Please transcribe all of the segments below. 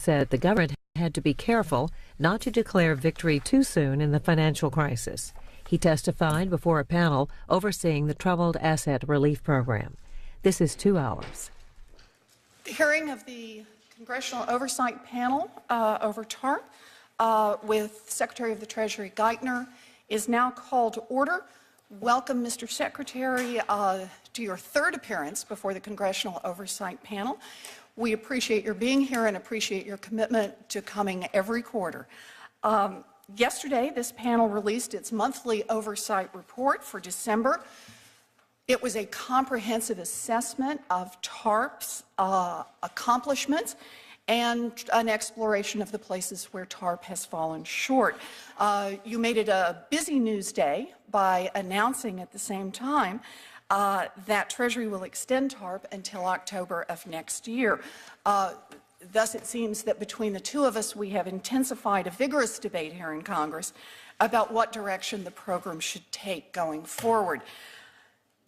said the government had to be careful not to declare victory too soon in the financial crisis. He testified before a panel overseeing the Troubled Asset Relief Program. This is 2 hours. The hearing of the Congressional Oversight Panel over TARP with Secretary of the Treasury Geithner is now called to order. Welcome, Mr. Secretary, to your third appearance before the Congressional Oversight Panel. We appreciate your being here and appreciate your commitment to coming every quarter. Yesterday, this panel released its monthly oversight report for December. It was a comprehensive assessment of TARP's accomplishments and an exploration of the places where TARP has fallen short. You made it a busy news day by announcing at the same time that Treasury will extend TARP until October of next year. Thus, it seems that between the two of us, we have intensified a vigorous debate here in Congress about what direction the program should take going forward.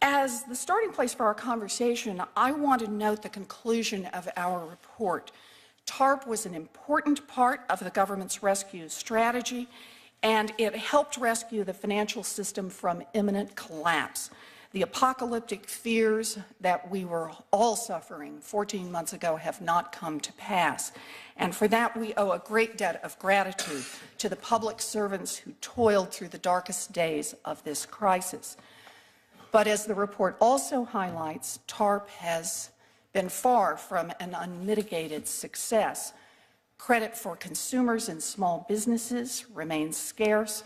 As the starting place for our conversation, I want to note the conclusion of our report. TARP was an important part of the government's rescue strategy, and it helped rescue the financial system from imminent collapse. The apocalyptic fears that we were all suffering 14 months ago have not come to pass. And for that, we owe a great debt of gratitude to the public servants who toiled through the darkest days of this crisis. But as the report also highlights, TARP has been far from an unmitigated success. Credit for consumers and small businesses remains scarce.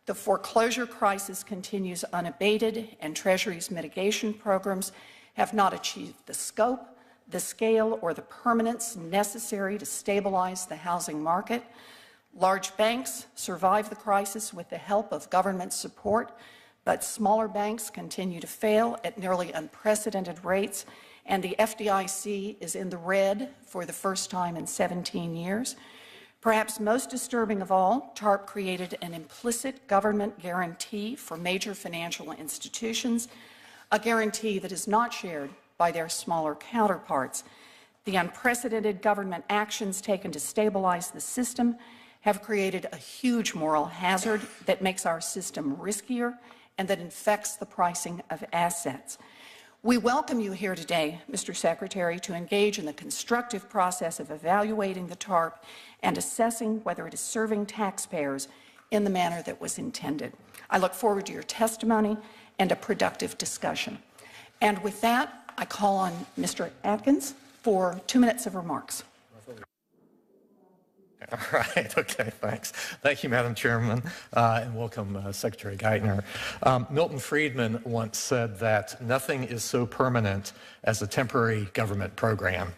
The foreclosure crisis continues unabated, and Treasury's mitigation programs have not achieved the scope, the scale, or the permanence necessary to stabilize the housing market. Large banks survive the crisis with the help of government support, but smaller banks continue to fail at nearly unprecedented rates, and the FDIC is in the red for the first time in 17 years. Perhaps most disturbing of all, TARP created an implicit government guarantee for major financial institutions, a guarantee that is not shared by their smaller counterparts. The unprecedented government actions taken to stabilize the system have created a huge moral hazard that makes our system riskier and that infects the pricing of assets. We welcome you here today, Mr. Secretary, to engage in the constructive process of evaluating the TARP and assessing whether it is serving taxpayers in the manner that was intended. I look forward to your testimony and a productive discussion. And with that, I call on Mr. Atkins for 2 minutes of remarks. All right, okay, thanks. Thank you, Madam Chairman, and welcome, Secretary Geithner. Milton Friedman once said that nothing is so permanent as a temporary government program.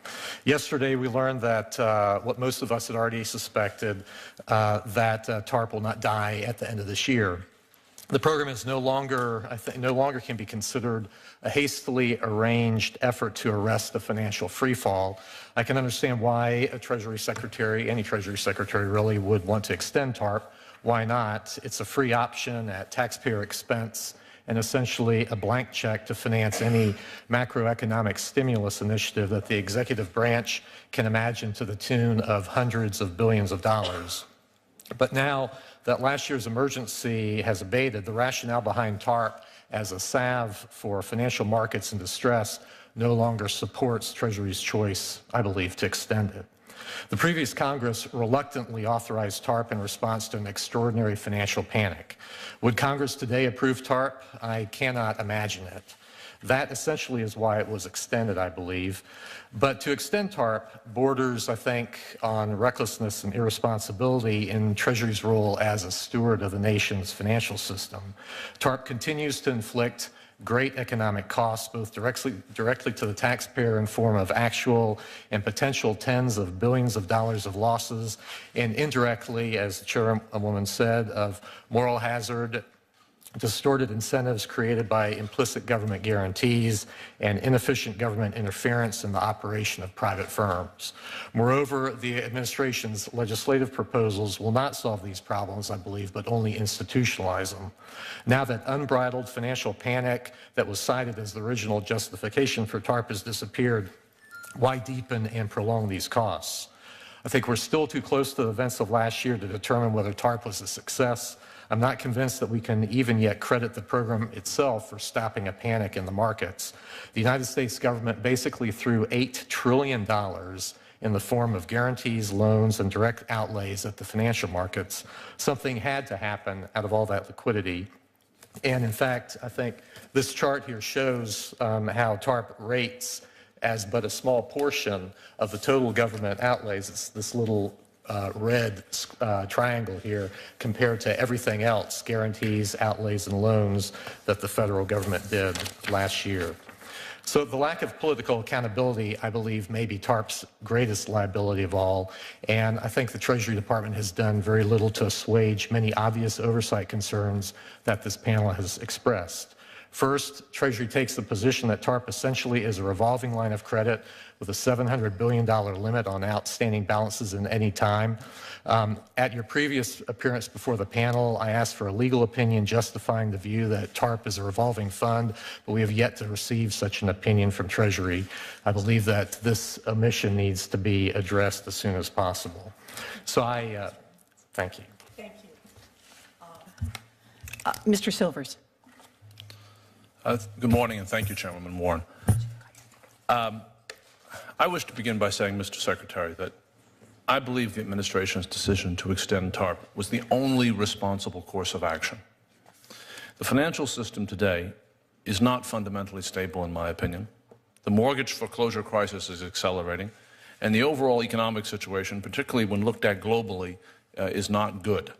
Yesterday, we learned that what most of us had already suspected, that TARP will not die at the end of this year. The program is no longer can be considered a hastily arranged effort to arrest the financial freefall. I can understand why a Treasury Secretary, any Treasury Secretary really, would want to extend TARP. Why not? It's a free option at taxpayer expense and essentially a blank check to finance any macroeconomic stimulus initiative that the executive branch can imagine to the tune of hundreds of billions of dollars. But now that last year's emergency has abated, the rationale behind TARP as a salve for financial markets in distress no longer supports Treasury's choice, I believe, to extend it. The previous Congress reluctantly authorized TARP in response to an extraordinary financial panic. Would Congress today approve TARP? I cannot imagine it. That essentially is why it was extended, I believe. But to extend TARP borders, I think, on recklessness and irresponsibility in Treasury's role as a steward of the nation's financial system. TARP continues to inflict great economic costs, both directly to the taxpayer in form of actual and potential tens of billions of dollars of losses, and indirectly, as the chairwoman said, of moral hazard, distorted incentives created by implicit government guarantees, and inefficient government interference in the operation of private firms. Moreover, the administration's legislative proposals will not solve these problems, I believe, but only institutionalize them. Now that unbridled financial panic that was cited as the original justification for TARP has disappeared, why deepen and prolong these costs? I think we're still too close to the events of last year to determine whether TARP was a success. I'm not convinced that we can even yet credit the program itself for stopping a panic in the markets. The United States government basically threw $8 trillion in the form of guarantees, loans, and direct outlays at the financial markets. Something had to happen out of all that liquidity. And in fact, I think this chart here shows how TARP rates as but a small portion of the total government outlays. It's this little red triangle here compared to everything else, guarantees, outlays, and loans that the federal government did last year. So the lack of political accountability, I believe, may be TARP's greatest liability of all, and I think the Treasury Department has done very little to assuage many obvious oversight concerns that this panel has expressed. First, Treasury takes the position that TARP essentially is a revolving line of credit with a $700 billion limit on outstanding balances in any time. At your previous appearance before the panel, I asked for a legal opinion justifying the view that TARP is a revolving fund, but we have yet to receive such an opinion from Treasury. I believe that this omission needs to be addressed as soon as possible. So thank you. Thank you. Mr. Silvers. Good morning, and thank you, Chairwoman Warren. I wish to begin by saying, Mr. Secretary, that I believe the administration's decision to extend TARP was the only responsible course of action. The financial system today is not fundamentally stable, in my opinion. The mortgage foreclosure crisis is accelerating, and the overall economic situation, particularly when looked at globally, is not good.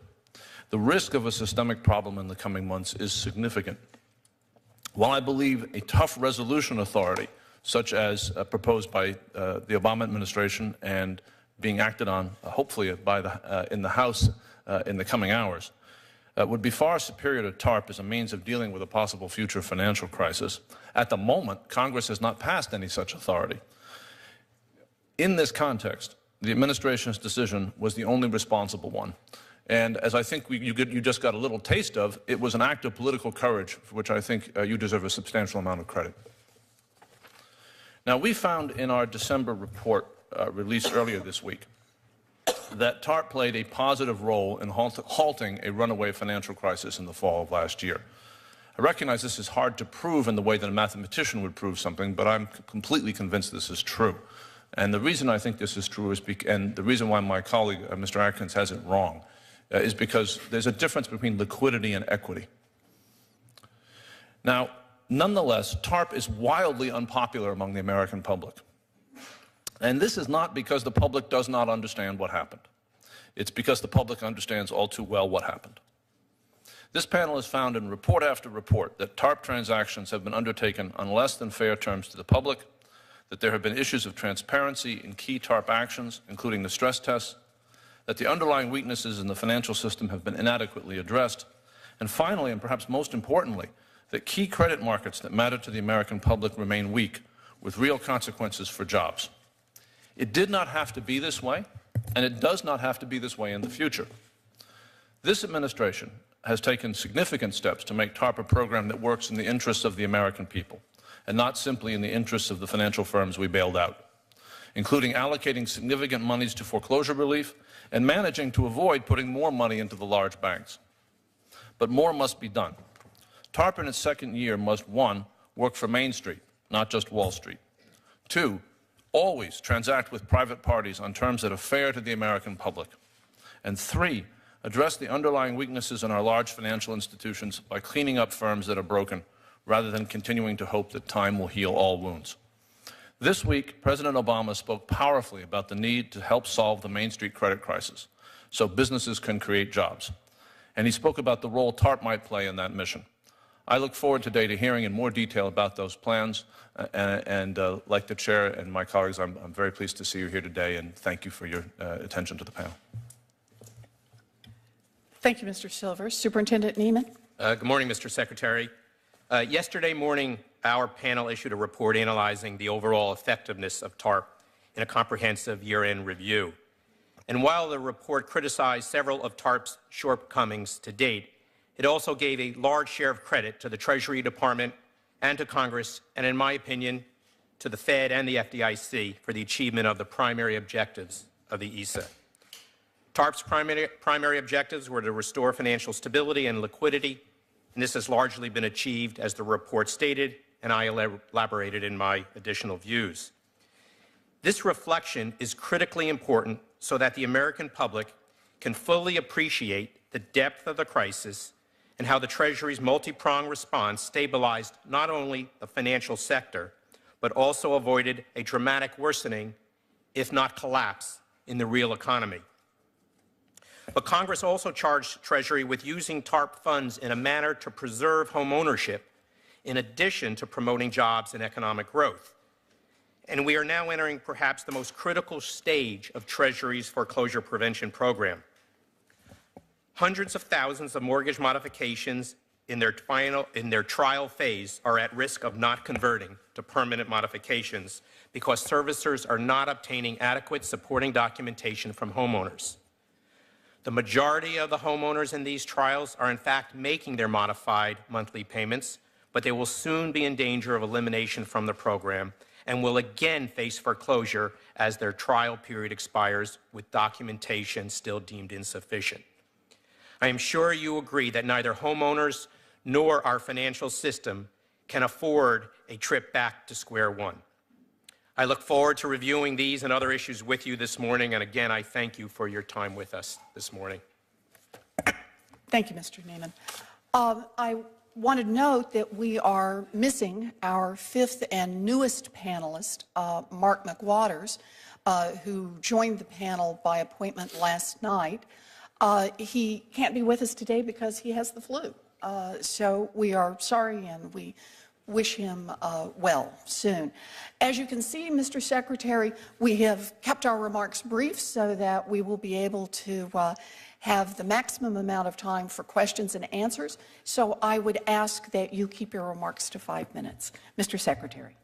The risk of a systemic problem in the coming months is significant. While I believe a tough resolution authority, such as proposed by the Obama administration and being acted on, hopefully, in the House in the coming hours, would be far superior to TARP as a means of dealing with a possible future financial crisis. At the moment, Congress has not passed any such authority. In this context, the administration's decision was the only responsible one. And as I think you just got a little taste of, it was an act of political courage for which I think you deserve a substantial amount of credit. Now, we found in our December report released earlier this week that TARP played a positive role in halting a runaway financial crisis in the fall of last year. I recognize this is hard to prove in the way that a mathematician would prove something, but I'm completely convinced this is true. And the reason I think this is true is and the reason why my colleague, Mr. Atkins, has it wrong, is because there's a difference between liquidity and equity. Now, nonetheless, TARP is wildly unpopular among the American public. And this is not because the public does not understand what happened. It's because the public understands all too well what happened. This panel has found in report after report that TARP transactions have been undertaken on less than fair terms to the public, that there have been issues of transparency in key TARP actions, including the stress tests, that the underlying weaknesses in the financial system have been inadequately addressed, and finally, and perhaps most importantly, that key credit markets that matter to the American public remain weak, with real consequences for jobs. It did not have to be this way, and it does not have to be this way in the future. This administration has taken significant steps to make TARP a program that works in the interests of the American people, and not simply in the interests of the financial firms we bailed out, including allocating significant monies to foreclosure relief and managing to avoid putting more money into the large banks. But more must be done. TARP in its second year must, 1, work for Main Street, not just Wall Street. 2, always transact with private parties on terms that are fair to the American public. And 3, address the underlying weaknesses in our large financial institutions by cleaning up firms that are broken, rather than continuing to hope that time will heal all wounds. This week, President Obama spoke powerfully about the need to help solve the Main Street credit crisis so businesses can create jobs. And he spoke about the role TARP might play in that mission. I look forward today to hearing in more detail about those plans, and like the chair and my colleagues, I'm very pleased to see you here today, and thank you for your attention to the panel. Thank you, Mr. Silvers. Superintendent Neiman. Good morning, Mr. Secretary. Yesterday morning, our panel issued a report analyzing the overall effectiveness of TARP in a comprehensive year-end review. And while the report criticized several of TARP's shortcomings to date, it also gave a large share of credit to the Treasury Department and to Congress, and in my opinion, to the Fed and the FDIC for the achievement of the primary objectives of the ESA. TARP's primary objectives were to restore financial stability and liquidity, and this has largely been achieved, as the report stated, and I elaborated in my additional views. This reflection is critically important so that the American public can fully appreciate the depth of the crisis and how the Treasury's multi-pronged response stabilized not only the financial sector, but also avoided a dramatic worsening, if not collapse, in the real economy. But Congress also charged Treasury with using TARP funds in a manner to preserve home ownership, in addition to promoting jobs and economic growth. And we are now entering perhaps the most critical stage of Treasury's foreclosure prevention program. Hundreds of thousands of mortgage modifications in their trial phase are at risk of not converting to permanent modifications because servicers are not obtaining adequate supporting documentation from homeowners. The majority of the homeowners in these trials are in fact making their modified monthly payments, but they will soon be in danger of elimination from the program and will again face foreclosure as their trial period expires with documentation still deemed insufficient. I am sure you agree that neither homeowners nor our financial system can afford a trip back to square one. I look forward to reviewing these and other issues with you this morning, and again, I thank you for your time with us this morning. Thank you, Mr. Neiman. I want to note that we are missing our fifth and newest panelist, Mark McWaters, who joined the panel by appointment last night. He can't be with us today because he has the flu. So we are sorry, and we wish him well soon. As you can see, Mr. Secretary, we have kept our remarks brief so that we will be able to have the maximum amount of time for questions and answers. So I would ask that you keep your remarks to 5 minutes. Mr. Secretary.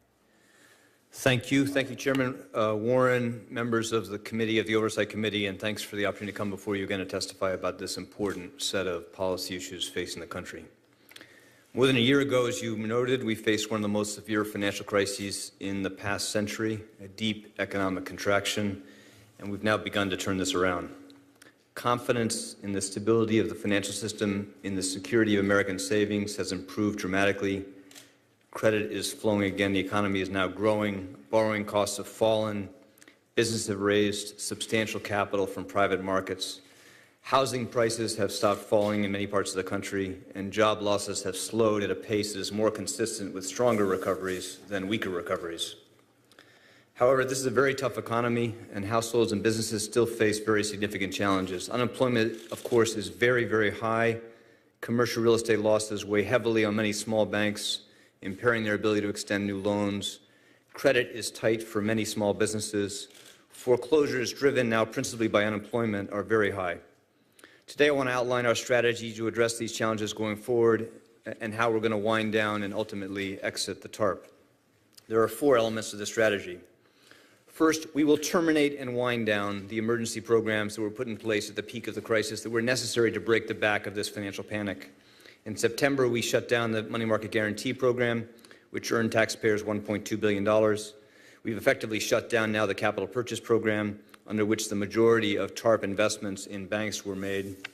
Thank you. Thank you, Chairman Warren, members of the committee, of the Oversight Committee, and thanks for the opportunity to come before you again to testify about this important set of policy issues facing the country. More than a year ago, as you noted, we faced one of the most severe financial crises in the past century, a deep economic contraction, and we've now begun to turn this around. Confidence in the stability of the financial system, in the security of American savings has improved dramatically. Credit is flowing again. The economy is now growing. Borrowing costs have fallen. Businesses have raised substantial capital from private markets. Housing prices have stopped falling in many parts of the country, and job losses have slowed at a pace that is more consistent with stronger recoveries than weaker recoveries. However, this is a very tough economy, and households and businesses still face very significant challenges. Unemployment, of course, is very, very high. Commercial real estate losses weigh heavily on many small banks, impairing their ability to extend new loans. Credit is tight for many small businesses. Foreclosures, driven now principally by unemployment, are very high. Today, I want to outline our strategy to address these challenges going forward and how we're going to wind down and ultimately exit the TARP. There are 4 elements to this strategy. First, we will terminate and wind down the emergency programs that were put in place at the peak of the crisis that were necessary to break the back of this financial panic. In September, we shut down the money market guarantee program, which earned taxpayers $1.2 billion. We've effectively shut down now the capital purchase program, under which the majority of TARP investments in banks were made.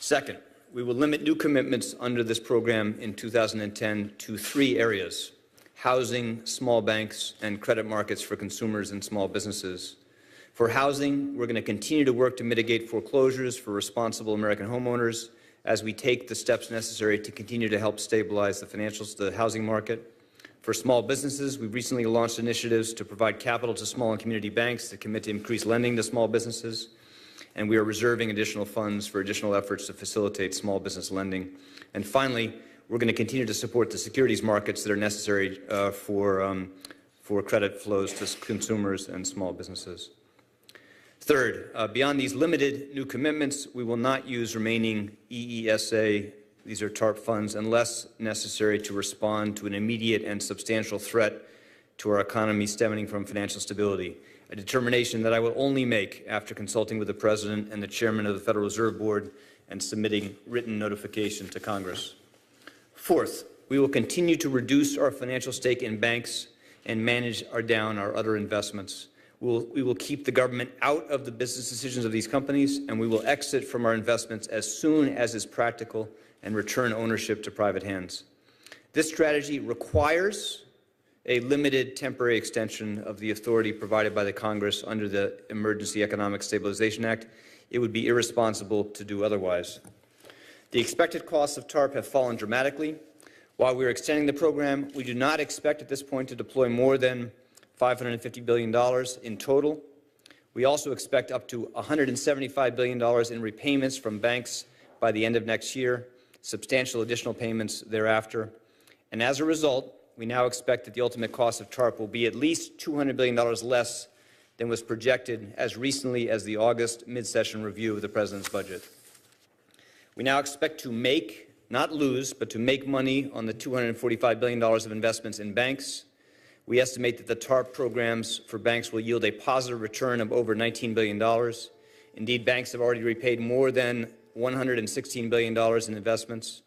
Second, we will limit new commitments under this program in 2010 to 3 areas: housing, small banks, and credit markets for consumers and small businesses. For housing, we're going to continue to work to mitigate foreclosures for responsible American homeowners as we take the steps necessary to continue to help stabilize the housing market. For small businesses, we've recently launched initiatives to provide capital to small and community banks that commit to increase lending to small businesses, and we are reserving additional funds for additional efforts to facilitate small business lending. And finally, we're going to continue to support the securities markets that are necessary for credit flows to consumers and small businesses. Third, beyond these limited new commitments, we will not use remaining EESA, these are TARP funds, unless necessary to respond to an immediate and substantial threat to our economy stemming from financial stability, a determination that I will only make after consulting with the President and the Chairman of the Federal Reserve Board and submitting written notification to Congress. Fourth, we will continue to reduce our financial stake in banks and manage down our other investments. We will keep the government out of the business decisions of these companies, and we will exit from our investments as soon as is practical and return ownership to private hands. This strategy requires a limited temporary extension of the authority provided by the Congress under the Emergency Economic Stabilization Act. It would be irresponsible to do otherwise. The expected costs of TARP have fallen dramatically. While we are extending the program, we do not expect at this point to deploy more than $550 billion in total. We also expect up to $175 billion in repayments from banks by the end of next year, substantial additional payments thereafter. And as a result, we now expect that the ultimate cost of TARP will be at least $200 billion less than was projected as recently as the August mid-session review of the President's budget. We now expect to make, not lose, but to make money on the $245 billion of investments in banks. We estimate that the TARP programs for banks will yield a positive return of over $19 billion. Indeed, banks have already repaid more than $116 billion in investments.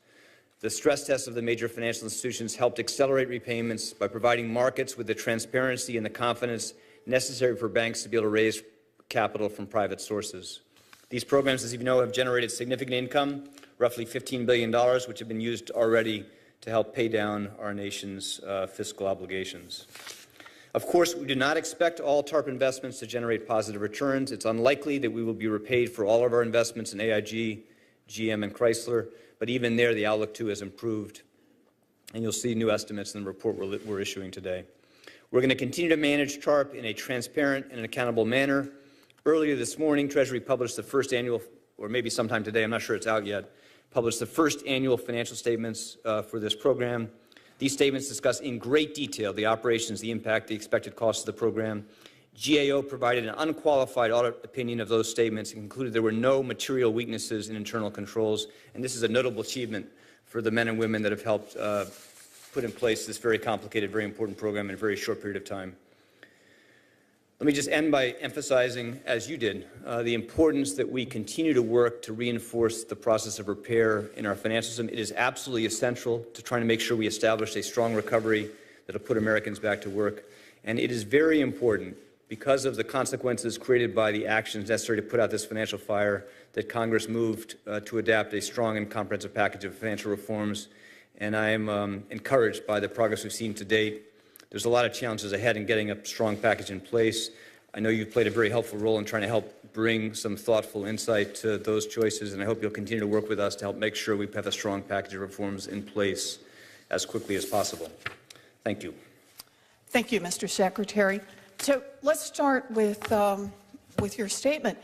The stress tests of the major financial institutions helped accelerate repayments by providing markets with the transparency and the confidence necessary for banks to be able to raise capital from private sources. These programs, as you know, have generated significant income, roughly $15 billion, which have been used already to help pay down our nation's fiscal obligations. Of course, we do not expect all TARP investments to generate positive returns. It's unlikely that we will be repaid for all of our investments in AIG, GM, and Chrysler, but even there, the outlook, too, has improved, and you'll see new estimates in the report we're issuing today. We're going to continue to manage TARP in a transparent and accountable manner. Earlier this morning, Treasury published the first annual, or maybe sometime today, I'm not sure it's out yet, published the first annual financial statements for this program. These statements discuss in great detail the operations, the impact, the expected costs of the program. GAO provided an unqualified audit opinion of those statements and concluded there were no material weaknesses in internal controls, and this is a notable achievement for the men and women that have helped put in place this very complicated, very important program in a very short period of time. Let me just end by emphasizing, as you did, the importance that we continue to work to reinforce the process of repair in our financial system. It is absolutely essential to trying to make sure we establish a strong recovery that will put Americans back to work. And it is very important, because of the consequences created by the actions necessary to put out this financial fire, that Congress moved to adapt a strong and comprehensive package of financial reforms. And I am encouraged by the progress we've seen to date. There's a lot of challenges ahead in getting a strong package in place. I know you've played a very helpful role in trying to help bring some thoughtful insight to those choices, and I hope you'll continue to work with us to help make sure we have a strong package of reforms in place as quickly as possible. Thank you. Thank you, Mr. Secretary. So let's start with your statement.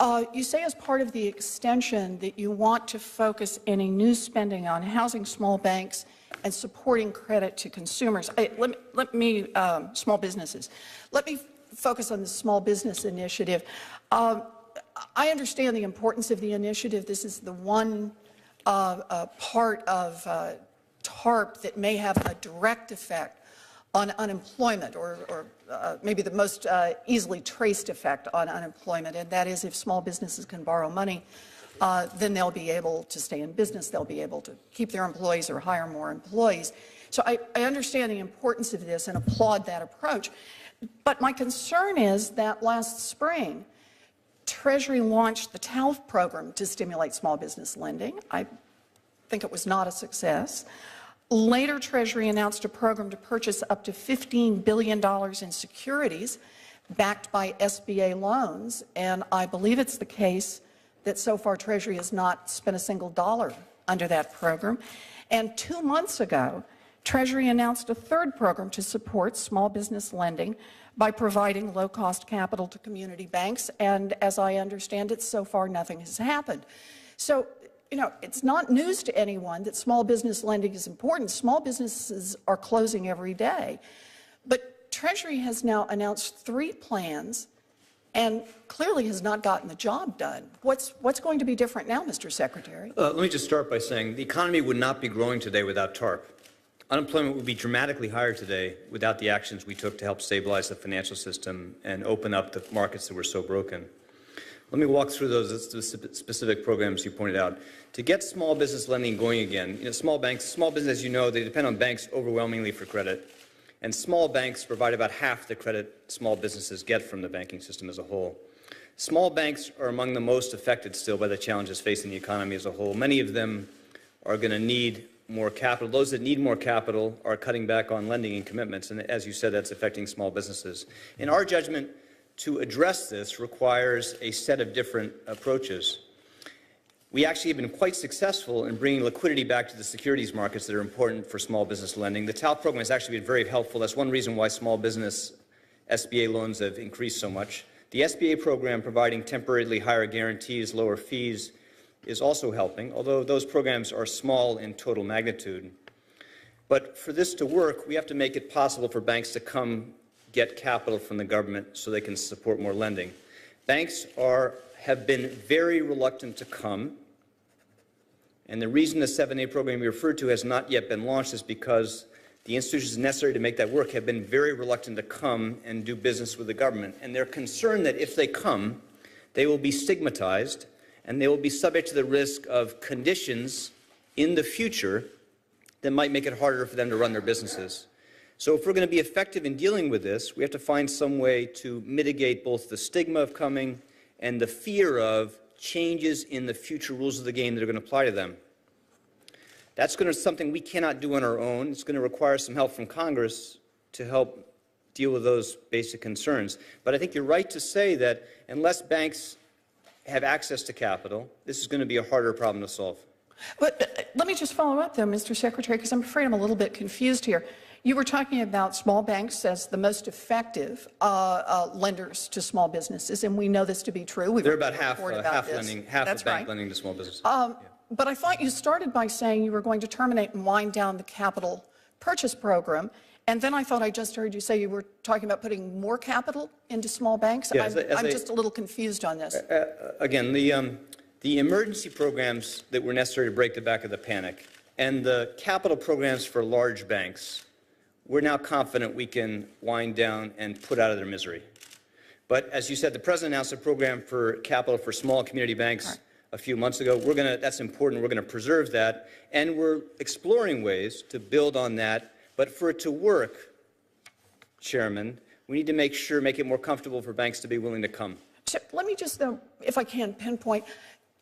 You say as part of the extension that you want to focus any new spending on housing small banks and supporting credit to consumers. Small businesses. Let me focus on the small business initiative. I understand the importance of the initiative. This is the one part of TARP that may have a direct effect on unemployment, or maybe the most easily traced effect on unemployment, and that is if small businesses can borrow money, then they'll be able to stay in business, they'll be able to keep their employees or hire more employees. So I understand the importance of this and applaud that approach. But my concern is that last spring, Treasury launched the TALF program to stimulate small business lending. I think it was not a success. Later, Treasury announced a program to purchase up to $15 billion in securities backed by SBA loans, and I believe it's the case that so far Treasury has not spent a single dollar under that program. And 2 months ago, Treasury announced a third program to support small business lending by providing low-cost capital to community banks, and as I understand it, so far nothing has happened. So, you know, it's not news to anyone that small business lending is important. Small businesses are closing every day. But Treasury has now announced 3 plans and clearly has not gotten the job done. What's going to be different now, Mr. Secretary? Let me just start by saying the economy would not be growing today without TARP. Unemployment would be dramatically higher today without the actions we took to help stabilize the financial system and open up the markets that were so broken. Let me walk through those specific programs you pointed out. To get small business lending going again, small business, as you know, they depend on banks overwhelmingly for credit. and small banks provide about half the credit small businesses get from the banking system as a whole. Small banks are among the most affected still by the challenges facing the economy as a whole. Many of them are going to need more capital. Those that need more capital are cutting back on lending and commitments, and as you said, that's affecting small businesses. In our judgment, to address this requires a set of different approaches. We actually have been quite successful in bringing liquidity back to the securities markets that are important for small business lending. The TALF program has actually been very helpful. That's one reason why small business SBA loans have increased so much. The SBA program, providing temporarily higher guarantees, lower fees, is also helping, although those programs are small in total magnitude. But for this to work, we have to make it possible for banks to come get capital from the government so they can support more lending. Banks have been very reluctant to come, and the reason the 7A program you referred to has not yet been launched is because the institutions necessary to make that work have been very reluctant to come and do business with the government. And they're concerned that if they come, they will be stigmatized and they will be subject to the risk of conditions in the future that might make it harder for them to run their businesses. So if we're going to be effective in dealing with this, we have to find some way to mitigate both the stigma of coming and the fear of changes in the future rules of the game that are going to apply to them. That's going to be something we cannot do on our own. It's going to require some help from Congress to help deal with those basic concerns. But I think you're right to say that unless banks have access to capital, this is going to be a harder problem to solve. But let me just follow up, though, Mr. Secretary, because I'm afraid I'm a little bit confused here. You were talking about small banks as the most effective lenders to small businesses, and we know this to be true. They're about half of bank lending to small businesses. But I thought you started by saying you were going to terminate and wind down the capital purchase program, and then I thought I just heard you say you were talking about putting more capital into small banks. Yeah, I'm just a little confused on this. Again, the emergency programs that were necessary to break the back of the panic and the capital programs for large banks, we're now confident we can wind down and put out of their misery. But as you said, the President announced a program for capital for small community banks a few months ago. That's important. We're going to preserve that, and we're exploring ways to build on that. But for it to work, Chairman, we need to make it more comfortable for banks to be willing to come. So let me just, though, if I can, pinpoint,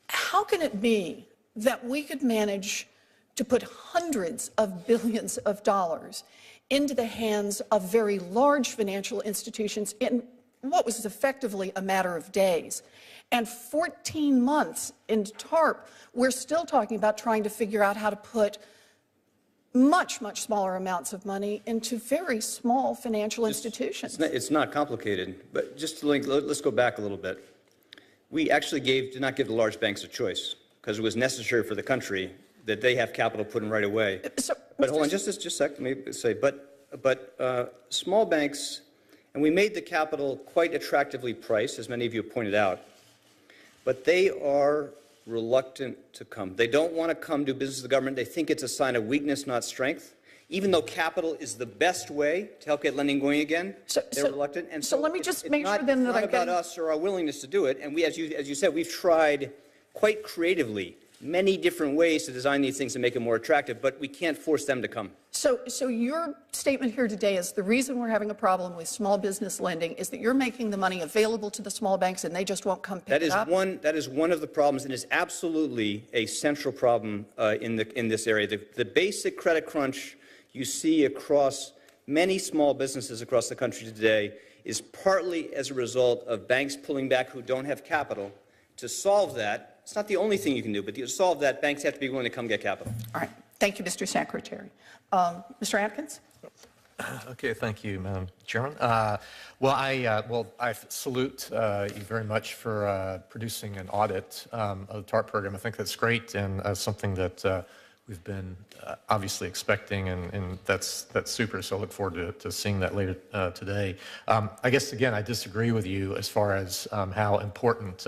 how can it be that we could manage to put hundreds of billions of dollars into the hands of very large financial institutions in what was effectively a matter of days? And 14 months into TARP, we're still talking about trying to figure out how to put much, much smaller amounts of money into very small financial institutions. It's not complicated, but just to let's go back a little bit. We actually did not give the large banks a choice because it was necessary for the country that they have capital put in right away. But hold on, just a sec. Let me say, but small banks, and we made the capital quite attractively priced, as many of you have pointed out, but they are reluctant to come. They don't want to come do business with the government. They think it's a sign of weakness, not strength. Even though capital is the best way to help get lending going again, they're reluctant. And so let me just make sure then that I get... It's not about us or our willingness to do it. And we, as you said, we've tried quite creatively many different ways to design these things to make it more attractive, but we can't force them to come. So your statement here today is the reason we're having a problem with small business lending is that you're making the money available to the small banks and they just won't come pick it up? That is one of the problems, and is absolutely a central problem in this area. The basic credit crunch you see across many small businesses across the country today is partly as a result of banks pulling back who don't have capital. To solve that, it's not the only thing you can do, but to solve that, banks have to be willing to come get capital. All right. Thank you, Mr. Secretary. Mr. Atkins? Okay, thank you, Madam Chairman. I salute you very much for producing an audit of the TARP program. I think that's great and something that we've been obviously expecting, and that's super. So I look forward to seeing that later today. I guess again, I disagree with you as far as how important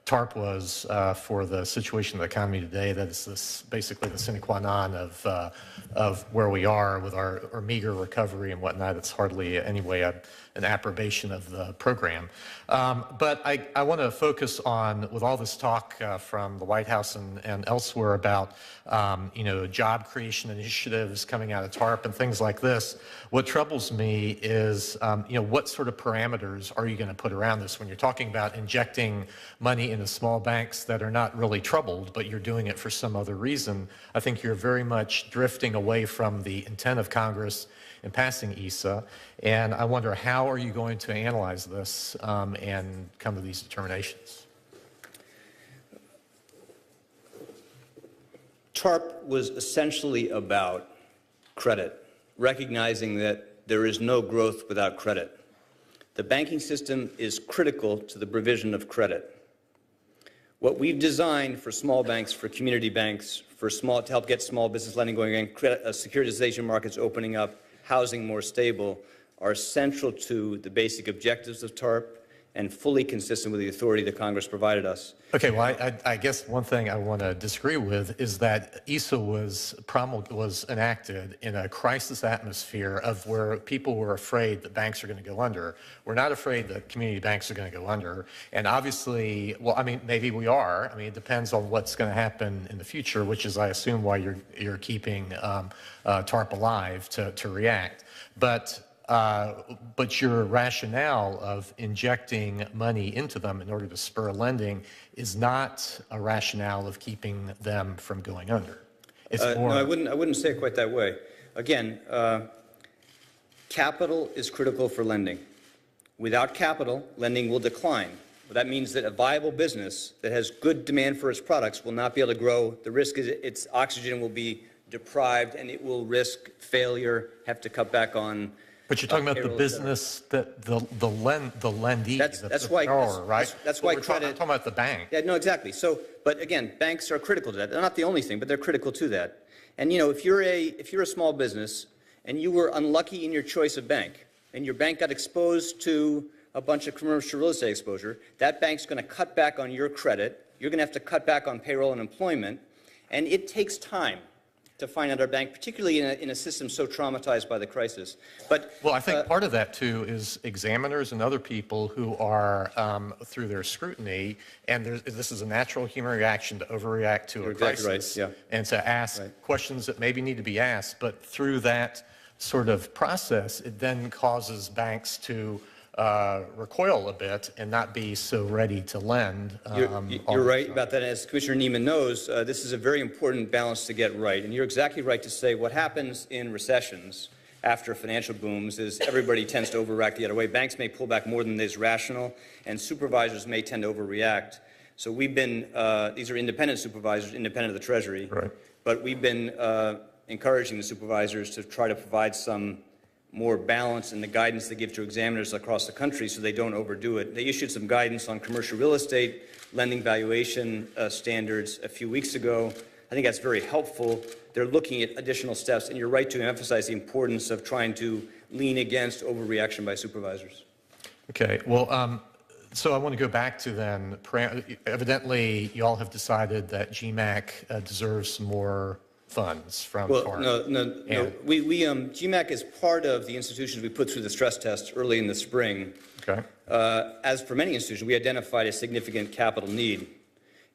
TARP was for the situation of the economy today. That is basically the sine qua non of where we are with our meager recovery and whatnot. It's hardly any way I'd an approbation of the program. But I want to focus on, with all this talk from the White House and elsewhere about, job creation initiatives coming out of TARP and things like this, what troubles me is, what sort of parameters are you going to put around this when you're talking about injecting money into small banks that are not really troubled, but you're doing it for some other reason? I think you're very much drifting away from the intent of Congress in passing ESA, and I wonder, how are you going to analyze this and come to these determinations? TARP was essentially about credit, recognizing that there is no growth without credit. The banking system is critical to the provision of credit. What we've designed for small banks, for community banks, to help get small business lending going and securitization markets opening up, housing more stable, are central to the basic objectives of TARP and fully consistent with the authority that Congress provided us. Okay, well, I guess one thing I want to disagree with is that ESA was enacted in a crisis atmosphere of where people were afraid that banks are going to go under. We're not afraid that community banks are going to go under. And obviously, well, I mean, maybe we are. I mean, it depends on what's going to happen in the future, which is, I assume, why you're keeping TARP alive to react. But your rationale of injecting money into them in order to spur lending is not a rationale of keeping them from going under. It's more. No, I wouldn't say it quite that way. Again, capital is critical for lending. Without capital, lending will decline. That means that a viable business that has good demand for its products will not be able to grow. The risk is its oxygen will be deprived, and it will risk failure, have to cut back on. But you're talking about the business, that the lendee, that's why, borrower, right? That's why credit. I'm talking about the bank. Yeah, no, exactly. So, but again, banks are critical to that. They're not the only thing, but they're critical to that. And if you're a small business and you were unlucky in your choice of bank, and your bank got exposed to a bunch of commercial real estate exposure, that bank's going to cut back on your credit. You're going to have to cut back on payroll and employment, and it takes time to find out our bank, particularly in a system so traumatized by the crisis. But well, I think part of that too is examiners and other people who are through their scrutiny, and this is a natural human reaction to overreact to a crisis, exactly right. Yeah. And to ask questions that maybe need to be asked. But through that sort of process, it then causes banks to recoil a bit and not be so ready to lend. You're right about that. As Commissioner Neiman knows, this is a very important balance to get right. And you're exactly right to say what happens in recessions after financial booms is everybody tends to overreact the other way. Banks may pull back more than is rational, and supervisors may tend to overreact. So we've been, these are independent supervisors, independent of the Treasury, right. But we've been encouraging the supervisors to try to provide some more balance in the guidance they give to examiners across the country so they don't overdo it. They issued some guidance on commercial real estate, lending valuation standards a few weeks ago. I think that's very helpful. They're looking at additional steps, and you're right to emphasize the importance of trying to lean against overreaction by supervisors. Okay, well, so I want to go back to then, evidently you all have decided that GMAC deserves some more funds from TARP. No. GMAC is part of the institutions we put through the stress test early in the spring. Okay. As for many institutions, we identified a significant capital need.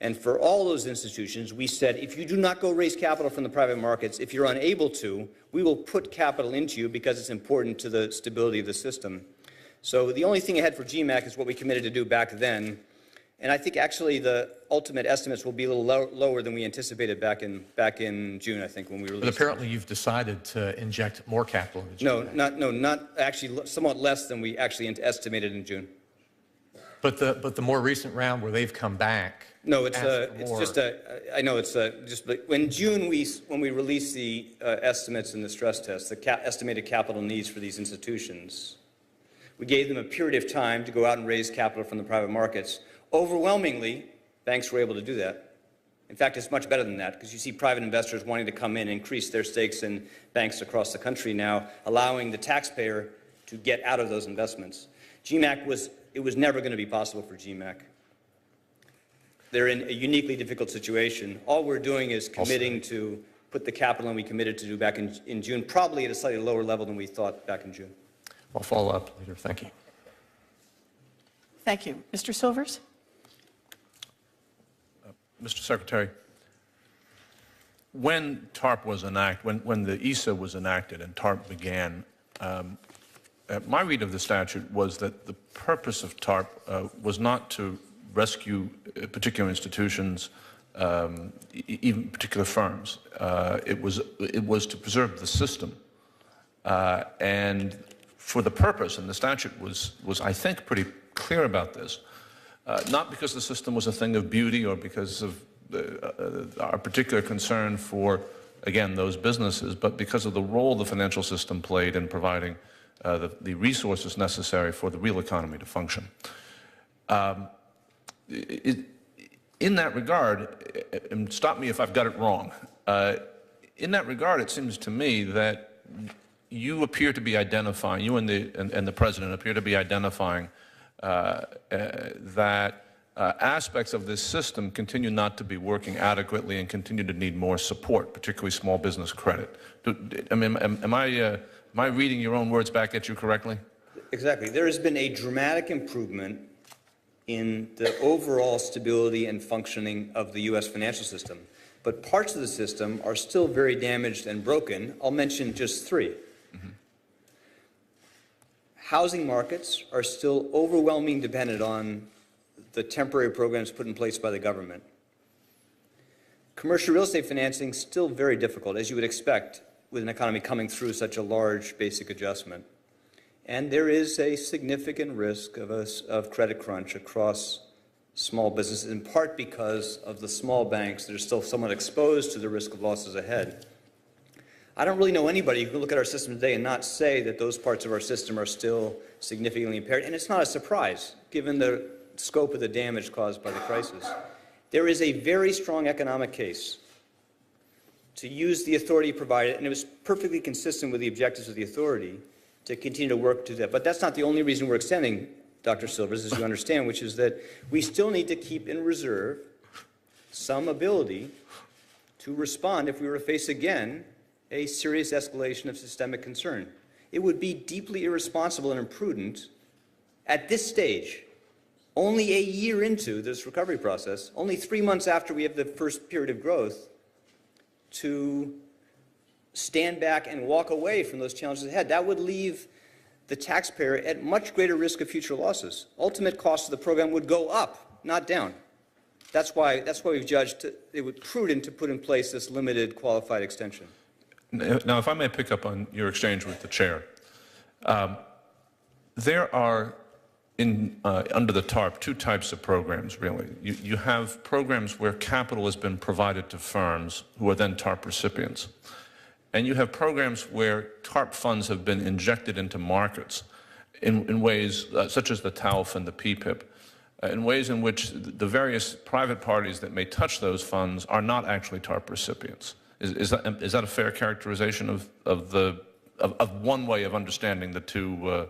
And for all those institutions, we said, if you do not go raise capital from the private markets, if you're unable to, we will put capital into you because it's important to the stability of the system. So the only thing ahead for GMAC is what we committed to do back then. And I think actually the ultimate estimates will be a little lower than we anticipated back in June, I think, when we released. But apparently you've decided to inject more capital into GMAC. Not actually, somewhat less than we actually estimated in June. But the more recent round where they've come back. No, it's just when June when we released the estimates in the stress test, the estimated capital needs for these institutions, we gave them a period of time to go out and raise capital from the private markets. Overwhelmingly, banks were able to do that. In fact, it's much better than that because you see private investors wanting to come in and increase their stakes in banks across the country now, allowing the taxpayer to get out of those investments. GMAC was never going to be possible for GMAC. They're in a uniquely difficult situation. All we're doing is committing to put the capital in we committed to do back in June, probably at a slightly lower level than we thought back in June. I'll follow up later. Thank you. Thank you. Mr. Silvers? Mr. Secretary, when TARP was enacted, when the ESA was enacted and TARP began, my read of the statute was that the purpose of TARP was not to rescue particular institutions, even particular firms. It was to preserve the system, and for the purpose, and the statute was I think pretty clear about this. Not because the system was a thing of beauty or because of our particular concern for, again, those businesses, but because of the role the financial system played in providing the resources necessary for the real economy to function. In that regard, and stop me if I've got it wrong, in that regard, it seems to me that you appear to be identifying, you and the President appear to be identifying that aspects of this system continue not to be working adequately and continue to need more support, particularly small business credit. Am I reading your own words back at you correctly? Exactly. There has been a dramatic improvement in the overall stability and functioning of the U.S. financial system, but parts of the system are still very damaged and broken. I'll mention just three. Housing markets are still overwhelmingly dependent on the temporary programs put in place by the government. Commercial real estate financing is still very difficult, as you would expect, with an economy coming through such a large basic adjustment. And there is a significant risk of credit crunch across small businesses, in part because of the small banks that are still somewhat exposed to the risk of losses ahead. I don't really know anybody who can look at our system today and not say that those parts of our system are still significantly impaired. And it's not a surprise, given the scope of the damage caused by the crisis. There is a very strong economic case to use the authority provided, and it was perfectly consistent with the objectives of the authority, to continue to work to that. But that's not the only reason we're extending, Dr. Silvers, as you understand, which is that we still need to keep in reserve some ability to respond if we were to face again a serious escalation of systemic concern. It would be deeply irresponsible and imprudent at this stage, only a year into this recovery process, only 3 months after we have the first period of growth, to stand back and walk away from those challenges ahead. That would leave the taxpayer at much greater risk of future losses. Ultimate cost of the program would go up, not down. That's why we've judged it was prudent to put in place this limited qualified extension. Now, if I may pick up on your exchange with the chair, there are, under the TARP, two types of programs, really. You have programs where capital has been provided to firms who are then TARP recipients. And you have programs where TARP funds have been injected into markets in ways such as the TALF and the PPIP, in ways in which the various private parties that may touch those funds are not actually TARP recipients. Is that a fair characterization of one way of understanding the two,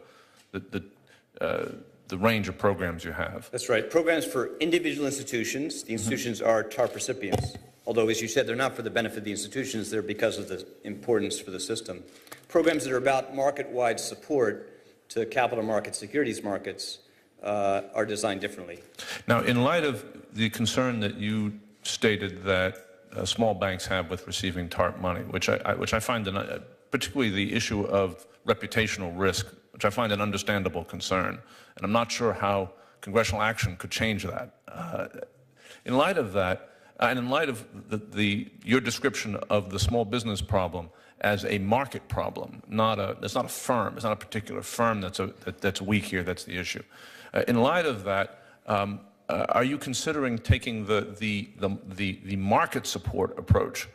the range of programs you have? That's right. Programs for individual institutions. The institutions are TARP recipients. Although, as you said, they're not for the benefit of the institutions, they're because of the importance for the system. Programs that are about market-wide support to capital markets, securities markets, are designed differently. Now, in light of the concern that you stated that small banks have with receiving TARP money, which I find, particularly the issue of reputational risk, which I find an understandable concern, and I'm not sure how congressional action could change that. In light of that, and in light of your description of the small business problem as a market problem, it's not a firm, it's not a particular firm that's weak here, that's the issue. In light of that, are you considering taking the market support approach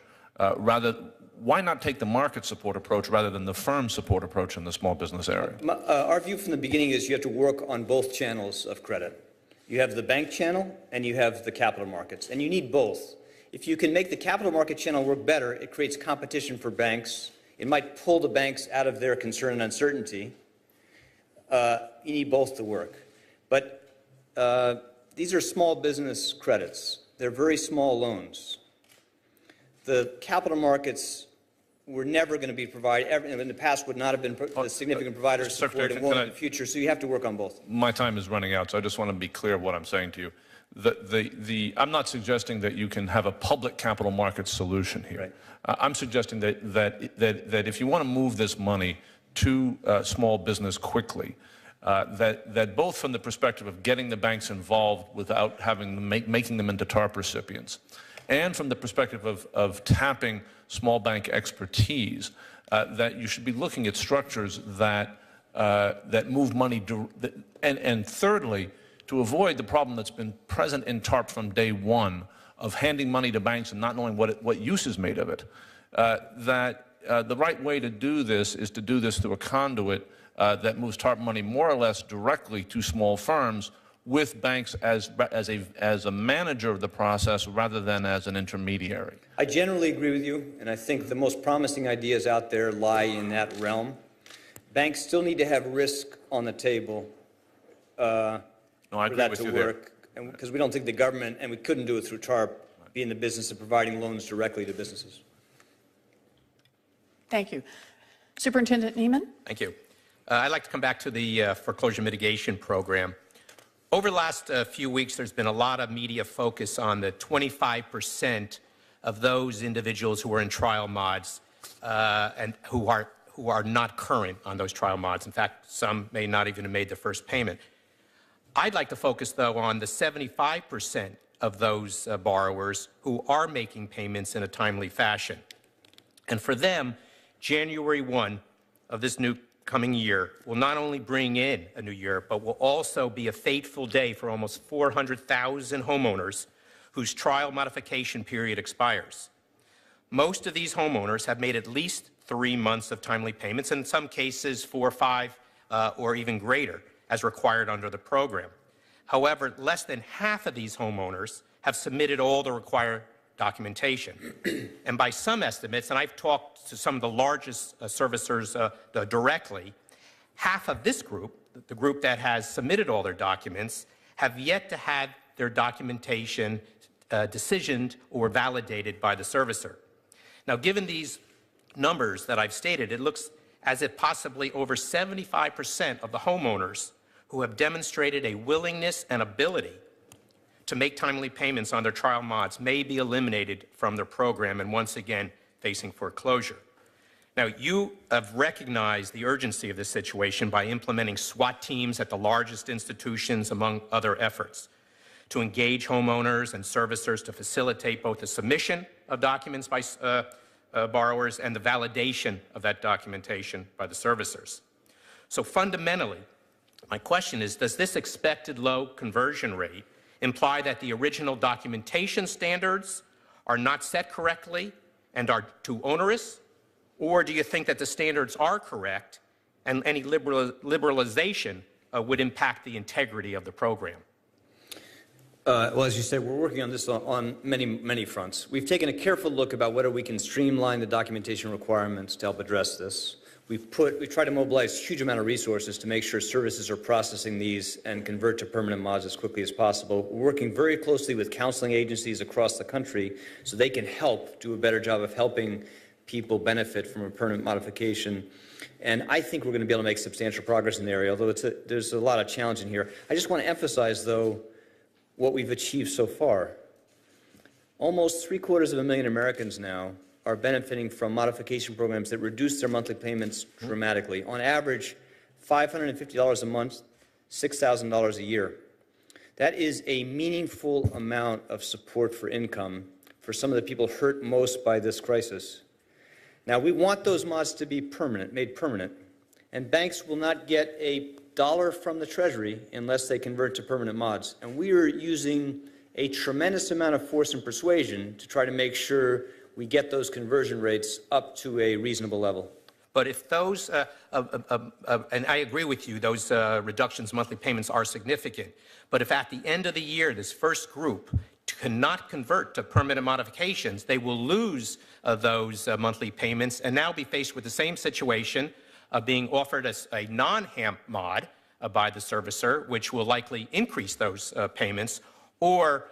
why not take the market support approach rather than the firm support approach in the small business area? Our view from the beginning is you have to work on both channels of credit. You have the bank channel and you have the capital markets, and you need both. If you can make the capital market channel work better, it creates competition for banks. It might pull the banks out of their concern and uncertainty. You need both to work. But these are small business credits. They're very small loans. The capital markets we're never going to be in the past would not have been a significant provider of support and won't in the future, so you have to work on both. My time is running out, so I just want to be clear of what I'm saying to you. I'm not suggesting that you can have a public capital markets solution here. Right. I'm suggesting that if you want to move this money to small business quickly, that both from the perspective of getting the banks involved without having them making them into TARP recipients, and from the perspective of tapping small bank expertise, that you should be looking at structures that move money, and thirdly, to avoid the problem that's been present in TARP from day one of handing money to banks and not knowing what use is made of it, the right way to do this is to do this through a conduit that moves TARP money more or less directly to small firms, with banks as a manager of the process rather than as an intermediary. I generally agree with you, and I think the most promising ideas out there lie in that realm. Banks still need to have risk on the table for that to work, because we don't think the government, and we couldn't do it through TARP, be in the business of providing loans directly to businesses. Thank you. Superintendent Neiman? Thank you. I'd like to come back to the foreclosure mitigation program. Over the last few weeks, there's been a lot of media focus on the 25% of those individuals who are in trial mods and who are not current on those trial mods. In fact, some may not even have made their first payment. I'd like to focus, though, on the 75% of those borrowers who are making payments in a timely fashion. And for them, January 1 of this new coming year will not only bring in a new year, but will also be a fateful day for almost 400,000 homeowners whose trial modification period expires. Most of these homeowners have made at least 3 months of timely payments, in some cases 4, 5, or even greater, as required under the program. However, less than half of these homeowners have submitted all the required documentation. And by some estimates, and I've talked to some of the largest servicers directly, half of this group, the group that has submitted all their documents, have yet to have their documentation decisioned or validated by the servicer. Now, given these numbers that I've stated, it looks as if possibly over 75% of the homeowners who have demonstrated a willingness and ability to make timely payments on their trial mods may be eliminated from their program and once again facing foreclosure. Now, you have recognized the urgency of this situation by implementing SWAT teams at the largest institutions, among other efforts, to engage homeowners and servicers to facilitate both the submission of documents by borrowers and the validation of that documentation by the servicers. So fundamentally, my question is, does this expected low conversion rate imply that the original documentation standards are not set correctly and are too onerous? Or do you think that the standards are correct and any liberalization would impact the integrity of the program? Well, as you said, we're working on this on many fronts. We've taken a careful look about whether we can streamline the documentation requirements to help address this. We've tried to mobilize a huge amount of resources to make sure services are processing these and convert to permanent mods as quickly as possible. We're working very closely with counseling agencies across the country so they can help do a better job of helping people benefit from a permanent modification. And I think we're going to be able to make substantial progress in the area, although there's a lot of challenge in here. I just want to emphasize, though, what we've achieved so far. Almost 750,000 Americans now are benefiting from modification programs that reduce their monthly payments dramatically. On average, $550 a month, $6,000 a year. That is a meaningful amount of support for income for some of the people hurt most by this crisis. Now, we want those mods to be permanent, made permanent, and banks will not get a dollar from the Treasury unless they convert to permanent mods. And we are using a tremendous amount of force and persuasion to try to make sure we get those conversion rates up to a reasonable level. But if those, and I agree with you, those reductions in monthly payments are significant, but if at the end of the year this first group cannot convert to permanent modifications, they will lose those monthly payments and now be faced with the same situation of being offered as a non-HAMP mod by the servicer, which will likely increase those payments, or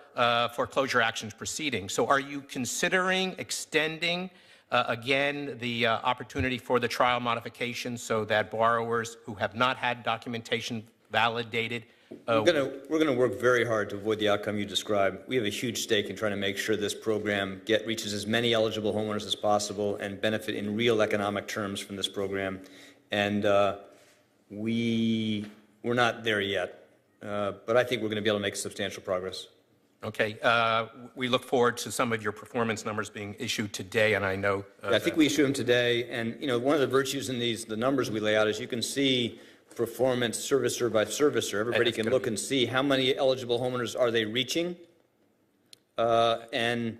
foreclosure actions proceeding. So are you considering extending Again, the opportunity for the trial modification so that borrowers who have not had documentation validated. We're going to work very hard to avoid the outcome you described. We have a huge stake in trying to make sure this program reaches as many eligible homeowners as possible and benefit in real economic terms from this program. And we're not there yet, but I think we're going to be able to make substantial progress. Okay. We look forward to some of your performance numbers being issued today, and I know. Yeah, I think we issue them today, and one of the virtues in the numbers we lay out is you can see performance servicer by servicer. Everybody can look and see how many eligible homeowners are they reaching, and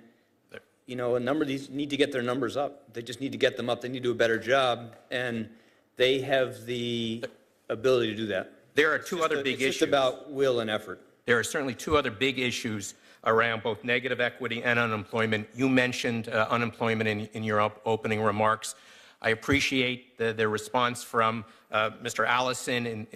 a number of these need to get their numbers up. They just need to get them up. They need to do a better job, and they have the ability to do that. There are two other big issues. It's just about will and effort. There are certainly two other big issues around both negative equity and unemployment. You mentioned unemployment in your opening remarks. I appreciate the response from Mr. Allison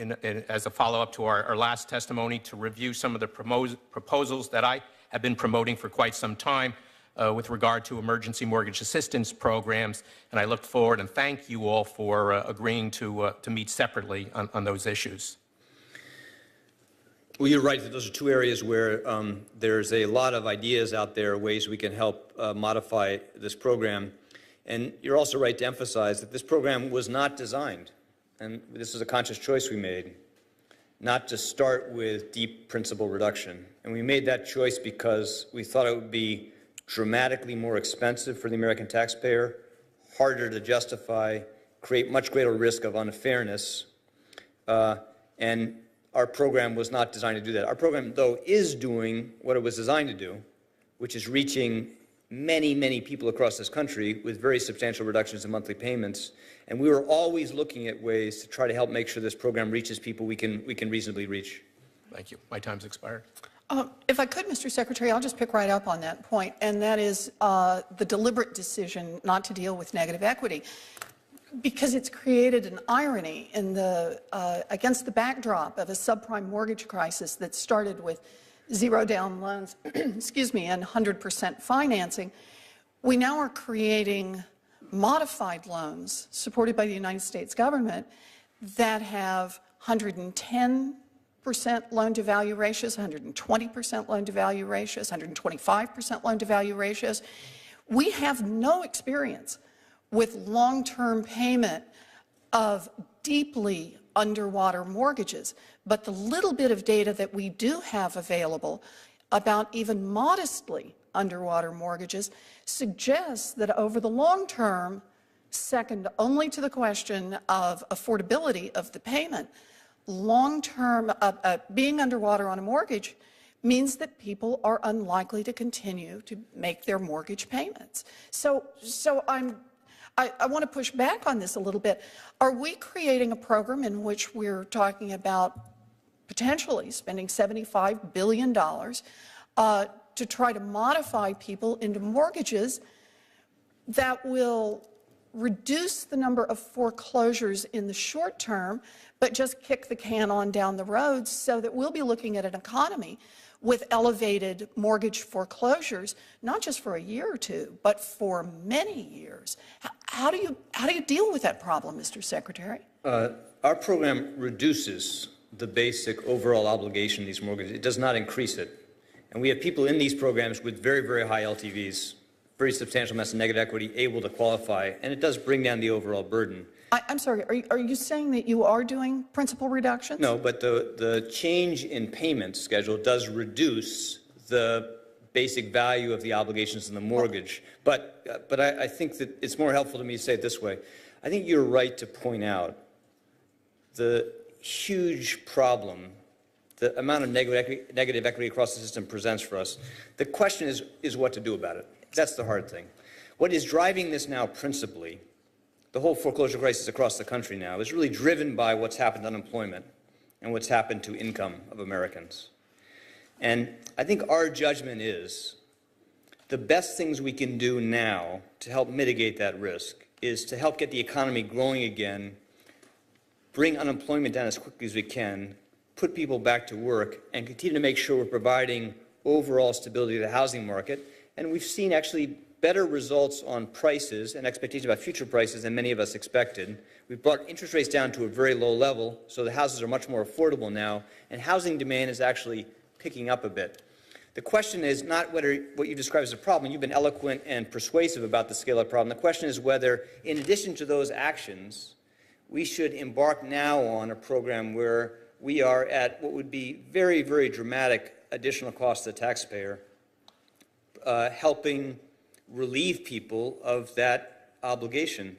as a follow-up to our last testimony to review some of the proposals that I have been promoting for quite some time with regard to emergency mortgage assistance programs. And I look forward and thank you all for agreeing to meet separately on those issues. Well, you're right that those are two areas where there's a lot of ideas out there, ways we can help modify this program. And you're also right to emphasize that this program was not designed, and this is a conscious choice we made, not to start with deep principal reduction. And we made that choice because we thought it would be dramatically more expensive for the American taxpayer, harder to justify, create much greater risk of unfairness, and our program was not designed to do that. Our program, though, is doing what it was designed to do, which is reaching many, many people across this country with very substantial reductions in monthly payments. And we were always looking at ways to try to help make sure this program reaches people we can reasonably reach. Thank you. My time's expired. If I could, Mr. Secretary, I'll just pick right up on that point, and that is the deliberate decision not to deal with negative equity, because it's created an irony in against the backdrop of a subprime mortgage crisis that started with zero-down loans, excuse me, and 100% financing. We now are creating modified loans supported by the United States government that have 110% loan-to-value ratios, 120% loan-to-value ratios, 125% loan-to-value ratios. We have no experience with long-term payment of deeply underwater mortgages. But the little bit of data that we do have available about even modestly underwater mortgages suggests that over the long term, second only to the question of affordability of the payment, long-term being underwater on a mortgage means that people are unlikely to continue to make their mortgage payments. So I want to push back on this a little bit. Are we creating a program in which we're talking about potentially spending $75 billion to try to modify people into mortgages that will reduce the number of foreclosures in the short term, but just kick the can on down the road, so that we'll be looking at an economy with elevated mortgage foreclosures, not just for a year or two, but for many years? How do you deal with that problem, Mr. Secretary? Our program reduces the basic overall obligation of these mortgages. It does not increase it. And we have people in these programs with very, very high LTVs, very substantial amounts of negative equity, able to qualify, and it does bring down the overall burden. I'm sorry, are you saying that you are doing principal reductions? No, but the change in payment schedule does reduce the basic value of the obligations in the mortgage. But I think that it's more helpful to me to say it this way. I think you're right to point out the huge problem the amount of negative equity across the system presents for us. The question is what to do about it. That's the hard thing. What is driving this now principally, the whole foreclosure crisis across the country now, is really driven by what's happened to unemployment and what's happened to income of Americans. And I think our judgment is the best things we can do now to help mitigate that risk is to help get the economy growing again, bring unemployment down as quickly as we can, put people back to work, and continue to make sure we're providing overall stability to the housing market. And we've seen actually better results on prices and expectations about future prices than many of us expected. We've brought interest rates down to a very low level, so the houses are much more affordable now, and housing demand is actually picking up a bit. The question is not whether what you describe as a problem. You've been eloquent and persuasive about the scale of the problem. The question is whether, in addition to those actions, we should embark now on a program where we are at what would be very, very dramatic additional cost to the taxpayer, helping relieve people of that obligation.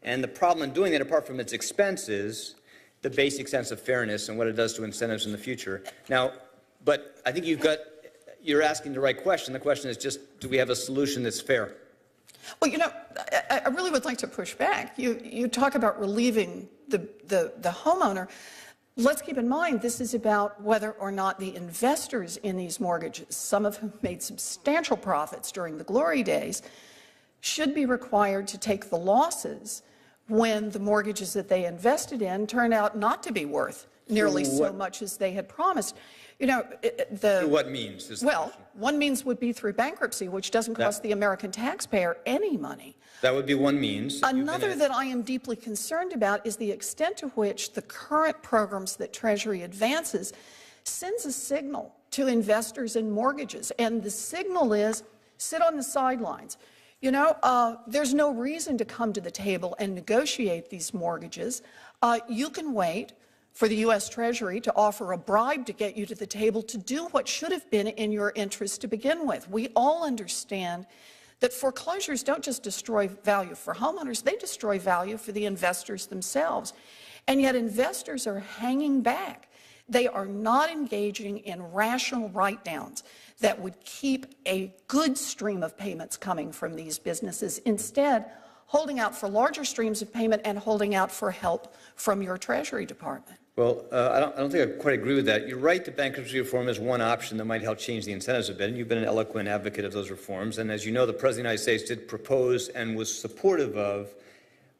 And the problem in doing that, apart from its expense, is the basic sense of fairness and what it does to incentives in the future. Now, but I think you're asking the right question. The question is just, do we have a solution that's fair? Well, you know, I really would like to push back. You talk about relieving the homeowner. Let's keep in mind this is about whether or not the investors in these mortgages, some of whom made substantial profits during the glory days, should be required to take the losses when the mortgages that they invested in turn out not to be worth nearly so much as they had promised. You know, Through what means? Well, one means would be through bankruptcy, which doesn't cost the American taxpayer any money. That would be one means. Another that I am deeply concerned about is the extent to which the current programs that Treasury advances sends a signal to investors in mortgages. And the signal is, sit on the sidelines. You know, there's no reason to come to the table and negotiate these mortgages. You can wait for the U.S. Treasury to offer a bribe to get you to the table to do what should have been in your interest to begin with. We all understand that foreclosures don't just destroy value for homeowners, they destroy value for the investors themselves. And yet investors are hanging back. They are not engaging in rational write-downs that would keep a good stream of payments coming from these businesses. Instead, holding out for larger streams of payment and holding out for help from your Treasury Department. Well, I don't think I quite agree with that. You're right that bankruptcy reform is one option that might help change the incentives a bit, and you've been an eloquent advocate of those reforms. And as you know, the President of the United States did propose and was supportive of,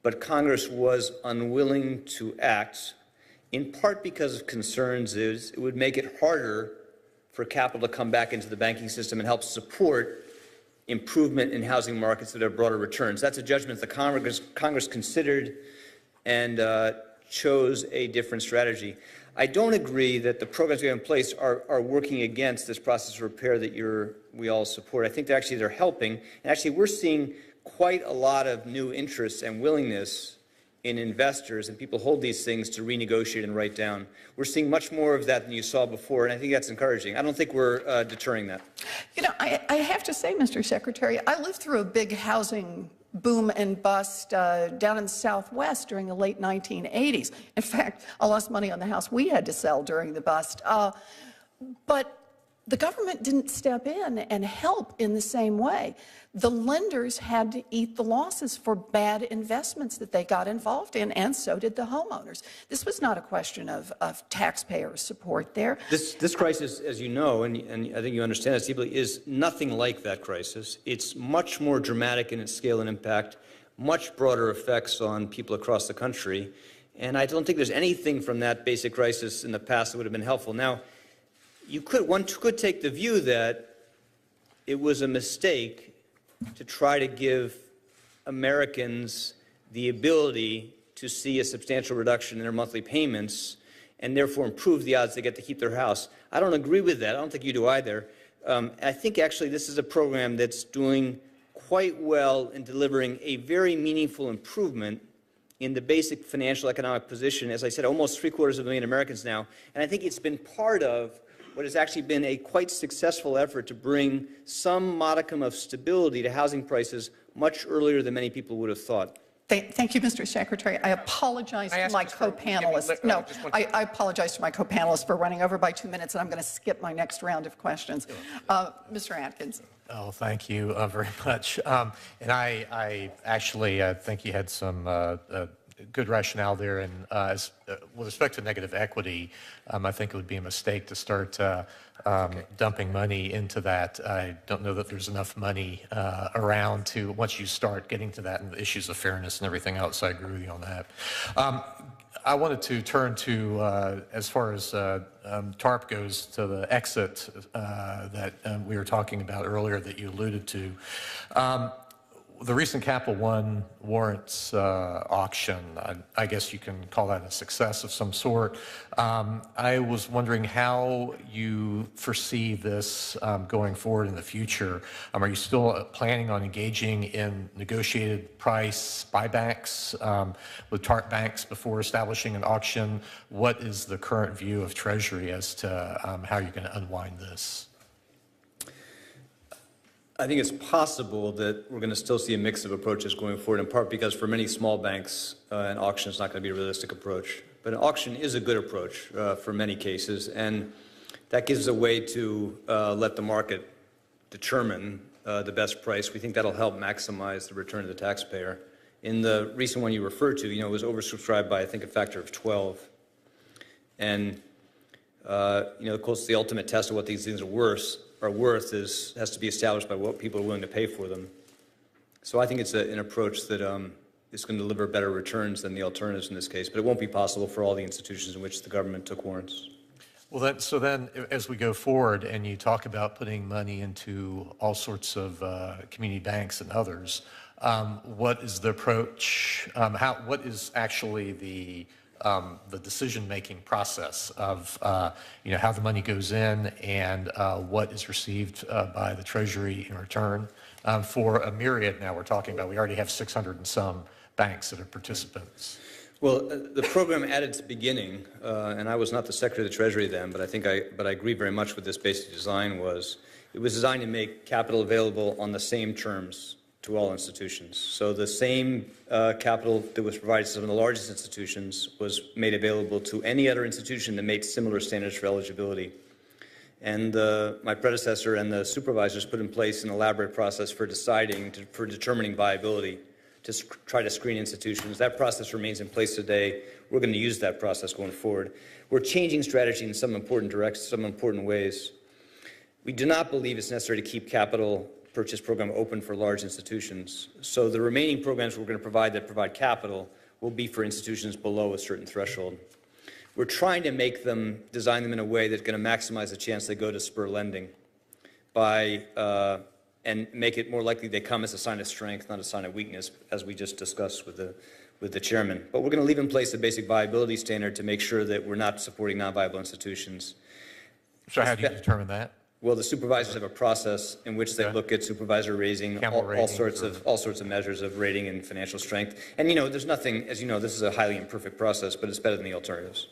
but Congress was unwilling to act, in part because of concerns it would make it harder for capital to come back into the banking system and help support improvement in housing markets that have broader returns. That's a judgment the Congress considered and chose a different strategy. I don't agree that the programs we have in place are working against this process of repair that we all support. I think they're helping. And actually, we're seeing quite a lot of new interest and willingness in investors and people hold these things to renegotiate and write down. We're seeing much more of that than you saw before, and I think that's encouraging. I don't think we're deterring that. You know, I have to say, Mr. Secretary, I lived through a big housing boom and bust down in the Southwest during the late 1980s. In fact, I lost money on the house we had to sell during the bust. But the government didn't step in and help in the same way. The lenders had to eat the losses for bad investments that they got involved in, and so did the homeowners. This was not a question of taxpayer support there. This crisis, as you know, and I think you understand this deeply, is nothing like that crisis. It's much more dramatic in its scale and impact, much broader effects on people across the country, and I don't think there's anything from that basic crisis in the past that would have been helpful. Now, one could take the view that it was a mistake to try to give Americans the ability to see a substantial reduction in their monthly payments and therefore improve the odds they get to keep their house. I don't agree with that. I don't think you do either. I think actually this is a program that's doing quite well in delivering a very meaningful improvement in the basic financial economic position. As I said, almost 750,000 Americans now. And I think it's been part of what has actually been a quite successful effort to bring some modicum of stability to housing prices much earlier than many people would have thought. Thank you, Mr. Secretary. I apologize to my co-panelists. No, I apologize to my co-panelists for running over by 2 minutes, and I'm going to skip my next round of questions. Mr. Atkins. Oh, thank you very much. And I actually think you had some good rationale there. And with respect to negative equity, I think it would be a mistake to start dumping money into that. I don't know that there's enough money around to, once you start getting to that and the issues of fairness and everything else, I agree with you on that. I wanted to turn to, as far as TARP goes, to the exit that we were talking about earlier that you alluded to. The recent Capital One warrants auction, I guess you can call that a success of some sort. I was wondering how you foresee this going forward in the future. Are you still planning on engaging in negotiated price buybacks with TARP banks before establishing an auction? What is the current view of Treasury as to how you're going to unwind this? I think it's possible that we're going to still see a mix of approaches going forward, in part because for many small banks, an auction is not going to be a realistic approach. But an auction is a good approach for many cases, and that gives a way to let the market determine the best price. We think that'll help maximize the return to the taxpayer. In the recent one you referred to, it was oversubscribed by, I think, a factor of 12. And, of course, the ultimate test of what these things are worth has to be established by what people are willing to pay for them. So I think it's an approach that is going to deliver better returns than the alternatives in this case, but it won't be possible for all the institutions in which the government took warrants. Well, so then, as we go forward and you talk about putting money into all sorts of community banks and others, what is the approach? What is actually the decision-making process of how the money goes in and what is received by the Treasury in return for a myriad? Now we're talking about, we already have 600 and some banks that are participants. Well, the program at its beginning, and I was not the Secretary of the Treasury then, but I agree very much with this basic design. It was designed to make capital available on the same terms to all institutions. So the same capital that was provided to some of the largest institutions was made available to any other institution that made similar standards for eligibility. And my predecessor and the supervisors put in place an elaborate process for determining viability to try to screen institutions. That process remains in place today. We're going to use that process going forward. We're changing strategy in some important ways. We do not believe it's necessary to keep capital purchase program open for large institutions. So the remaining programs we're going to provide that provide capital will be for institutions below a certain threshold. We're trying to design them in a way that's going to maximize the chance they go to spur lending and make it more likely they come as a sign of strength, not a sign of weakness, as we just discussed with the chairman. But we're going to leave in place a basic viability standard to make sure that we're not supporting non-viable institutions. So how do you determine that? Well, the supervisors have a process in which they look at supervisor rating, all sorts of measures of rating and financial strength. And there's nothing, as you know, this is a highly imperfect process, but it's better than the alternatives.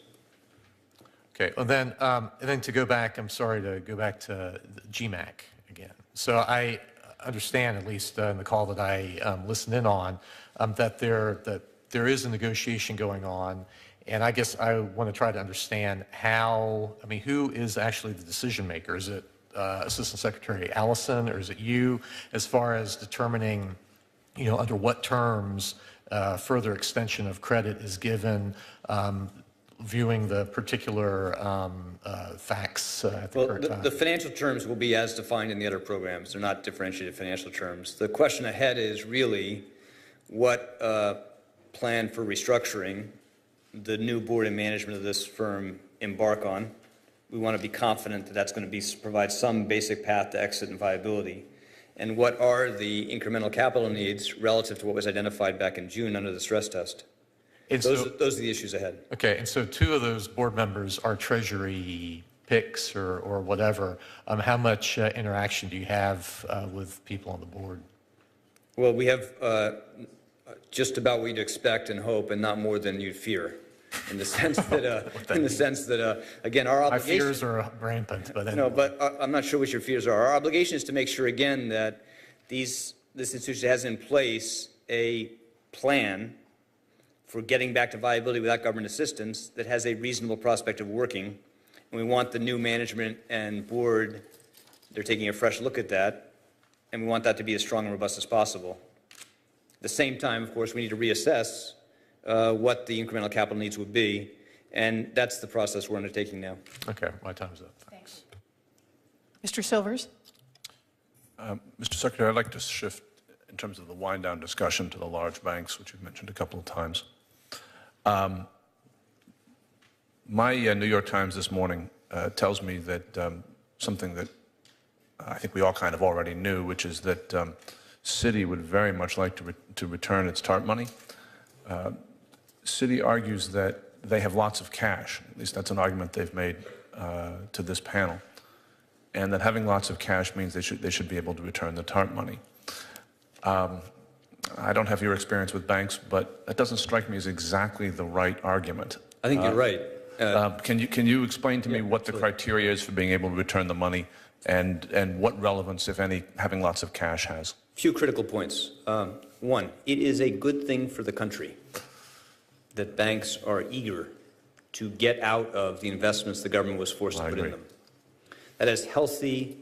Okay, well then, and then to go back, I'm sorry to go back to GMAC again. So I understand, at least in the call that I listened in on, that there is a negotiation going on. And I guess I want to try to understand who is actually the decision maker? Is it Assistant Secretary Allison, or is it you, as far as determining, under what terms further extension of credit is given, viewing the particular facts at the current time? The financial terms will be as defined in the other programs. They're not differentiated financial terms. The question ahead is really what plan for restructuring the new board and management of this firm embark on. We want to be confident that that's going to provide some basic path to exit and viability. And what are the incremental capital needs relative to what was identified back in June under the stress test? Those are the issues ahead. Okay, and so 2 of those board members are Treasury picks or whatever. How much interaction do you have with people on the board? Well, we have just about what you'd expect and hope, and not more than you'd fear. In the sense that, again, our obligation. My fears are rampant, but anyway. No, but I'm not sure what your fears are. Our obligation is to make sure, again, that this institution has in place a plan for getting back to viability without government assistance that has a reasonable prospect of working. And we want the new management and board, they're taking a fresh look at that, and we want that to be as strong and robust as possible. At the same time, of course, we need to reassess what the incremental capital needs would be, and that's the process we're undertaking now. Okay, my time's up. Thanks. Mr. Silvers. Mr. Secretary, I'd like to shift in terms of the wind-down discussion to the large banks, which you've mentioned a couple of times. My New York Times this morning tells me that something that I think we all kind of already knew, which is that Citi would very much like to return its TARP money. Citi argues that they have lots of cash, at least that's an argument they've made to this panel, and that having lots of cash means they should be able to return the TARP money. I don't have your experience with banks, but that doesn't strike me as exactly the right argument. I think you're right. Can you explain to me what the criteria is for being able to return the money, and what relevance, if any, having lots of cash has? Few critical points. One, it is a good thing for the country that banks are eager to get out of the investments the government was forced to put in them. That is healthy,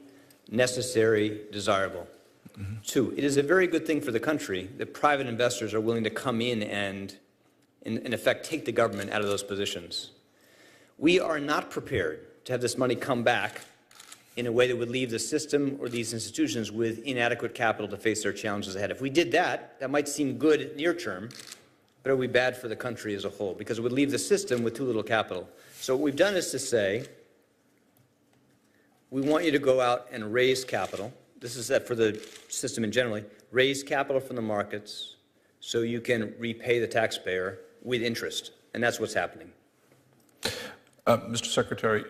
necessary, desirable. Mm-hmm. Two, it is a very good thing for the country that private investors are willing to come in and, in effect, take the government out of those positions. We are not prepared to have this money come back in a way that would leave the system or these institutions with inadequate capital to face their challenges ahead. If we did that, that might seem good near term, but it would be bad for the country as a whole, because it would leave the system with too little capital. So what we've done is to say, we want you to go out and raise capital. This is that for the system in general, raise capital from the markets so you can repay the taxpayer with interest, and that's what's happening. Mr. Secretary,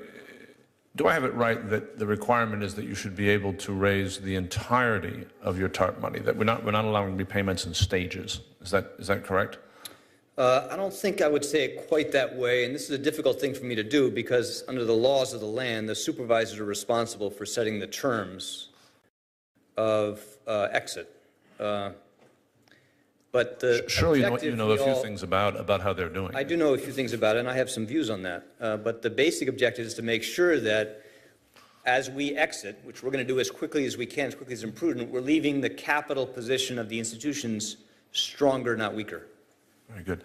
do I have it right that the requirement is that you should be able to raise the entirety of your TARP money, that we're not allowing repayments in stages? Is that correct? I don't think I would say it quite that way, and this is a difficult thing for me to do because under the laws of the land, the supervisors are responsible for setting the terms of exit. But the surely you know a few things about how they're doing. I do know a few things about it, and I have some views on that. But the basic objective is to make sure that as we exit, which we're going to do as quickly as we can, as quickly as it's prudent, we're leaving the capital position of the institutions stronger, not weaker. Very good.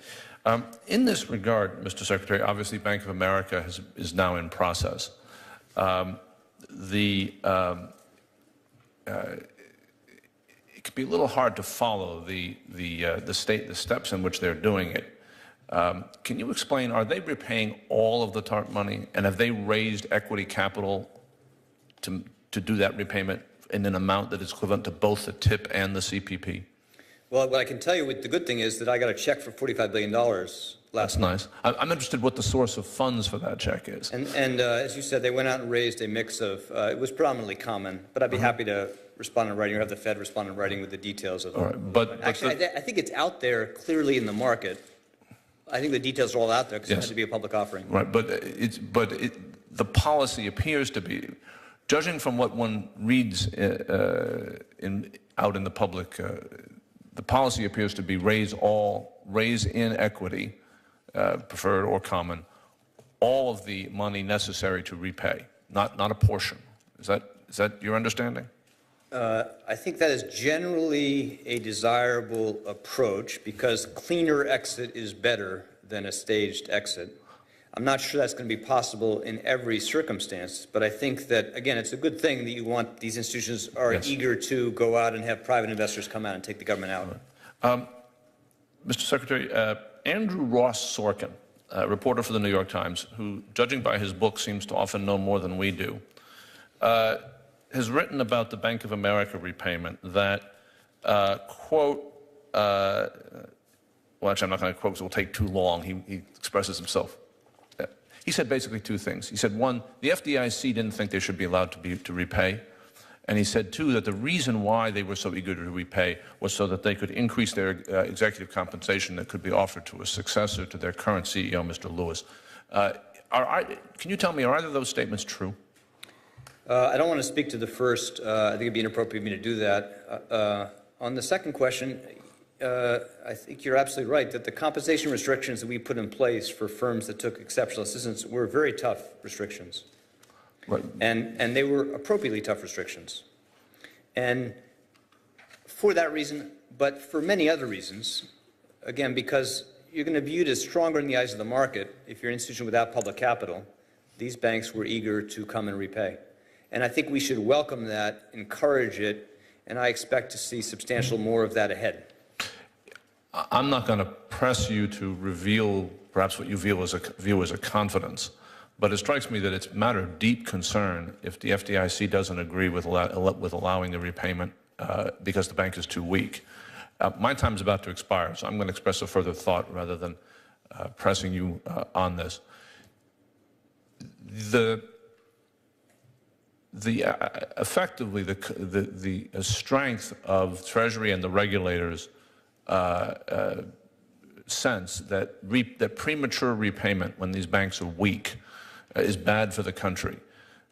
In this regard, Mr. Secretary, obviously Bank of America is now in process. It can be a little hard to follow the steps in which they're doing it. Can you explain, are they repaying all of the TARP money, and have they raised equity capital to do that repayment in an amount that is equivalent to both the TIP and the CPP? Well, what I can tell you, the good thing is that I got a check for $45 billion last night. Nice. I'm interested what the source of funds for that check is. And as you said, they went out and raised a mix of, it was predominantly common, but I'd be happy to respond in writing or have the Fed respond in writing with the details of it. All right, but actually, I think it's out there clearly in the market. I think the details are all out there because it had to be a public offering. Right, but the policy appears to be, judging from what one reads out in the public, the policy appears to be raise in equity, preferred or common, all of the money necessary to repay, not a portion. Is that your understanding? I think that is generally a desirable approach because cleaner exit is better than a staged exit. I'm not sure that's going to be possible in every circumstance, but I think that, again, it's a good thing that you want these institutions are eager to go out and have private investors come out and take the government out. Right. Mr. Secretary, Andrew Ross Sorkin, a reporter for the New York Times, who, judging by his book, seems to often know more than we do, has written about the Bank of America repayment that, quote, well, actually, I'm not going to quote because it will take too long. He expresses himself. He said basically two things. He said, one, the FDIC didn't think they should be allowed to repay. And he said, two, that the reason why they were so eager to repay was so that they could increase their executive compensation that could be offered to a successor to their current CEO, Mr. Lewis. Can you tell me, are either of those statements true? I don't want to speak to the first. I think it would be inappropriate for me to do that. On the second question, I think you're absolutely right that the compensation restrictions that we put in place for firms that took exceptional assistance were very tough restrictions. Right. And they were appropriately tough restrictions. And for that reason, but for many other reasons, again, because you're going to be viewed as stronger in the eyes of the market if you're an institution without public capital, these banks were eager to come and repay. And I think we should welcome that, encourage it, and I expect to see substantial more of that ahead. I'm not going to press you to reveal perhaps what you view as a confidence. But it strikes me that it's a matter of deep concern if the FDIC doesn't agree with allowing the repayment because the bank is too weak. My time is about to expire, so I'm going to express a further thought rather than pressing you on this. Effectively, the strength of Treasury and the regulators' sense that premature repayment when these banks are weak is bad for the country.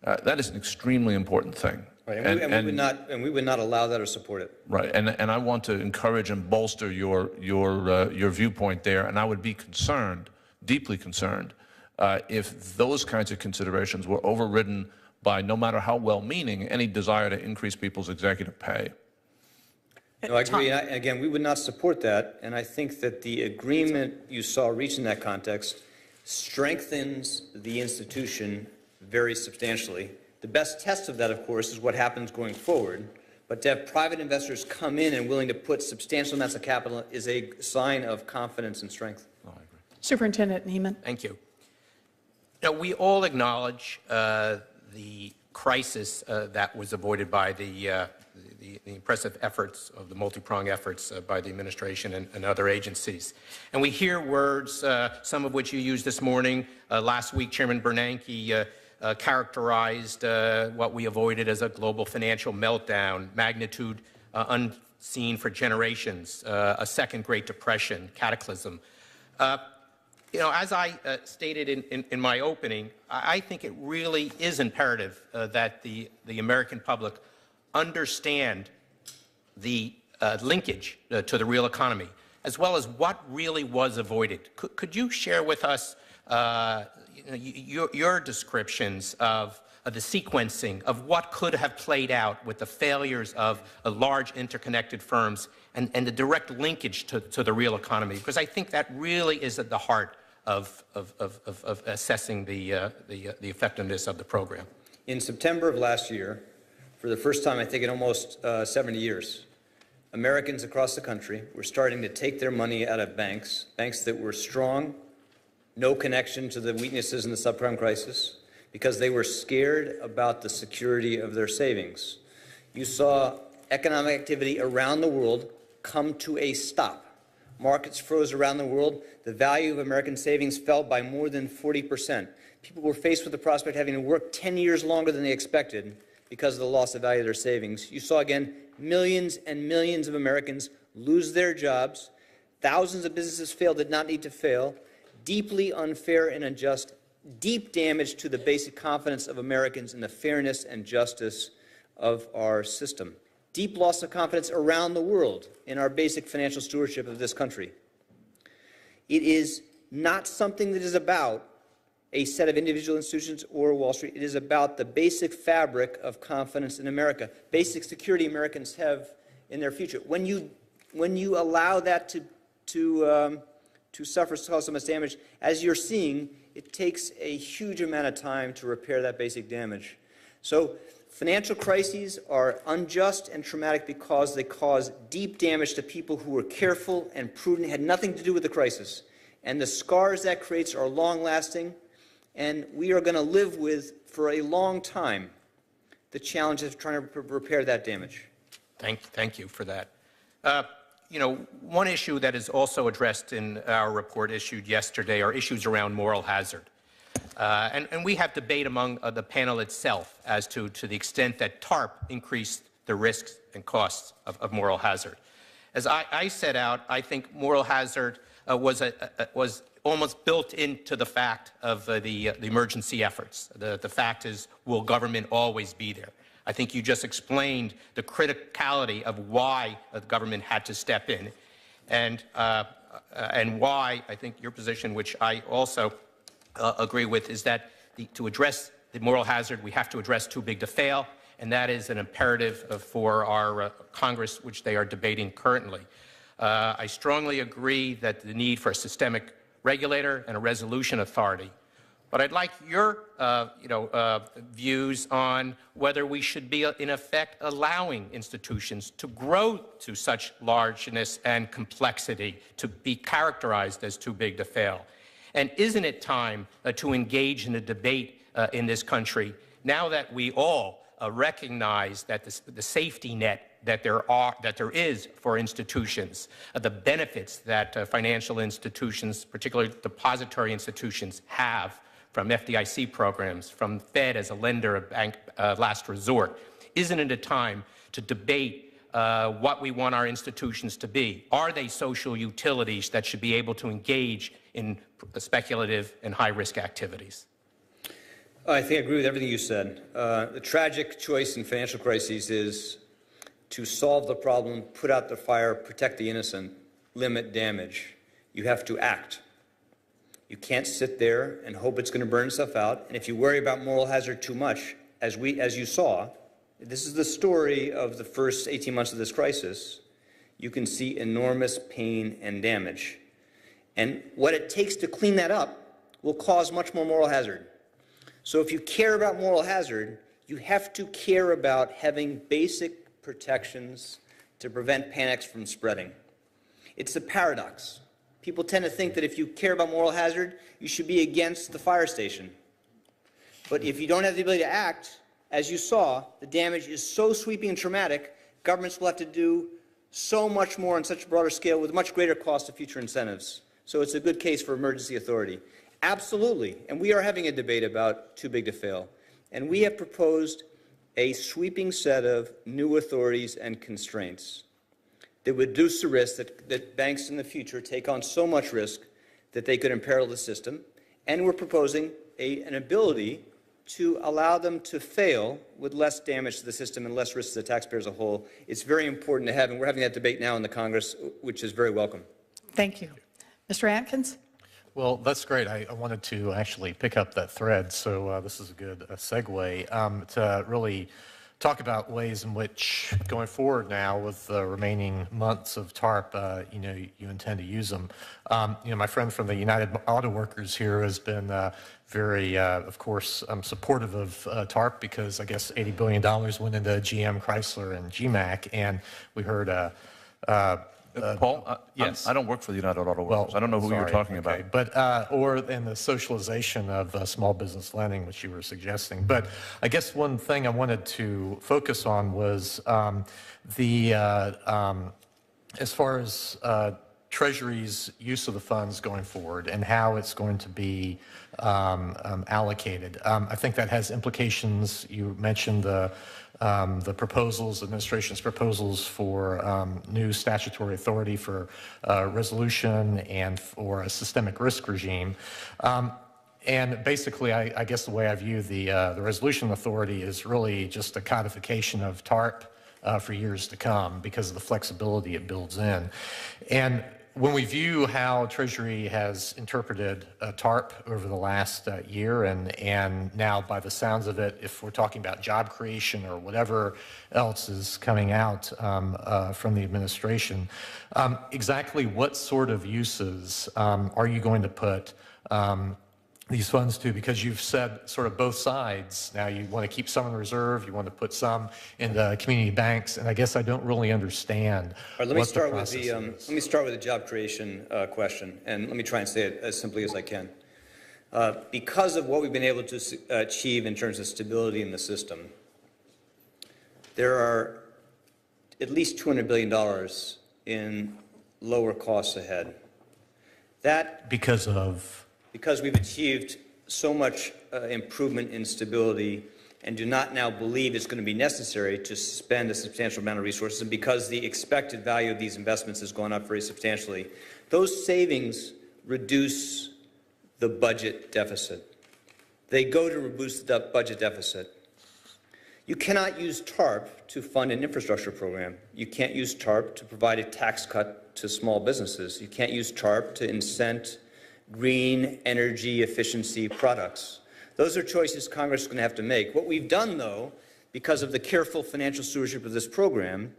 That is an extremely important thing. Right, and we would not allow that or support it. Right, and I want to encourage and bolster your viewpoint there, and I would be concerned, deeply concerned, if those kinds of considerations were overridden by, no matter how well-meaning, any desire to increase people's executive pay. No, I agree. Again, we would not support that, and I think that the agreement you saw reached in that context strengthens the institution very substantially. The best test of that, of course, is what happens going forward. But to have private investors come in and willing to put substantial amounts of capital is a sign of confidence and strength. Oh, I agree. Superintendent Niemann. Thank you. Now, we all acknowledge the crisis that was avoided by the impressive efforts of the multi-pronged efforts by the administration and other agencies. And we hear words, some of which you used this morning. Last week, Chairman Bernanke characterized what we avoided as a global financial meltdown, magnitude unseen for generations, a second Great Depression, cataclysm. You know, as I stated in my opening, I think it really is imperative that the American public understand the linkage to the real economy, as well as what really was avoided. Could you share with us your descriptions of the sequencing of what could have played out with the failures of large interconnected firms and the direct linkage to the real economy? Because I think that really is at the heart of assessing the effectiveness of the program. In September of last year, for the first time, I think, in almost 70 years, Americans across the country were starting to take their money out of banks that were strong, no connection to the weaknesses in the subprime crisis, because they were scared about the security of their savings. You saw economic activity around the world come to a stop. Markets froze around the world. The value of American savings fell by more than 40%. People were faced with the prospect of having to work 10 years longer than they expected because of the loss of value of their savings. You saw, again, millions and millions of Americans lose their jobs. Thousands of businesses failed, did not need to fail. Deeply unfair and unjust, deep damage to the basic confidence of Americans in the fairness and justice of our system. Deep loss of confidence around the world in our basic financial stewardship of this country. It is not something that is about a set of individual institutions or Wall Street. It is about the basic fabric of confidence in America, basic security Americans have in their future. When you allow that to suffer so much damage, as you're seeing, it takes a huge amount of time to repair that basic damage. So financial crises are unjust and traumatic because they cause deep damage to people who were careful and prudent, had nothing to do with the crisis. And the scars that creates are long-lasting, and we are going to live with, for a long time, the challenge of trying to repair that damage. Thank you for that. You know, one issue that is also addressed in our report issued yesterday are issues around moral hazard. And we have debate among the panel itself as to the extent that TARP increased the risks and costs of moral hazard. As I set out, I think moral hazard was almost built into the fact of the emergency efforts. The fact is, will government always be there? I think you just explained the criticality of why the government had to step in, and why I think your position, which I also agree with, is that to address the moral hazard, we have to address too big to fail, and that is an imperative for our Congress, which they are debating currently. I strongly agree that the need for a systemic regulator and a resolution authority. But I'd like your views on whether we should be, in effect, allowing institutions to grow to such largeness and complexity, to be characterized as too big to fail. And isn't it time to engage in a debate in this country, now that we all recognize that the safety net that there is for institutions, the benefits that financial institutions, particularly depository institutions, have from FDIC programs, from Fed as a lender of bank last resort? Isn't it a time to debate what we want our institutions to be? Are they social utilities that should be able to engage in speculative and high-risk activities? I think I agree with everything you said. The tragic choice in financial crises is to solve the problem, put out the fire, protect the innocent, limit damage. You have to act. You can't sit there and hope it's going to burn itself out. And if you worry about moral hazard too much, as you saw, this is the story of the first 18 months of this crisis, you can see enormous pain and damage. And what it takes to clean that up will cause much more moral hazard. So if you care about moral hazard, you have to care about having basic protections to prevent panics from spreading. It's a paradox. People tend to think that if you care about moral hazard, you should be against the fire station. But if you don't have the ability to act, as you saw, the damage is so sweeping and traumatic, governments will have to do so much more on such a broader scale with much greater cost of future incentives. So it's a good case for emergency authority. Absolutely. And we are having a debate about too big to fail. And we have proposed a sweeping set of new authorities and constraints that would reduce the risk that banks in the future take on so much risk that they could imperil the system. And we're proposing an ability to allow them to fail with less damage to the system and less risk to the taxpayer as a whole. It's very important to have, and we're having that debate now in the Congress, which is very welcome. Thank you. Mr. Atkins? Well, that's great. I wanted to actually pick up that thread, so this is a good segue to really talk about ways in which, going forward now with the remaining months of TARP, you intend to use them. My friend from the United Auto Workers here has been very, of course, supportive of TARP because I guess $80 billion went into GM, Chrysler, and GMAC, and we heard Paul, yes. I don't work for the United Auto Workers. I don't know who you're talking about. But, or in the socialization of small business lending, which you were suggesting. But I guess one thing I wanted to focus on was as far as Treasury's use of the funds going forward and how it's going to be allocated. I think that has implications. You mentioned the proposals, administration's proposals for new statutory authority for resolution and for a systemic risk regime. And basically, I guess the way I view the resolution authority is really just a codification of TARP for years to come because of the flexibility it builds in. And when we view how Treasury has interpreted TARP over the last year, and now by the sounds of it, if we're talking about job creation or whatever else is coming out from the administration, exactly what sort of uses are you going to put these funds to? Because you've said sort of both sides. Now you want to keep some in reserve, you want to put some in the community banks, and I guess I don't really understand. All right, let me start with the job creation question, and let me try and say it as simply as I can. Because of what we've been able to achieve in terms of stability in the system, there are at least $200 billion in lower costs ahead. That because we've achieved so much improvement in stability and do not now believe it's going to be necessary to spend a substantial amount of resources, and because the expected value of these investments has gone up very substantially, those savings reduce the budget deficit. They go to reduce the budget deficit. You cannot use TARP to fund an infrastructure program. You can't use TARP to provide a tax cut to small businesses. You can't use TARP to incent green energy efficiency products. Those are choices Congress is going to have to make. What we've done, though, because of the careful financial stewardship of this program,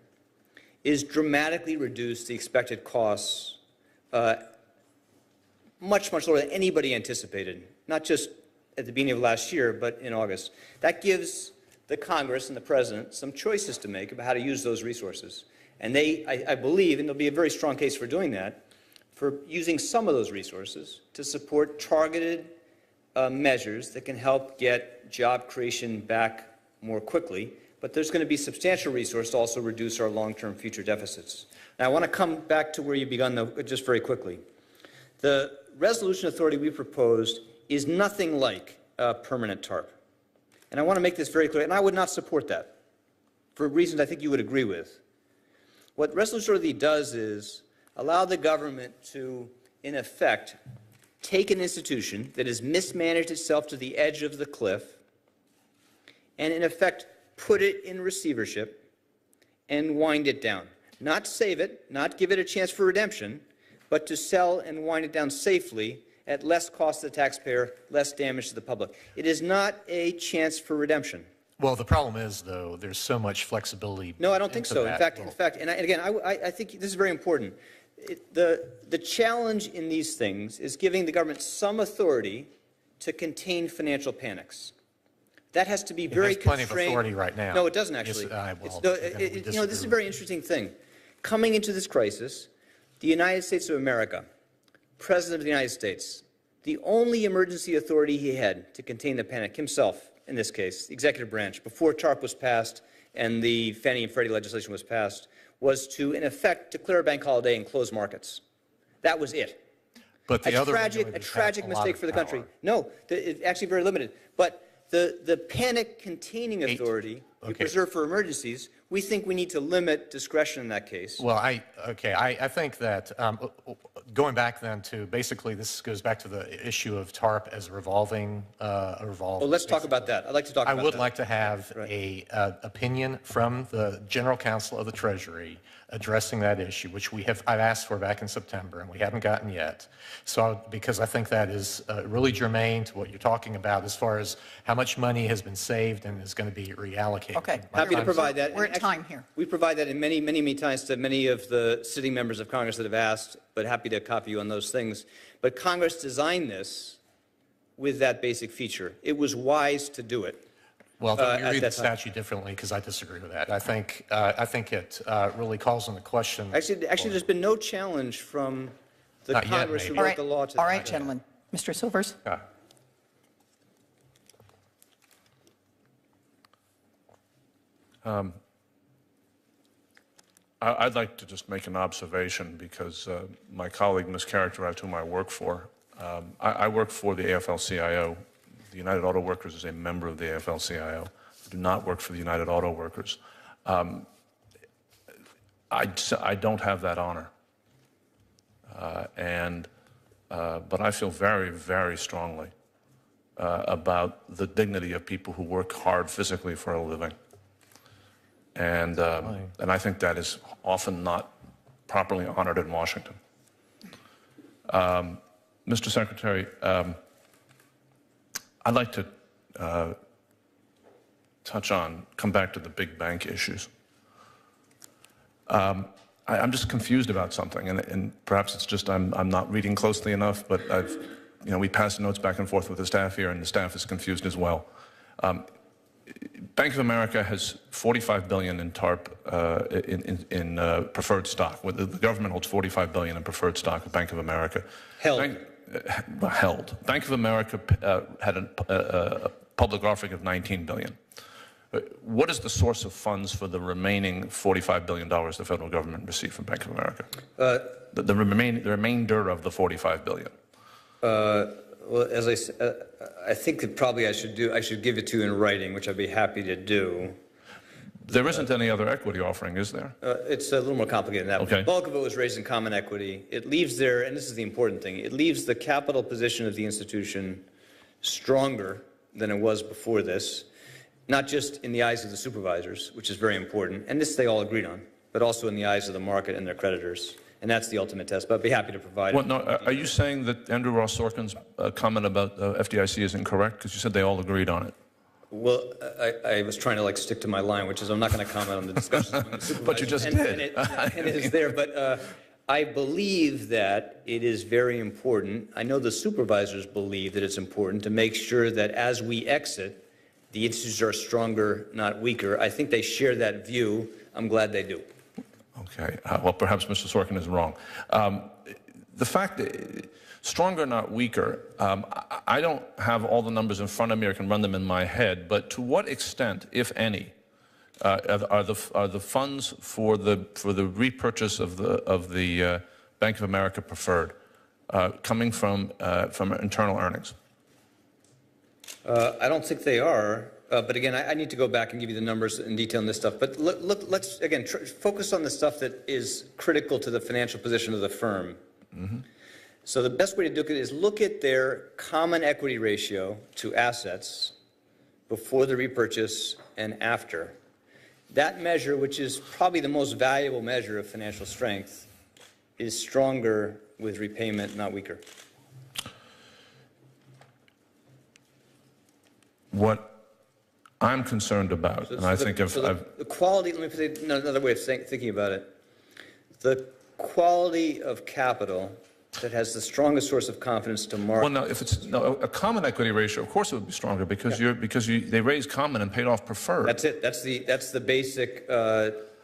is dramatically reduce the expected costs much, much lower than anybody anticipated. Not just at the beginning of last year, but in August. That gives the Congress and the President some choices to make about how to use those resources. And I believe, and there'll be a very strong case for doing that, for using some of those resources to support targeted measures that can help get job creation back more quickly. But there's going to be substantial resource to also reduce our long-term future deficits. Now, I want to come back to where you begun, though, just very quickly. The resolution authority we proposed is nothing like a permanent TARP. And I want to make this very clear, and I would not support that for reasons I think you would agree with. What resolution authority does is allow the government to, in effect, take an institution that has mismanaged itself to the edge of the cliff and, in effect, put it in receivership and wind it down. Not save it, not give it a chance for redemption, but to sell and wind it down safely at less cost to the taxpayer, less damage to the public. It is not a chance for redemption. Well, the problem is, though, there's so much flexibility. No, I don't think so. In fact, and again, I think this is very important. The challenge in these things is giving the government some authority to contain financial panics. That has to be very constrained. It has plenty of authority right now. No, it doesn't actually. This is a very interesting thing. Coming into this crisis, the United States of America, President of the United States, the only emergency authority he had to contain the panic himself, in this case, the executive branch, before TARP was passed and the Fannie and Freddie legislation was passed, was to, in effect, declare a bank holiday and close markets. That was it. But the a tragic mistake for the country. No, it's actually very limited. But the panic containing authority we preserve for emergencies, we think we need to limit discretion in that case. Well, I think that going back then to basically this goes back to the issue of TARP as a revolving. Well, let's talk about that. I'd like to talk about that. I would like to have a opinion from the General Counsel of the Treasury addressing that issue, which I've asked for back in September, and we haven't gotten yet. So, because I think that is really germane to what you're talking about as far as how much money has been saved and is going to be reallocated. Okay. Happy to provide that. We're at time here. We provide that in many times to many of the sitting members of Congress that have asked, but happy to copy you on those things. But Congress designed this with that basic feature. It was wise to do it. Well, we read the statute differently because I disagree with that. I think it really calls into question. Actually, there's been no challenge from the Congress who wrote the law to. All right, gentlemen. Mr. Silvers. I'd like to just make an observation because my colleague mischaracterized whom I work for. I work for the AFL-CIO. The United Auto Workers is a member of the AFL-CIO. I do not work for the United Auto Workers. I don't have that honor. But I feel very, very strongly about the dignity of people who work hard physically for a living. And I think that is often not properly honored in Washington. Mr. Secretary, I'd like to come back to the big bank issues. I'm just confused about something, and perhaps it's just I'm not reading closely enough, but we pass notes back and forth with the staff here, and the staff is confused as well. Bank of America has $45 billion in TARP in preferred stock. The government holds $45 billion in preferred stock of Bank of America. Held. Bank of America had a public offering of $19 billion. What is the source of funds for the remaining $45 billion the federal government received from Bank of America? The remainder of the $45 billion. Well, as I said, I think that probably I should give it to you in writing, which I'd be happy to do. There isn't any other equity offering, is there? It's a little more complicated than that. Okay. The bulk of it was raised in common equity. It leaves there, and this is the important thing, it leaves the capital position of the institution stronger than it was before this, not just in the eyes of the supervisors, which is very important, and this they all agreed on, but also in the eyes of the market and their creditors. And that's the ultimate test, but I'd be happy to provide it. No, are you saying that Andrew Ross Sorkin's comment about FDIC is incorrect? Because you said they all agreed on it. Well, I was trying to stick to my line, which is I'm not going to comment on the discussions among the supervisors. But you just did. And it is there, but I believe that it is very important, I know the supervisors believe that it's important to make sure that as we exit, the institutions are stronger, not weaker. I think they share that view. I'm glad they do. Okay. Well, perhaps Mr. Sorkin is wrong. The fact that stronger, not weaker, I don't have all the numbers in front of me or can run them in my head, but to what extent, if any, are the funds for the repurchase of the Bank of America preferred coming from internal earnings? I don't think they are, but again, I need to go back and give you the numbers in detail on this stuff. But let's again focus on the stuff that is critical to the financial position of the firm. Mm-hmm. So the best way to do it is look at their common equity ratio to assets before the repurchase and after. That measure, which is probably the most valuable measure of financial strength, is stronger with repayment, not weaker. What I'm concerned about, and I think the quality, let me say another way of thinking about it, the quality of capital that has the strongest source of confidence to market. Well, no, if it's a common equity ratio, of course it would be stronger because they raised common and paid off preferred. That's it. That's the basic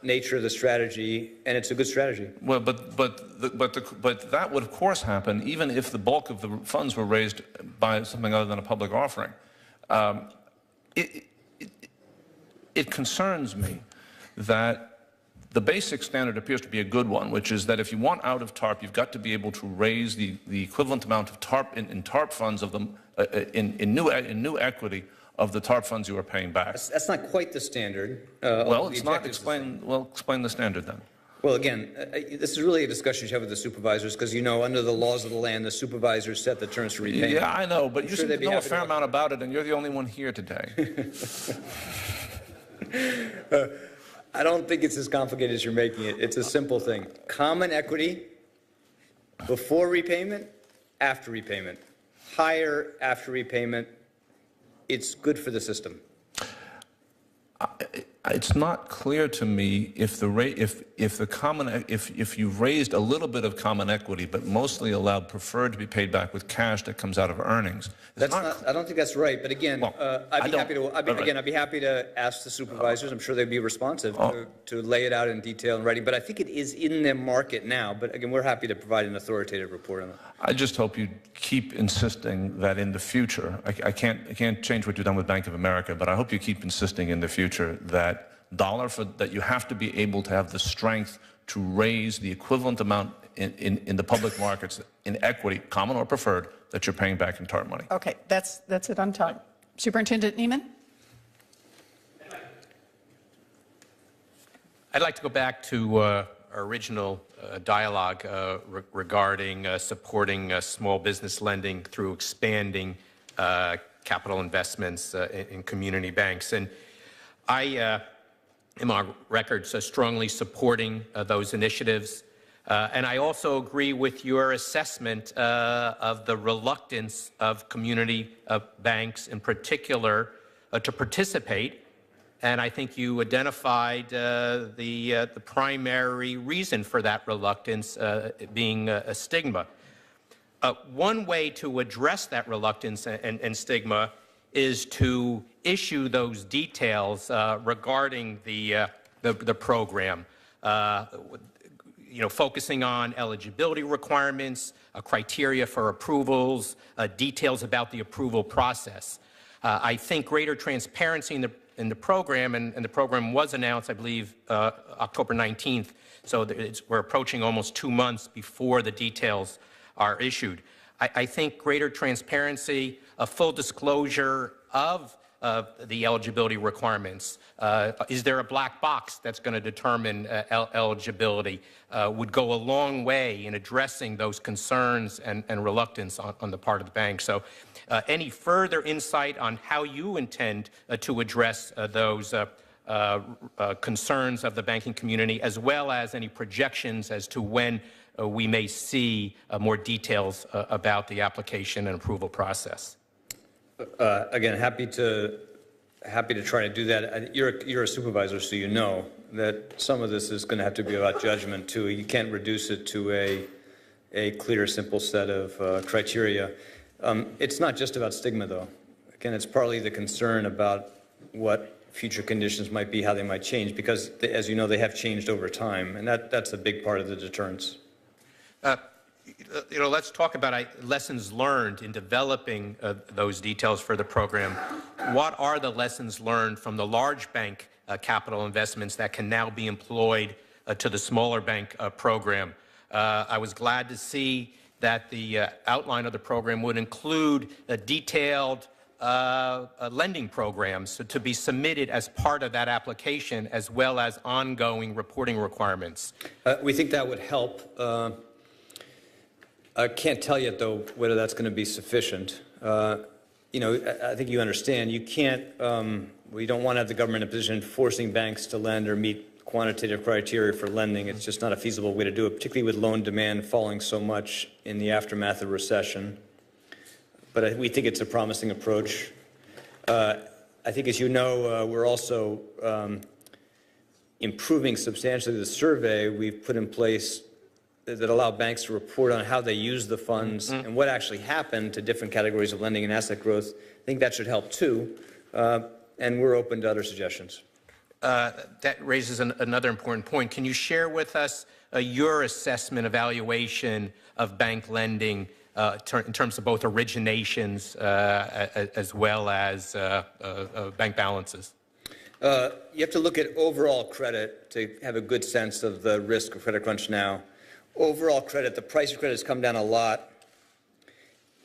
nature of the strategy, and it's a good strategy. Well, but that would of course happen even if the bulk of the funds were raised by something other than a public offering. It concerns me that the basic standard appears to be a good one, which is that if you want out of TARP, you've got to be able to raise the equivalent amount of TARP in TARP funds of them in new equity of the TARP funds you are paying back. That's not quite the standard. Well, it's not. Explain the standard then. Well, again, this is really a discussion you have with the supervisors because, you know, under the laws of the land, the supervisors set the terms for repayment. Yeah, I know, but you seem to know a fair amount about it, and you're the only one here today. I don't think it's as complicated as you're making it. It's a simple thing. Common equity before repayment, after repayment. Higher after repayment. It's good for the system. It's not clear to me if if you've raised a little bit of common equity, but mostly allowed preferred to be paid back with cash that comes out of earnings. I don't think that's right. But again, I'd be happy to ask the supervisors. I'm sure they'd be responsive to lay it out in detail in writing. But I think it is in the market now. But again, we're happy to provide an authoritative report on that. I just hope you keep insisting that in the future, I can't change what you've done with Bank of America, but I hope you keep insisting in the future that that you have to be able to have the strength to raise the equivalent amount in the public markets in equity, common or preferred, that you're paying back in TARP money. Okay, that's it on time. Superintendent Neiman? I'd like to go back to our original dialogue regarding supporting small business lending through expanding capital investments in community banks. And I am on record strongly supporting those initiatives. And I also agree with your assessment of the reluctance of community banks in particular to participate. And I think you identified the primary reason for that reluctance being a stigma. One way to address that reluctance and stigma is to issue those details regarding the program, focusing on eligibility requirements, criteria for approvals, details about the approval process. I think greater transparency in the program, and the program was announced, I believe, October 19th, so we're approaching almost 2 months before the details are issued. I think greater transparency, a full disclosure of the eligibility requirements. Is there a black box that's going to determine eligibility? Would go a long way in addressing those concerns and reluctance on the part of the bank. So any further insight on how you intend to address those concerns of the banking community, as well as any projections as to when we may see more details about the application and approval process? Again, happy to happy to try to do that. You're a supervisor, so you know that some of this is going to have to be about judgment, too. You can't reduce it to a clear, simple set of criteria. It's not just about stigma, though. Again, it's partly the concern about what future conditions might be, how they might change, because, as you know, they have changed over time, and that's a big part of the deterrence. Let's talk about lessons learned in developing those details for the program. What are the lessons learned from the large bank capital investments that can now be employed to the smaller bank program? I was glad to see that the outline of the program would include detailed lending programs to be submitted as part of that application, as well as ongoing reporting requirements. We think that would help. I can't tell yet, though, whether that's going to be sufficient. I think you understand. You can't. We don't want to have the government in a position forcing banks to lend or meet quantitative criteria for lending. It's just not a feasible way to do it, particularly with loan demand falling so much in the aftermath of recession. But we think it's a promising approach. I think, as you know, we're also improving substantially the survey we've put in place that allow banks to report on how they use the funds and what actually happened to different categories of lending and asset growth. I think that should help, too, and we're open to other suggestions. That raises another important point. Can you share with us your assessment, evaluation of bank lending in terms of both originations as well as bank balances? You have to look at overall credit to have a good sense of the risk of credit crunch now. Overall credit, the price of credit has come down a lot.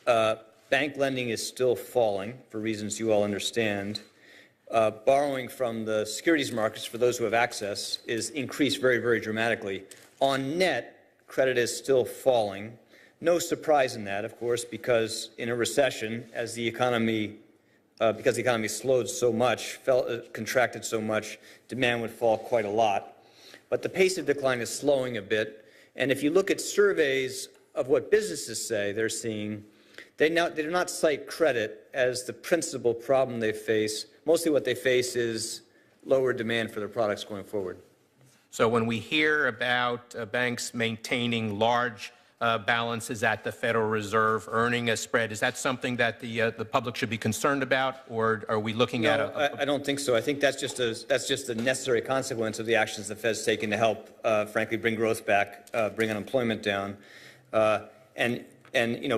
Bank lending is still falling for reasons you all understand. Borrowing from the securities markets, for those who have access, is increased very, very dramatically. On net, credit is still falling. No surprise in that, of course, because in a recession, as the economy, because the economy slowed so much, contracted so much, demand would fall quite a lot. But the pace of decline is slowing a bit. And if you look at surveys of what businesses say they're seeing, they do not cite credit as the principal problem they face. Mostly what they face is lower demand for their products going forward. So when we hear about banks maintaining large balances at the Federal Reserve, earning a spread, is that something that the public should be concerned about, or are we looking at I don't think so. I think that's just a necessary consequence of the actions the Fed's taken to help, frankly, bring growth back, bring unemployment down, and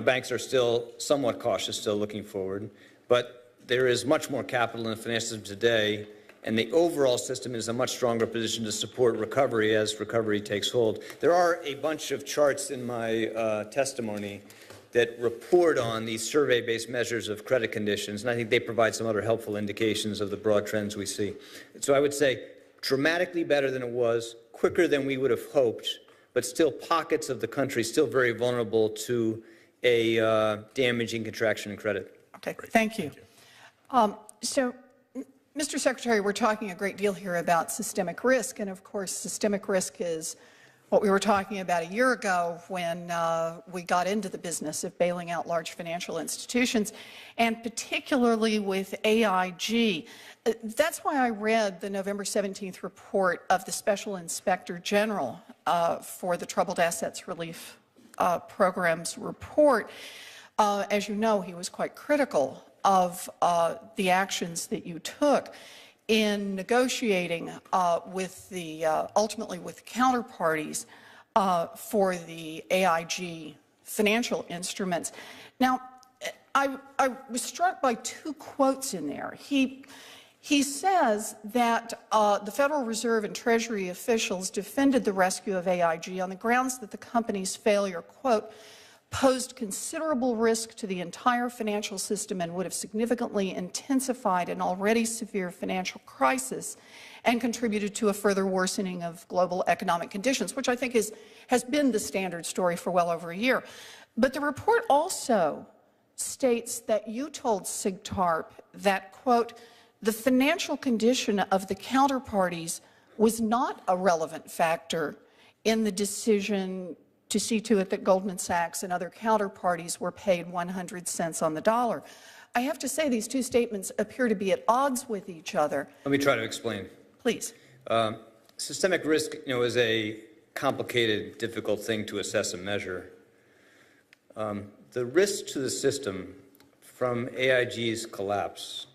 banks are still somewhat cautious, still looking forward, but there is much more capital in the financial system today, and the overall system is in a much stronger position to support recovery as recovery takes hold. There are a bunch of charts in my testimony that report on these survey-based measures of credit conditions, and I think they provide some other helpful indications of the broad trends we see. So I would say dramatically better than it was, quicker than we would have hoped, but still pockets of the country still very vulnerable to a damaging contraction in credit. Okay, thank you. So, Mr. Secretary, we're talking a great deal here about systemic risk, and of course systemic risk is what we were talking about a year ago when we got into the business of bailing out large financial institutions, and particularly with AIG. That's why I read the November 17th report of the Special Inspector General for the Troubled Assets Relief Program's report. As you know, he was quite critical of the actions that you took in negotiating with the, ultimately with counterparties for the AIG financial instruments. Now, I was struck by two quotes in there. He says that the Federal Reserve and Treasury officials defended the rescue of AIG on the grounds that the company's failure, quote, posed considerable risk to the entire financial system and would have significantly intensified an already severe financial crisis and contributed to a further worsening of global economic conditions, which I think has been the standard story for well over a year. But the report also states that you told SIGTARP that, quote, the financial condition of the counterparties was not a relevant factor in the decision to see to it that Goldman Sachs and other counterparties were paid 100 cents on the dollar. I have to say these two statements appear to be at odds with each other. Let me try to explain. Please. Systemic risk, is a complicated, difficult thing to assess and measure. The risk to the system from AIG's collapse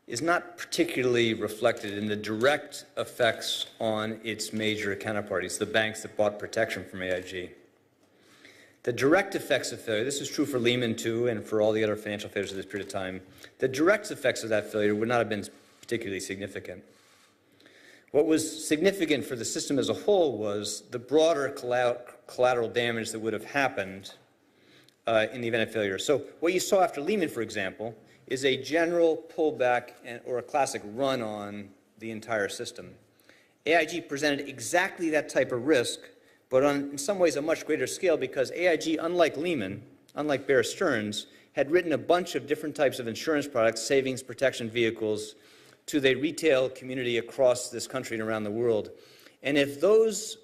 is not particularly reflected in the direct effects on its major counterparties, the banks that bought protection from AIG. The direct effects of failure, this is true for Lehman too and for all the other financial failures of this period of time, the direct effects of that failure would not have been particularly significant. What was significant for the system as a whole was the broader collateral damage that would have happened in the event of failure. So what you saw after Lehman, for example, is a general pullback or a classic run on the entire system. AIG presented exactly that type of risk, but on, in some ways, a much greater scale because AIG, unlike Lehman, unlike Bear Stearns, had written a bunch of different types of insurance products, savings protection vehicles, to the retail community across this country and around the world. And if those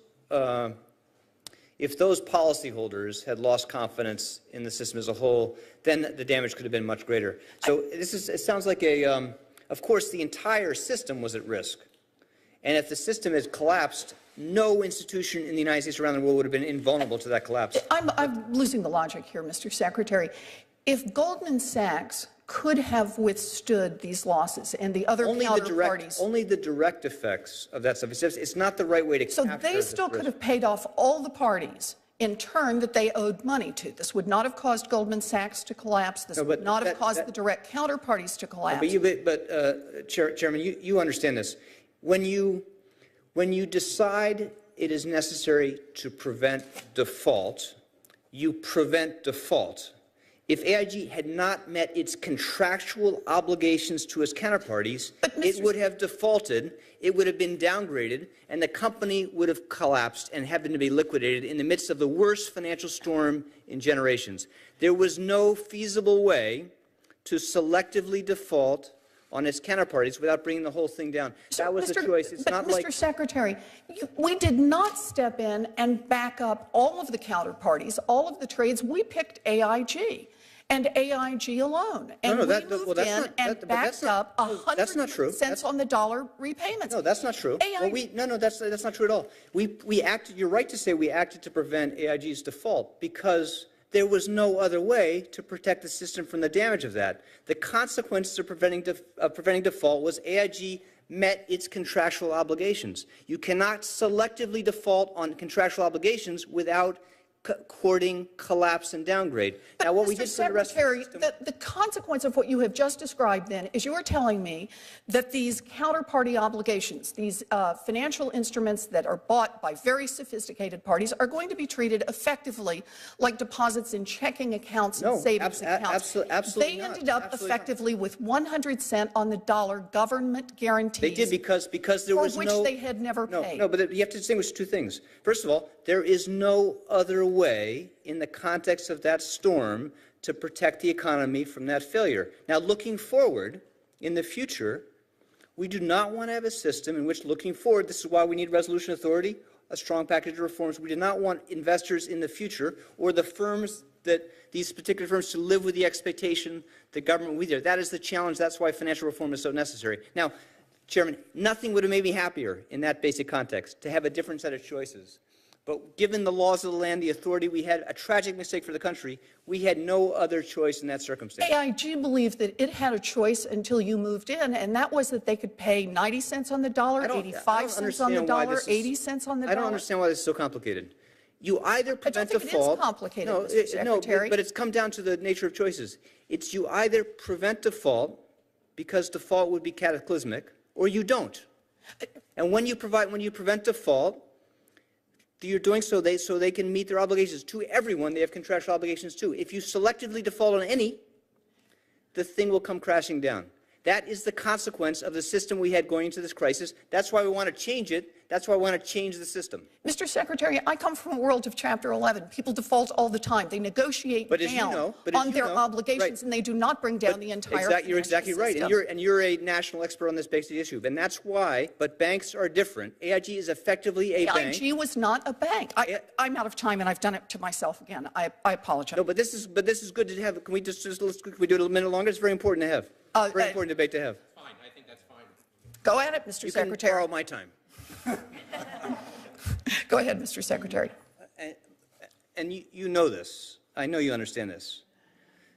policyholders had lost confidence in the system as a whole, then the damage could have been much greater. So it sounds like of course, the entire system was at risk. And if the system had collapsed, no institution in the United States or around the world would have been invulnerable to that collapse. I'm losing the logic here, Mr. Secretary. If Goldman Sachs could have withstood these losses and the other counterparties. Only the direct effects of that stuff. It's not the right way to capture So they still could have paid off all the parties in turn that they owed money to. This would not have caused Goldman Sachs to collapse. This would not have caused the direct counterparties to collapse. Chairman, you understand this. When you decide it is necessary to prevent default, you prevent default. If AIG had not met its contractual obligations to its counterparties, it would have defaulted, it would have been downgraded, and the company would have collapsed and happened to be liquidated in the midst of the worst financial storm in generations. There was no feasible way to selectively default on its counterparties without bringing the whole thing down. That was the choice. It's not like— Mr. Secretary, we did not step in and back up all of the counterparties, all of the trades. We picked AIG. And AIG alone. And we moved in and backed up 100 cents on the dollar repayments. No, that's not true. That's not true at all. We acted, you're right to say we acted to prevent AIG's default because there was no other way to protect the system from the damage of that. The consequences of preventing default was AIG met its contractual obligations. You cannot selectively default on contractual obligations without courting collapse and downgrade. But now, what Mr. we did for the rest of the system, the consequence of what you have just described then is you are telling me that these counterparty obligations, these financial instruments that are bought by very sophisticated parties are going to be treated effectively like deposits in checking accounts and savings accounts. Absolutely They not. ended up effectively with 100 cent on the dollar government guarantees. They did because there was for which they had never paid. No, but you have to distinguish two things. First of all, there is no other way in the context of that storm to protect the economy from that failure. Now, looking forward, in the future, we do not want to have a system in which, looking forward, this is why we need resolution authority, a strong package of reforms. We do not want investors in the future or the firms these particular firms to live with the expectation that government will be there. That is the challenge. That's why financial reform is so necessary. Now, Chairman, nothing would have made me happier in that basic context to have a different set of choices. But given the laws of the land, the authority, we had a tragic mistake for the country. We had no other choice in that circumstance. AIG believed that it had a choice until you moved in, and that was that they could pay 90 cents on the dollar, 85 cents on the dollar, 80 cents on the dollar. I don't understand why this is so complicated. You either prevent default. It is complicated, Mr. Secretary. No, but it's come down to the nature of choices. It's you either prevent default because default would be cataclysmic, or you don't. And when you prevent default, you're doing so they can meet their obligations to everyone. They have contractual obligations too. If you selectively default on any, the thing will come crashing down. That is the consequence of the system we had going into this crisis. That's why we want to change it. That's why we want to change the system. Mr. Secretary, I come from a world of Chapter 11. People default all the time. They negotiate down on their obligations, and they do not bring down the entire You're exactly right. And you're a national expert on this basic issue. And that's why, but banks are different. AIG is effectively a bank. AIG was not a bank. I'm out of time, and I've done it to myself again. I apologize. No, but this is good to have. Can we can we do it a minute longer? It's very important to have. Very important debate to have. Fine. I think that's fine. Go at it, Mr. Secretary. You can borrow my time. Go ahead, Mr. Secretary. And you know this. I know you understand this.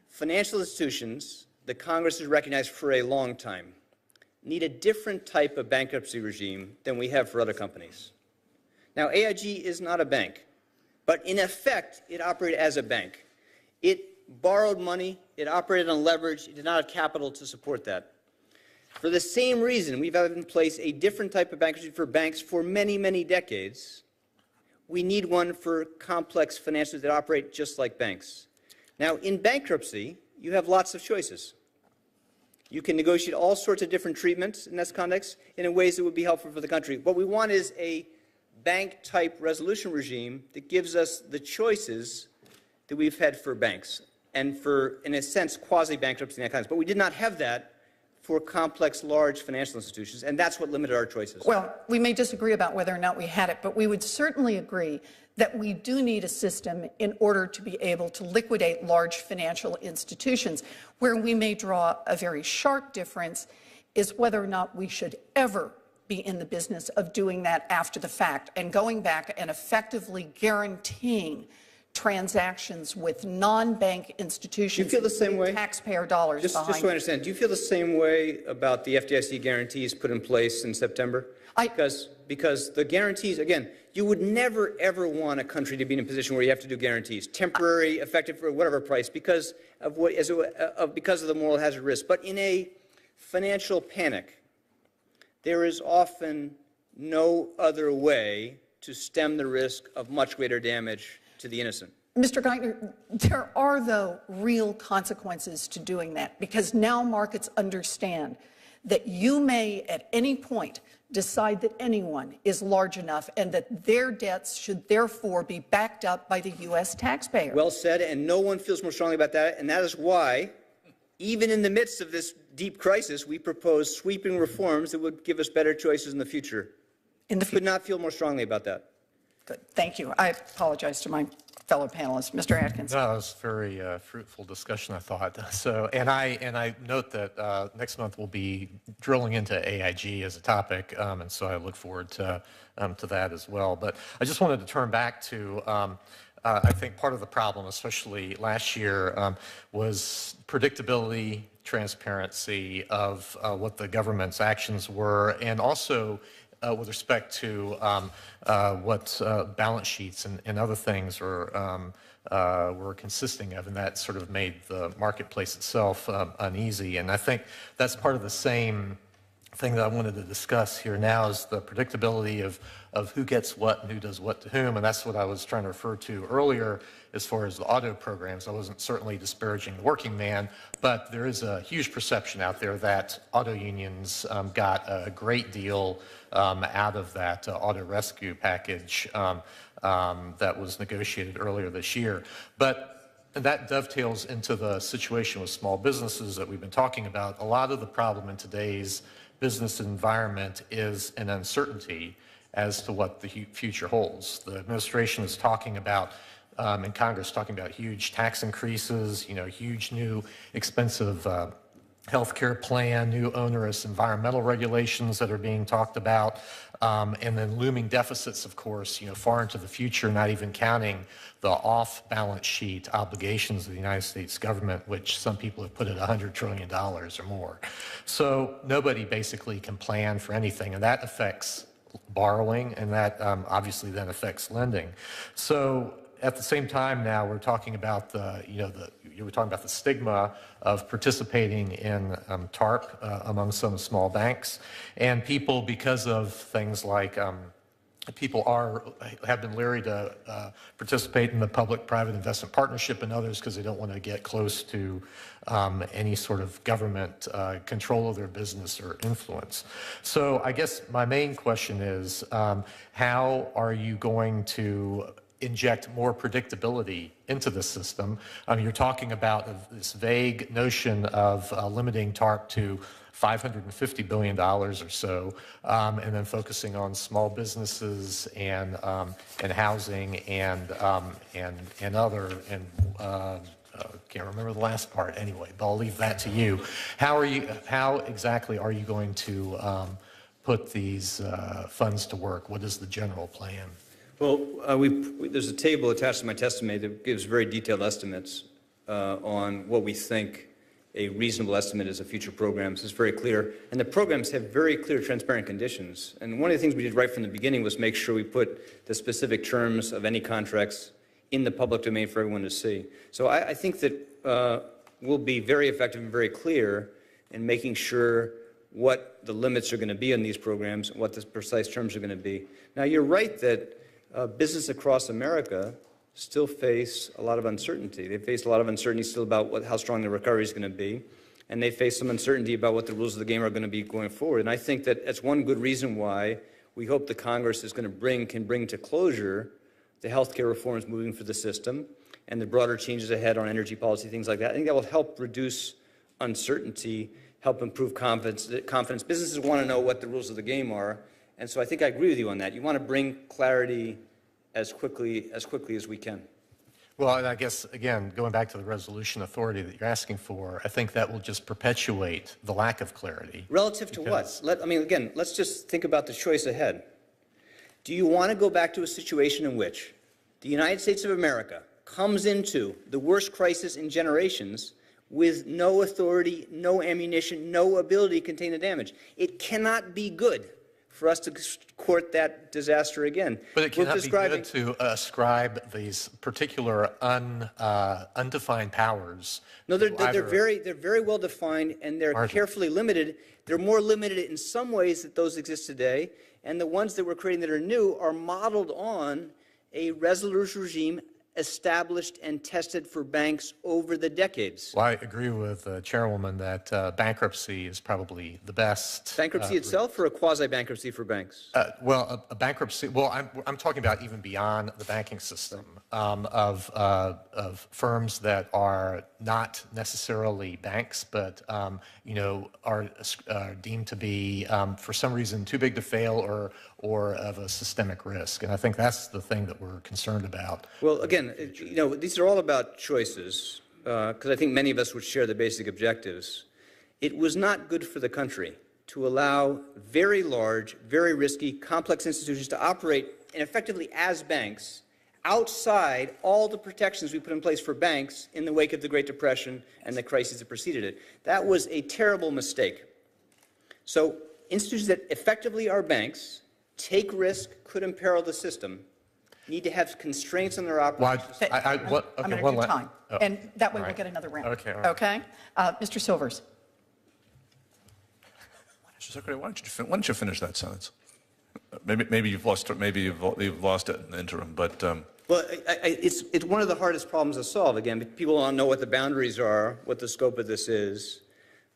Financial institutions that Congress has recognized for a long time need a different type of bankruptcy regime than we have for other companies. Now, AIG is not a bank, but in effect, it operated as a bank. It borrowed money, it operated on leverage, it did not have capital to support that. For the same reason, we've had in place a different type of bankruptcy for banks for many, many decades. We need one for complex financials that operate just like banks. Now, in bankruptcy, you have lots of choices. You can negotiate all sorts of different treatments in this context in ways that would be helpful for the country. What we want is a bank-type resolution regime that gives us the choices that we've had for banks and for, in a sense, quasi-bankruptcy and that kind of stuff. But we did not have that for complex, large financial institutions, and that's what limited our choices. Well, we may disagree about whether or not we had it, but we would certainly agree that we do need a system in order to be able to liquidate large financial institutions. Where we may draw a very sharp difference is whether or not we should ever be in the business of doing that after the fact and going back and effectively guaranteeing transactions with non-bank institutions. Do you feel the same way? Taxpayer dollars just so I understand, do you feel the same way about the FDIC guarantees put in place in September? Because the guarantees, again, you would never, ever want a country to be in a position where you have to do guarantees, temporary, effective for whatever price, because of the moral hazard risk. But in a financial panic, there is often no other way to stem the risk of much greater damage to the innocent. Mr. Geithner, there are, though, real consequences to doing that, because now markets understand that you may at any point decide that anyone is large enough and that their debts should therefore be backed up by the U.S. taxpayer. Well said, and no one feels more strongly about that, and that is why, even in the midst of this deep crisis, we propose sweeping reforms that would give us better choices in the future. Could not feel more strongly about that. Good. Thank you. I apologize to my fellow panelists. Mr. Atkins. No, it was a very fruitful discussion, I thought. So, and I note that next month we'll be drilling into AIG as a topic, and so I look forward to that as well. But I just wanted to turn back to I think part of the problem, especially last year, was predictability, transparency of what the government's actions were, and also with respect to what balance sheets and other things were consisting of, and that sort of made the marketplace itself uneasy. And I think that's part of the same thing that I wanted to discuss here now is the predictability of who gets what and who does what to whom, and that's what I was trying to refer to earlier as far as the auto programs. I wasn't certainly disparaging the working man, but there is a huge perception out there that auto unions got a great deal out of that auto rescue package that was negotiated earlier this year. But that dovetails into the situation with small businesses that we've been talking about. A lot of the problem in today's business environment is an uncertainty as to what the future holds. The administration is talking about, and Congress talking about huge tax increases, huge new expensive healthcare plan, new onerous environmental regulations that are being talked about, and then looming deficits, of course, far into the future, not even counting the off-balance sheet obligations of the United States government, which some people have put at $100 trillion or more. So nobody basically can plan for anything, and that affects borrowing, and that obviously then affects lending. So at the same time now, we're talking about you were talking about the stigma of participating in TARP among some small banks, and people, because of things like people have been leery to participate in the public-private investment partnership and others because they don't want to get close to any sort of government control of their business or influence. So I guess my main question is, how are you going to inject more predictability into the system? You're talking about this vague notion of limiting TARP to $550 billion or so, and then focusing on small businesses and housing and other, and can't remember the last part anyway, but I'll leave that to you. How exactly are you going to put these funds to work? What is the general plan? Well, there's a table attached to my testimony that gives very detailed estimates on what we think a reasonable estimate is of future programs. It's very clear. And the programs have very clear, transparent conditions. And one of the things we did right from the beginning was make sure we put the specific terms of any contracts in the public domain for everyone to see. So I think that we'll be very effective and very clear in making sure what the limits are going to be on these programs and what the precise terms are going to be. Now, you're right that business across America still face a lot of uncertainty. They face a lot of uncertainty still about how strong the recovery is going to be, and they face some uncertainty about what the rules of the game are going to be going forward. And I think that that's one good reason why we hope the Congress is going to can bring to closure the health care reforms moving for the system and the broader changes ahead on energy policy, things like that. I think that will help reduce uncertainty, help improve confidence. Businesses want to know what the rules of the game are, and so I think I agree with you on that. You want to bring clarity as quickly as we can. Well, and I guess, again, going back to the resolution authority that you're asking for, I think that will just perpetuate the lack of clarity. Relative to what? Again, let's just think about the choice ahead. Do you want to go back to a situation in which the United States of America comes into the worst crisis in generations with no authority, no ammunition, no ability to contain the damage? It cannot be good for us to court that disaster again. But it cannot be good to ascribe these particular undefined powers. No, they're very well defined, and they're carefully limited. They're more limited in some ways that those exist today, and the ones that we're creating that are new are modeled on a resolution regime established and tested for banks over the decades. Well, I agree with Chairwoman that bankruptcy is probably the best. Bankruptcy itself, or a quasi-bankruptcy for banks? Well, a bankruptcy. Well, I'm talking about even beyond the banking system of firms that are not necessarily banks, but are deemed to be for some reason too big to fail or of a systemic risk. And I think that's the thing that we're concerned about. Well, again, these are all about choices, because I think many of us would share the basic objectives. It was not good for the country to allow very large, very risky, complex institutions to operate effectively as banks outside all the protections we put in place for banks in the wake of the Great Depression and the crises that preceded it. That was a terrible mistake. So institutions that effectively are banks, take risk, could imperil the system, need to have constraints on their operations. I'm going to do time, and that way we'll get another round. Okay. All right. Okay? Mr. Silvers. Mr. Secretary, why don't you finish that sentence? Maybe you've lost it. Maybe you've lost it in the interim. But well, it's one of the hardest problems to solve. Again, people don't know what the boundaries are, what the scope of this is.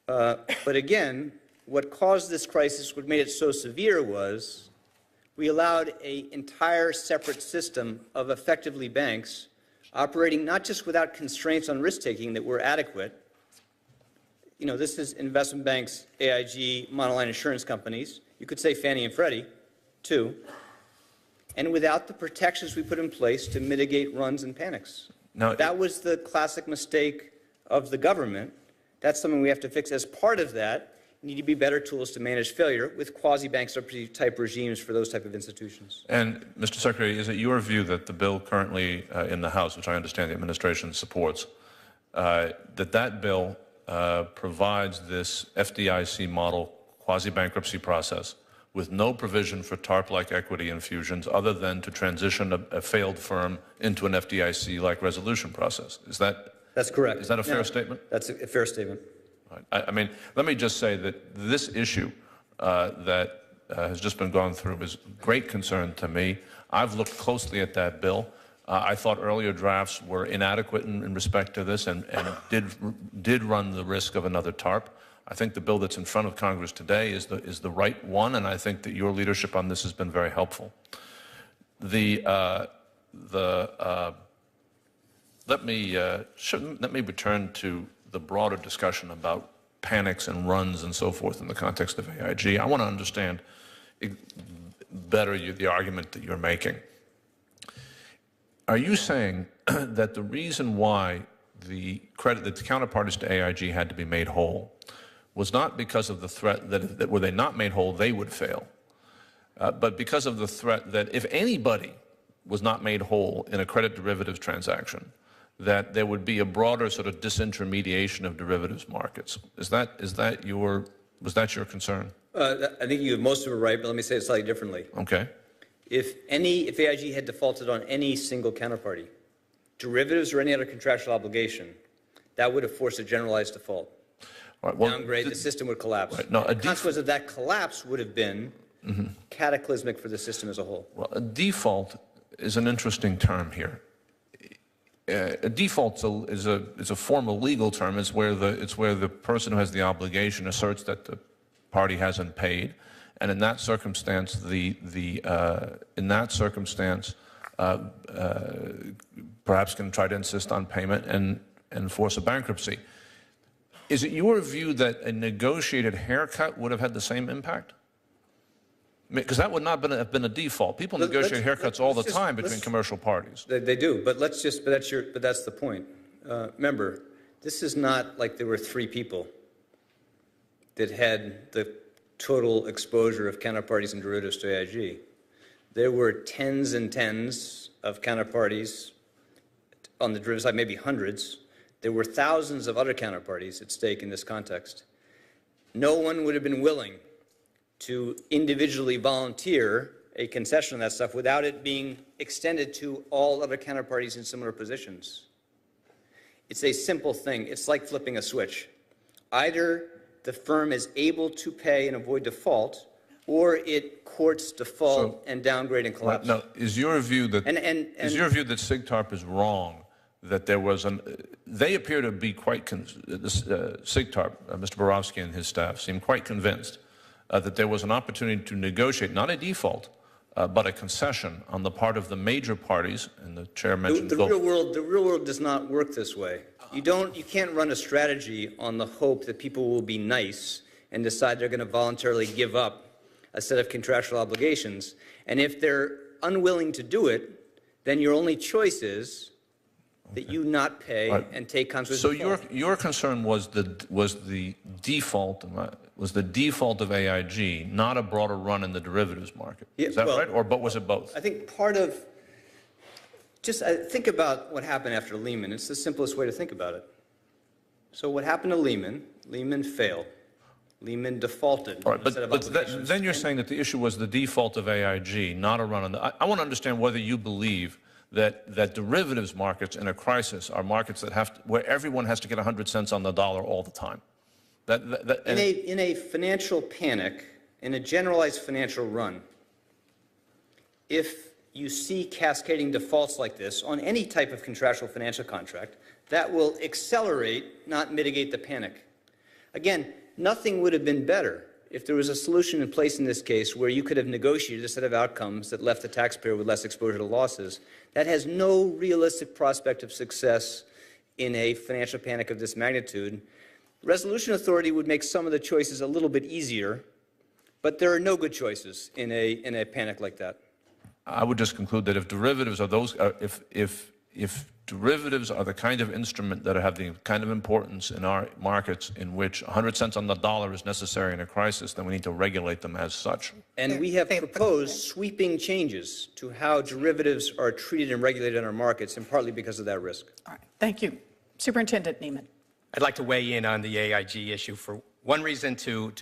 But again, what caused this crisis, what made it so severe, was we allowed an entire separate system of effectively banks operating not just without constraints on risk-taking that were adequate. This is investment banks, AIG, monoline insurance companies. You could say Fannie and Freddie, too. And without the protections we put in place to mitigate runs and panics. Now, that was the classic mistake of the government. That's something we have to fix. As part of that, need to be better tools to manage failure with quasi-bankruptcy type regimes for those type of institutions. And, Mr. Secretary, is it your view that the bill currently in the House, which I understand the administration supports, that bill provides this FDIC model quasi-bankruptcy process with no provision for TARP-like equity infusions other than to transition a failed firm into an FDIC-like resolution process? That's correct. Is that a fair statement? That's a fair statement. I mean, let me just say that this issue that has just been gone through is great concern to me. I've looked closely at that bill. I thought earlier drafts were inadequate in respect to this and did run the risk of another TARP. I think the bill that's in front of Congress today is the right one, and I think that your leadership on this has been very helpful. Let me return to the broader discussion about panics and runs and so forth in the context of AIG. I want to understand better the argument that you're making. Are you saying that the reason why the counterparties to AIG had to be made whole was not because of the threat that were they not made whole, they would fail, but because of the threat that if anybody was not made whole in a credit derivatives transaction, that there would be a broader sort of disintermediation of derivatives markets? Was that your concern? I think you have most of it right, but let me say it slightly differently. Okay. If AIG had defaulted on any single counterparty, derivatives or any other contractual obligation, that would have forced a generalized default. Right, well, downgrade, the system would collapse. Right, no, the consequence of that collapse would have been cataclysmic for the system as a whole. Well, a default is an interesting term here. A default is a formal legal term. It's where the person who has the obligation asserts that the party hasn't paid, and in that circumstance, perhaps can try to insist on payment and force a bankruptcy. Is it your view that a negotiated haircut would have had the same impact? Because that would not have been a default. People negotiate haircuts all the time between commercial parties. They do, but that's the point. Remember, this is not like there were 3 people that had the total exposure of counterparties and derivatives to AIG. There were tens and tens of counterparties on the derivative side, maybe hundreds. There were thousands of other counterparties at stake in this context. No one would have been willing to individually volunteer a concession on that stuff without it being extended to all other counterparties in similar positions. It's a simple thing. It's like flipping a switch. Either the firm is able to pay and avoid default, or it courts default and downgrade and collapse. No, is your view that SIGTARP is wrong? That there was they appear to be quite SIGTARP, Mr. Borowski and his staff seem quite convinced that there was an opportunity to negotiate not a default, but a concession on the part of the major parties, and the chair mentioned the real world does not work this way. You can't run a strategy on the hope that people will be nice and decide they're going to voluntarily give up a set of contractual obligations. And if they're unwilling to do it, then your only choice is that you not pay and take consequences. So your concern was the default of AIG, not a broader run in the derivatives market. Yeah, is that right? But was it both? I think part of think about what happened after Lehman. It's the simplest way to think about it. So what happened to Lehman? Lehman failed. Lehman defaulted. All right, but then you're saying that the issue was the default of AIG, not a run on the. I want to understand whether you believe that derivatives markets in a crisis are markets that where everyone has to get 100 cents on the dollar all the time. In a financial panic, in a generalized financial run, if you see cascading defaults like this on any type of contractual financial contract, that will accelerate, not mitigate the panic. Again, nothing would have been better if there was a solution in place in this case where you could have negotiated a set of outcomes that left the taxpayer with less exposure to losses. That has no realistic prospect of success in a financial panic of this magnitude. Resolution authority would make some of the choices a little bit easier, but there are no good choices in a panic like that. I would just conclude that if derivatives are if derivatives are the kind of instrument that have the kind of importance in our markets in which 100 cents on the dollar is necessary in a crisis, then we need to regulate them as such. And we have proposed sweeping changes to how derivatives are treated and regulated in our markets, and partly because of that risk. All right. Thank you. Superintendent Neiman. I'd like to weigh in on the AIG issue for one reason, to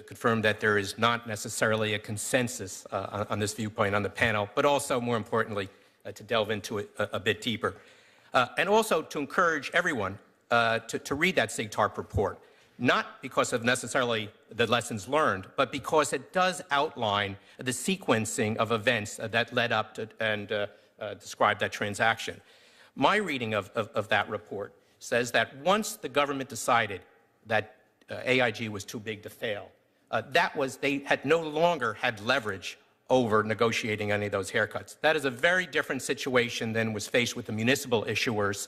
confirm that there is not necessarily a consensus on this viewpoint on the panel, but also, more importantly, to delve into it a bit deeper. And also to encourage everyone to read that SIGTARP report. not because of necessarily the lessons learned, but because it does outline the sequencing of events that led up to and describe that transaction. My reading of that report says that once the government decided that AIG was too big to fail, they had no longer had leverage over negotiating any of those haircuts. That is a very different situation than was faced with the municipal issuers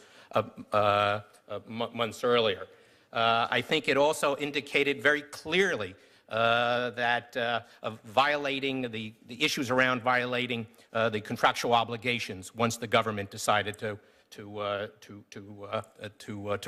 months earlier. I think it also indicated very clearly that violating the issues around violating the contractual obligations once the government decided to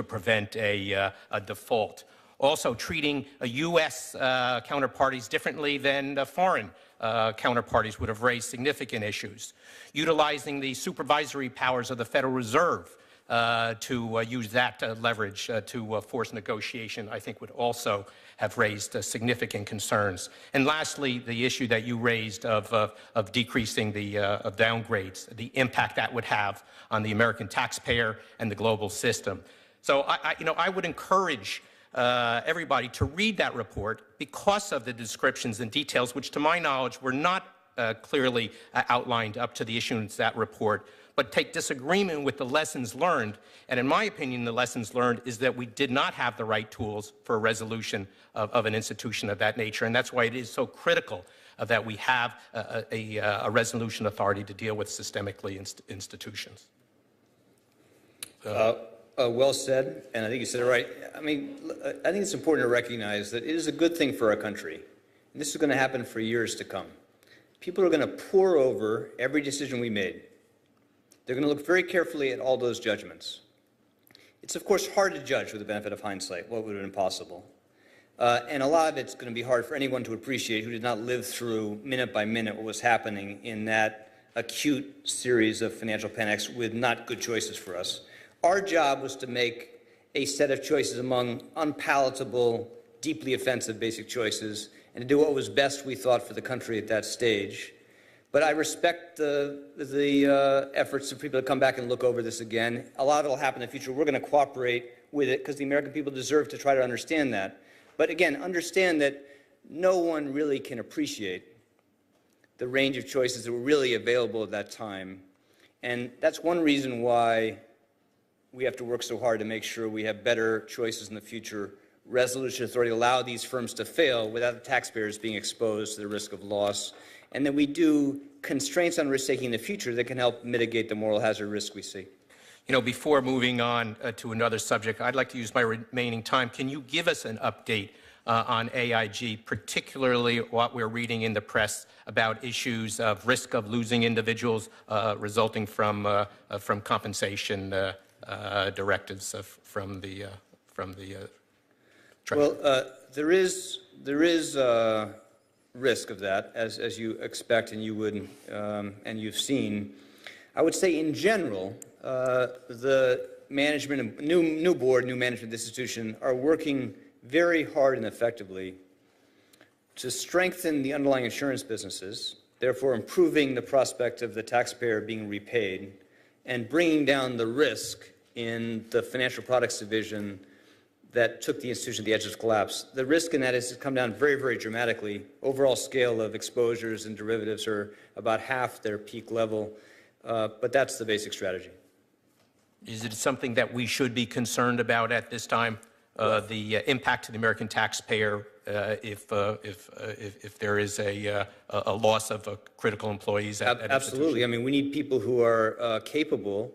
prevent a default. Also, treating U.S. counterparties differently than foreign counterparties would have raised significant issues. Utilizing the supervisory powers of the Federal Reserve to use that leverage to force negotiation, I think would also have raised significant concerns. And lastly, the issue that you raised of decreasing the of downgrades, the impact that would have on the American taxpayer and the global system. So I would encourage everybody to read that report because of the descriptions and details, which to my knowledge were not clearly outlined up to the issuance of that report, but take disagreement with the lessons learned. And in my opinion, the lessons learned is that we did not have the right tools for a resolution of an institution of that nature. And that's why it is so critical that we have a resolution authority to deal with systemically institutions. Well said, and I think you said it right. I mean, I think it's important to recognize that it is a good thing for our country, and this is going to happen for years to come. People are going to pore over every decision we made. They're going to look very carefully at all those judgments. It's, of course, hard to judge with the benefit of hindsight what would have been possible. And a lot of it's going to be hard for anyone to appreciate who did not live through minute by minute what was happening in that acute series of financial panics with not good choices for us. Our job was to make a set of choices among unpalatable, deeply offensive basic choices and to do what was best, we thought, for the country at that stage. But I respect the efforts of people to come back and look over this again. A lot of it will happen in the future. We're going to cooperate with it because the American people deserve to try to understand that. But again, understand that no one really can appreciate the range of choices that were really available at that time. And that's one reason why we have to work so hard to make sure we have better choices in the future. Resolution authority allow these firms to fail without the taxpayers being exposed to the risk of loss. And then we do constraints on risk-taking in the future that can help mitigate the moral hazard risk we see. You know, before moving on to another subject, I'd like to use my remaining time. Can you give us an update on AIG, particularly what we're reading in the press about issues of risk of losing individuals resulting from compensation directives from the Treasury? Well, there is risk of that, as you expect and you would and you've seen. I would say in general, the management, new board, new management of the institution are working very hard and effectively to strengthen the underlying insurance businesses, therefore improving the prospect of the taxpayer being repaid and bringing down the risk in the financial products division that took the institution to the edge of collapse. The risk in that has come down very, very dramatically. Overall scale of exposures and derivatives are about half their peak level, but that's the basic strategy. Is it something that we should be concerned about at this time? The impact to the American taxpayer if there is a loss of critical employees at Absolutely. I mean, we need people who are capable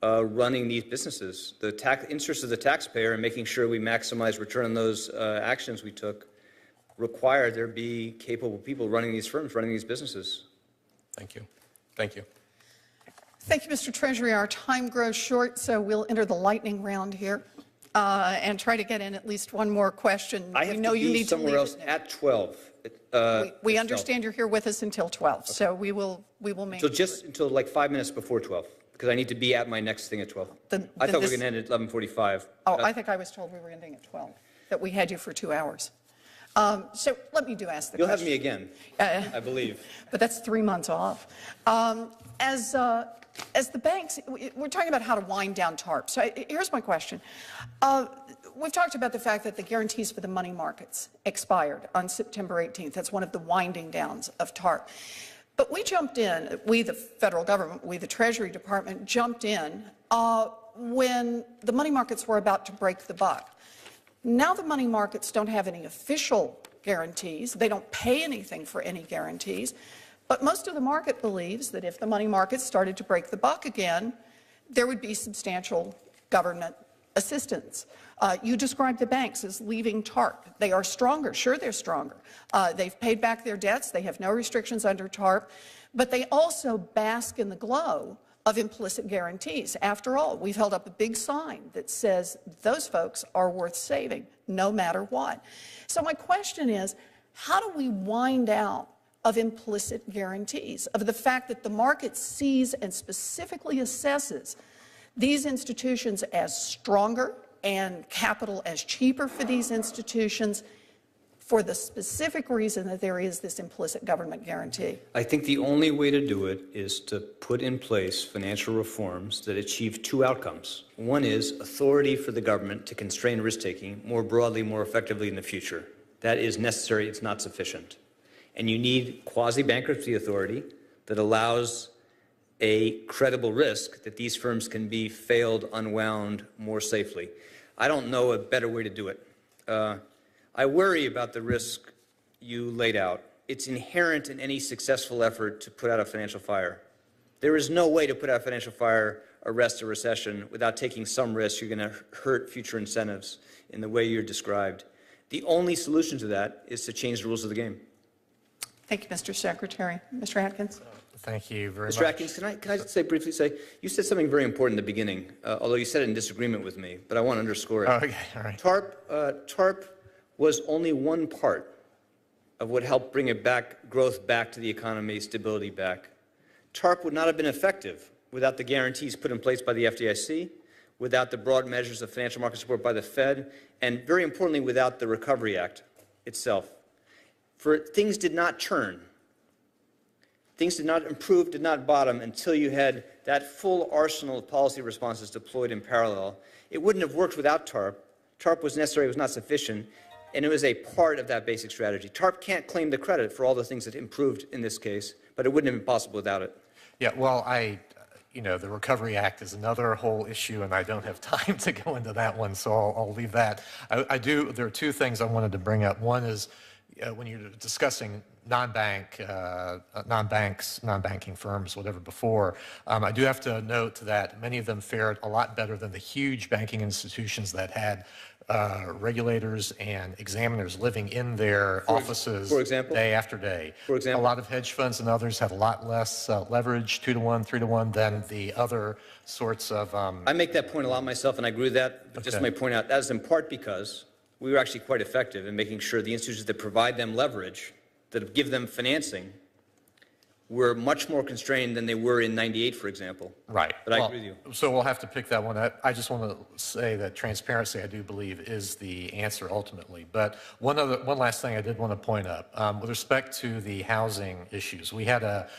running these businesses. The interests of the taxpayer and making sure we maximize return on those actions we took require there be capable people running these firms, running these businesses. Thank you. Thank you. Thank you, Mr. Treasury. Our time grows short, so we'll enter the lightning round here and try to get in at least one more question. I have to be somewhere else at 12. We understand you're here with us until 12, okay. So we will make so just until like 5 minutes before 12. Because I need to be at my next thing at 12. I thought we were going to end at 11:45. Oh, I think I was told we were ending at 12, that we had you for 2 hours. So let me ask the question. You'll have me again, I believe. But that's 3 months off. As as the banks, we're talking about how to wind down TARP. So here's my question. We've talked about the fact that the guarantees for the money markets expired on September 18th. That's one of the winding downs of TARP. But we jumped in, we the federal government, we the Treasury Department jumped in when the money markets were about to break the buck. Now the money markets don't have any official guarantees. They don't pay anything for any guarantees. But most of the market believes that if the money markets started to break the buck again, there would be substantial government assistance. You described the banks as leaving TARP. They are stronger. Sure, they're stronger. They've paid back their debts. They have no restrictions under TARP. But they also bask in the glow of implicit guarantees. After all, we've held up a big sign that says those folks are worth saving no matter what. So my question is, how do we wind out of implicit guarantees, of the fact that the market sees and specifically assesses these institutions as stronger and capital as cheaper for these institutions for the specific reason that there is this implicit government guarantee? I think the only way to do it is to put in place financial reforms that achieve two outcomes. One is authority for the government to constrain risk-taking more broadly, more effectively in the future. That is necessary. It's not sufficient. And you need quasi-bankruptcy authority that allows a credible risk that these firms can be failed, unwound more safely. I don't know a better way to do it. I worry about the risk you laid out. It's inherent in any successful effort to put out a financial fire. There is no way to put out a financial fire, arrest a recession, without taking some risk. You're going to hurt future incentives in the way you're described. The only solution to that is to change the rules of the game. Thank you, Mr. Secretary. Mr. Atkins. Thank you very much. Mr. Atkins, can I just briefly say, you said something very important in the beginning, although you said it in disagreement with me, but I want to underscore it. Okay, all right. TARP was only one part of what helped bring it back, growth back to the economy, stability back. TARP would not have been effective without the guarantees put in place by the FDIC, without the broad measures of financial market support by the Fed, and very importantly, without the Recovery Act itself. For things did not turn. Things did not improve, did not bottom until you had that full arsenal of policy responses deployed in parallel. It wouldn't have worked without TARP. TARP was necessary, it was not sufficient, and it was a part of that basic strategy. TARP can't claim the credit for all the things that improved in this case, but it wouldn't have been possible without it. Yeah, well, the Recovery Act is another whole issue, and I don't have time to go into that one, so I'll leave that. There are two things I wanted to bring up. One is, when you're discussing non-banking firms, whatever before, I do have to note that many of them fared a lot better than the huge banking institutions that had regulators and examiners living in their offices day after day. For example? A lot of hedge funds and others have a lot less leverage, 2-to-1, 3-to-1, than the other sorts of... I make that point a lot myself, and I agree with that, but just may point out, that is in part because we were actually quite effective in making sure the institutions that provide them leverage, that give them financing, were much more constrained than they were in '98, for example. Right. But I agree with you. So we'll have to pick that one up. I just want to say that transparency, I do believe, is the answer ultimately. But one last thing I did want to point up. With respect to the housing issues, we had a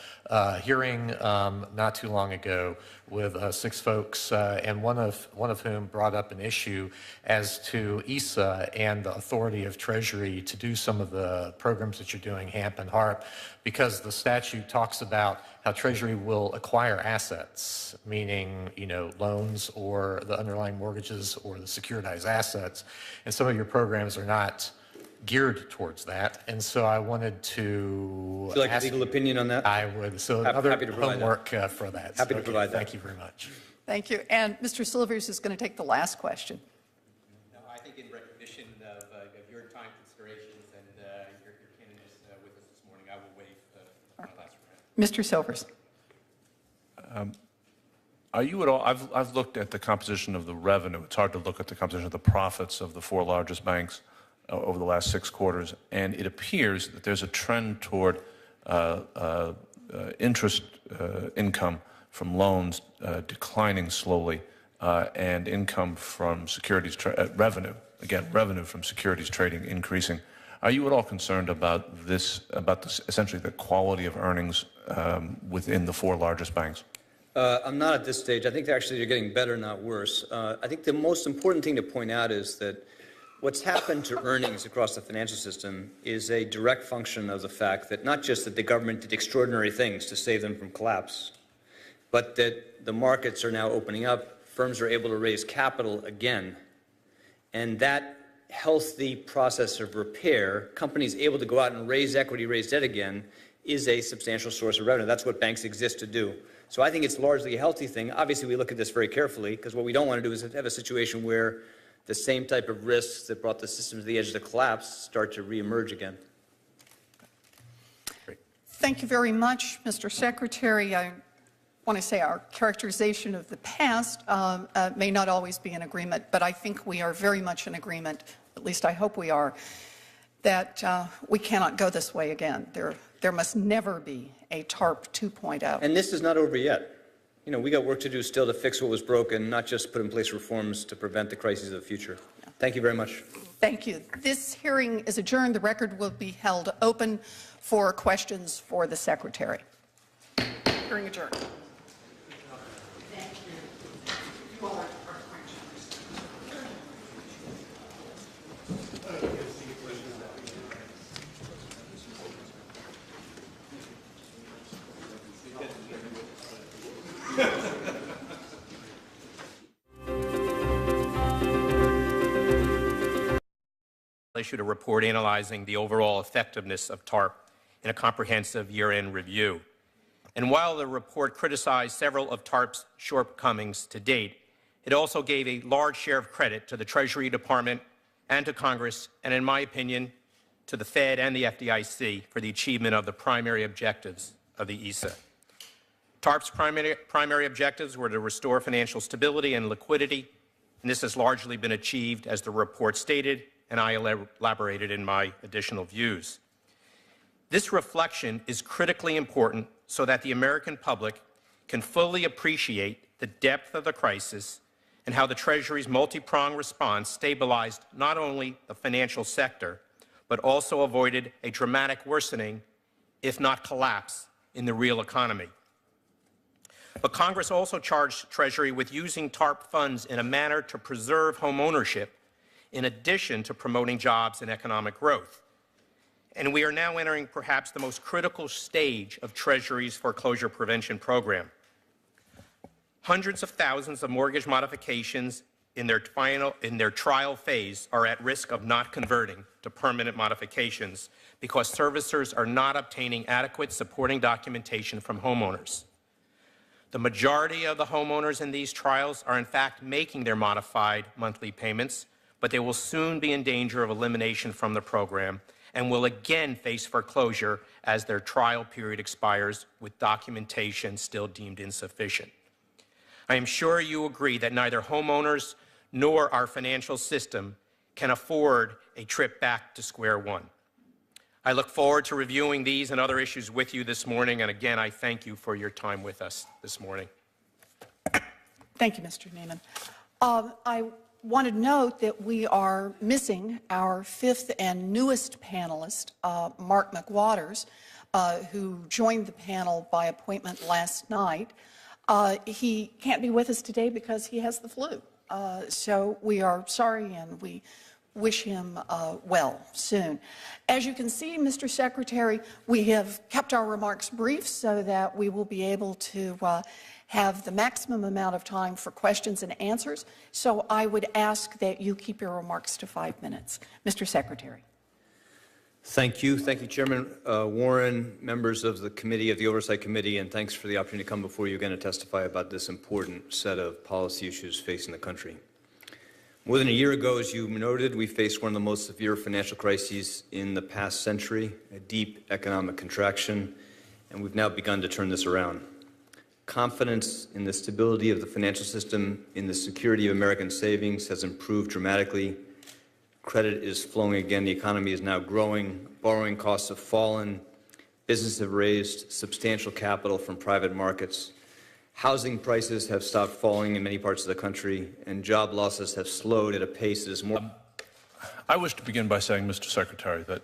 hearing not too long ago with 6 folks, and one of whom brought up an issue as to ESA and the authority of Treasury to do some of the programs that you're doing, HAMP and HARP, because the statute talks about how Treasury will acquire assets, meaning, loans or the underlying mortgages or the securitized assets, and some of your programs are not geared towards that, and so I wanted to Would you like a legal opinion on that? I would. So other homework for that. Happy to provide that. Thank you very much. Thank you. And Mr. Silvers is going to take the last question. No, I think in recognition of your time considerations and your candidness with us this morning, I will waive my last round. Mr. Silvers. Are you at all, I've looked at the composition of the revenue. It's hard to look at the composition of the profits of the 4 largest banks over the last 6 quarters, and it appears that there's a trend toward interest income from loans declining slowly, and income from securities revenue from securities trading increasing. Are you at all concerned about this essentially the quality of earnings within the 4 largest banks? I'm not at this stage. I think they're getting better, not worse. I think the most important thing to point out is that what's happened to earnings across the financial system is a direct function of the fact that not just that the government did extraordinary things to save them from collapse, but that the markets are now opening up, firms are able to raise capital again, and that healthy process of repair, companies able to go out and raise equity, raise debt again, is a substantial source of revenue. That's what banks exist to do. So I think it's largely a healthy thing. Obviously, we look at this very carefully, because what we don't want to do is have a situation where the same type of risks that brought the system to the edge of the collapse start to reemerge again. Great. Thank you very much, Mr. Secretary. I want to say our characterization of the past may not always be in agreement, but I think we are very much in agreement, at least I hope we are, that we cannot go this way again. There must never be a TARP 2.0. And this is not over yet. You know, we got work to do still to fix what was broken, not just put in place reforms to prevent the crises of the future. Thank you very much. Thank you. This hearing is adjourned. The record will be held open for questions for the Secretary. Hearing adjourned. Thank you. You all are issued a report analyzing the overall effectiveness of TARP in a comprehensive year-end review. And while the report criticized several of TARP's shortcomings to date, it also gave a large share of credit to the Treasury Department and to Congress, and in my opinion, to the Fed and the FDIC for the achievement of the primary objectives of the ESA. TARP's primary objectives were to restore financial stability and liquidity, and this has largely been achieved, as the report stated, and I elaborated in my additional views. This reflection is critically important so that the American public can fully appreciate the depth of the crisis and how the Treasury's multi-pronged response stabilized not only the financial sector, but also avoided a dramatic worsening, if not collapse, in the real economy. But Congress also charged Treasury with using TARP funds in a manner to preserve home ownership, in addition to promoting jobs and economic growth. And we are now entering perhaps the most critical stage of Treasury's foreclosure prevention program. Hundreds of thousands of mortgage modifications in their trial phase are at risk of not converting to permanent modifications because servicers are not obtaining adequate supporting documentation from homeowners. The majority of the homeowners in these trials are in fact making their modified monthly payments, but they will soon be in danger of elimination from the program and will again face foreclosure as their trial period expires with documentation still deemed insufficient. I am sure you agree that neither homeowners nor our financial system can afford a trip back to square one. I look forward to reviewing these and other issues with you this morning, and again, I thank you for your time with us this morning. Thank you, Mr. Neiman. I want to note that we are missing our fifth and newest panelist, Mark McWaters, who joined the panel by appointment last night. He can't be with us today because he has the flu. So we are sorry, and we wish him well soon. As you can see, Mr. Secretary, we have kept our remarks brief so that we will be able to have the maximum amount of time for questions and answers. So I would ask that you keep your remarks to 5 minutes. Mr. Secretary. Thank you. Thank you, Chairman Warren, members of the committee, of the Oversight Committee, and thanks for the opportunity to come before you again to testify about this important set of policy issues facing the country. More than a year ago, as you noted, we faced one of the most severe financial crises in the past century, a deep economic contraction, and we've now begun to turn this around. Confidence in the stability of the financial system, in the security of American savings has improved dramatically. Credit is flowing again. The economy is now growing. Borrowing costs have fallen. Businesses have raised substantial capital from private markets. Housing prices have stopped falling in many parts of the country, and job losses have slowed at a pace that is more. I wish to begin by saying, Mr. Secretary, that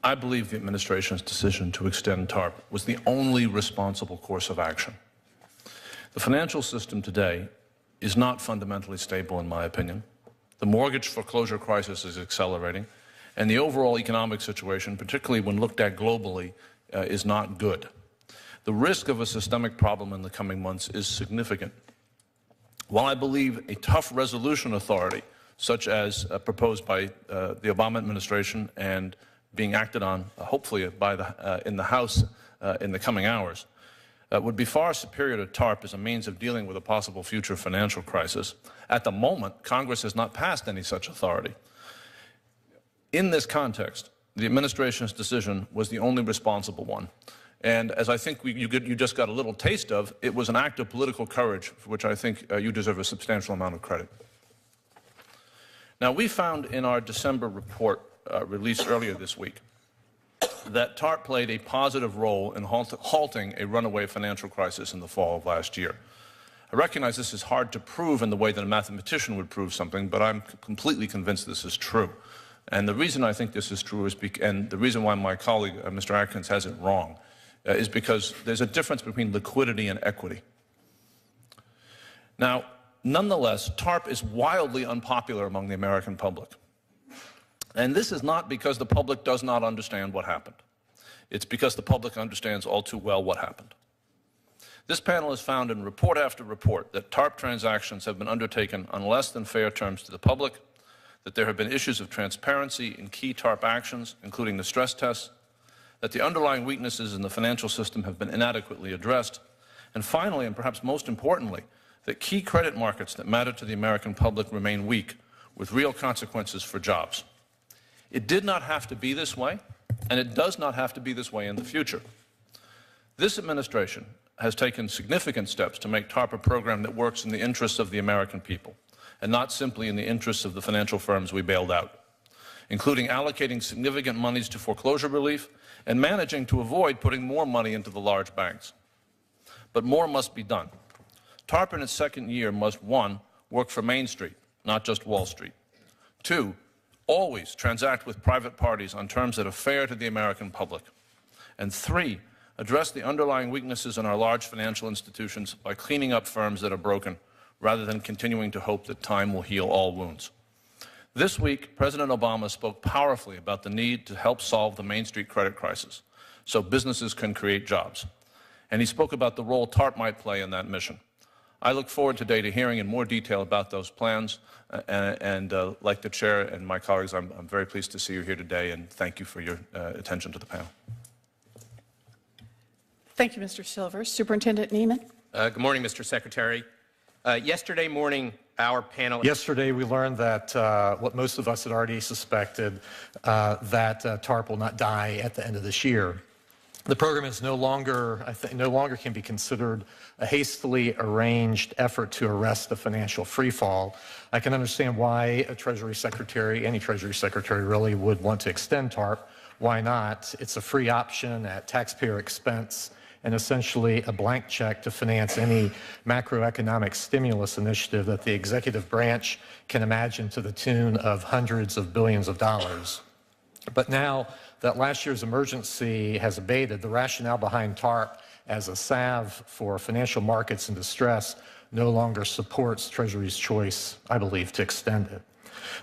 I believe the administration's decision to extend TARP was the only responsible course of action. The financial system today is not fundamentally stable, in my opinion. The mortgage foreclosure crisis is accelerating, and the overall economic situation, particularly when looked at globally, is not good. The risk of a systemic problem in the coming months is significant. While I believe a tough resolution authority, such as proposed by the Obama administration and being acted on, hopefully, in the House in the coming hours, would be far superior to TARP as a means of dealing with a possible future financial crisis. At the moment, Congress has not passed any such authority. In this context, the administration's decision was the only responsible one. And as I think you just got a little taste of, it was an act of political courage for which I think you deserve a substantial amount of credit. Now, we found in our December report released earlier this week that TARP played a positive role in halting a runaway financial crisis in the fall of last year. I recognize this is hard to prove in the way that a mathematician would prove something, but I'm completely convinced this is true. And the reason I think this is true is and the reason why my colleague, Mr. Atkins, has it wrong, is because there's a difference between liquidity and equity. Now, nonetheless, TARP is wildly unpopular among the American public. And this is not because the public does not understand what happened. It's because the public understands all too well what happened. This panel has found in report after report that TARP transactions have been undertaken on less than fair terms to the public, that there have been issues of transparency in key TARP actions, including the stress tests, that the underlying weaknesses in the financial system have been inadequately addressed, and finally, and perhaps most importantly, that key credit markets that matter to the American public remain weak, with real consequences for jobs. It did not have to be this way, and it does not have to be this way in the future. This administration has taken significant steps to make TARP a program that works in the interests of the American people, and not simply in the interests of the financial firms we bailed out, including allocating significant monies to foreclosure relief and managing to avoid putting more money into the large banks. But more must be done. TARP in its second year must, 1, work for Main Street, not just Wall Street. 2, always transact with private parties on terms that are fair to the American public. And 3, address the underlying weaknesses in our large financial institutions by cleaning up firms that are broken, rather than continuing to hope that time will heal all wounds. This week, President Obama spoke powerfully about the need to help solve the Main Street credit crisis so businesses can create jobs. And he spoke about the role TARP might play in that mission. I look forward today to hearing in more detail about those plans, and like the chair and my colleagues, I'm very pleased to see you here today, and thank you for your attention to the panel. Thank you, Mr. Silvers. Superintendent Niemann. Good morning, Mr. Secretary. Yesterday morning, our panel... Yesterday, we learned that what most of us had already suspected, that TARP will not die at the end of this year. The program is no longer can be considered a hastily arranged effort to arrest the financial freefall. I can understand why a Treasury Secretary, any Treasury Secretary really, would want to extend TARP. Why not? It's a free option at taxpayer expense and essentially a blank check to finance any macroeconomic stimulus initiative that the executive branch can imagine to the tune of hundreds of billions of dollars. But now that last year's emergency has abated, the rationale behind TARP as a salve for financial markets in distress no longer supports Treasury's choice, I believe, to extend it.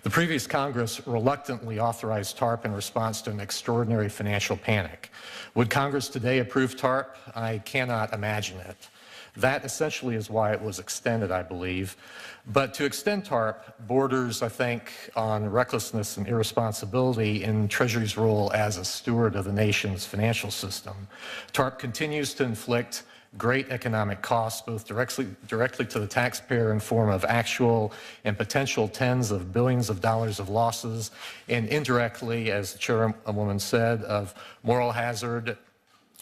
The previous Congress reluctantly authorized TARP in response to an extraordinary financial panic. Would Congress today approve TARP? I cannot imagine it. That essentially is why it was extended, I believe. But to extend TARP borders, I think, on recklessness and irresponsibility in Treasury's role as a steward of the nation's financial system. TARP continues to inflict great economic costs, both directly to the taxpayer in form of actual and potential tens of billions of dollars of losses, and indirectly, as the chairwoman said, of moral hazard,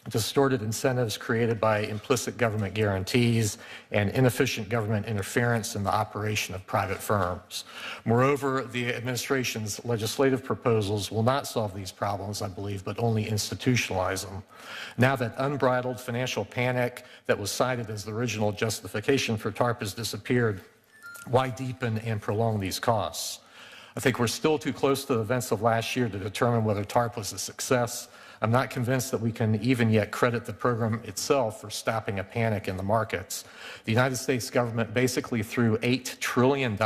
distorted incentives created by implicit government guarantees, and inefficient government interference in the operation of private firms. Moreover, the administration's legislative proposals will not solve these problems, I believe, but only institutionalize them. Now that unbridled financial panic that was cited as the original justification for TARP has disappeared, why deepen and prolong these costs? I think we're still too close to the events of last year to determine whether TARP was a success. I'm not convinced that we can even yet credit the program itself for stopping a panic in the markets. The United States government basically threw $8 trillion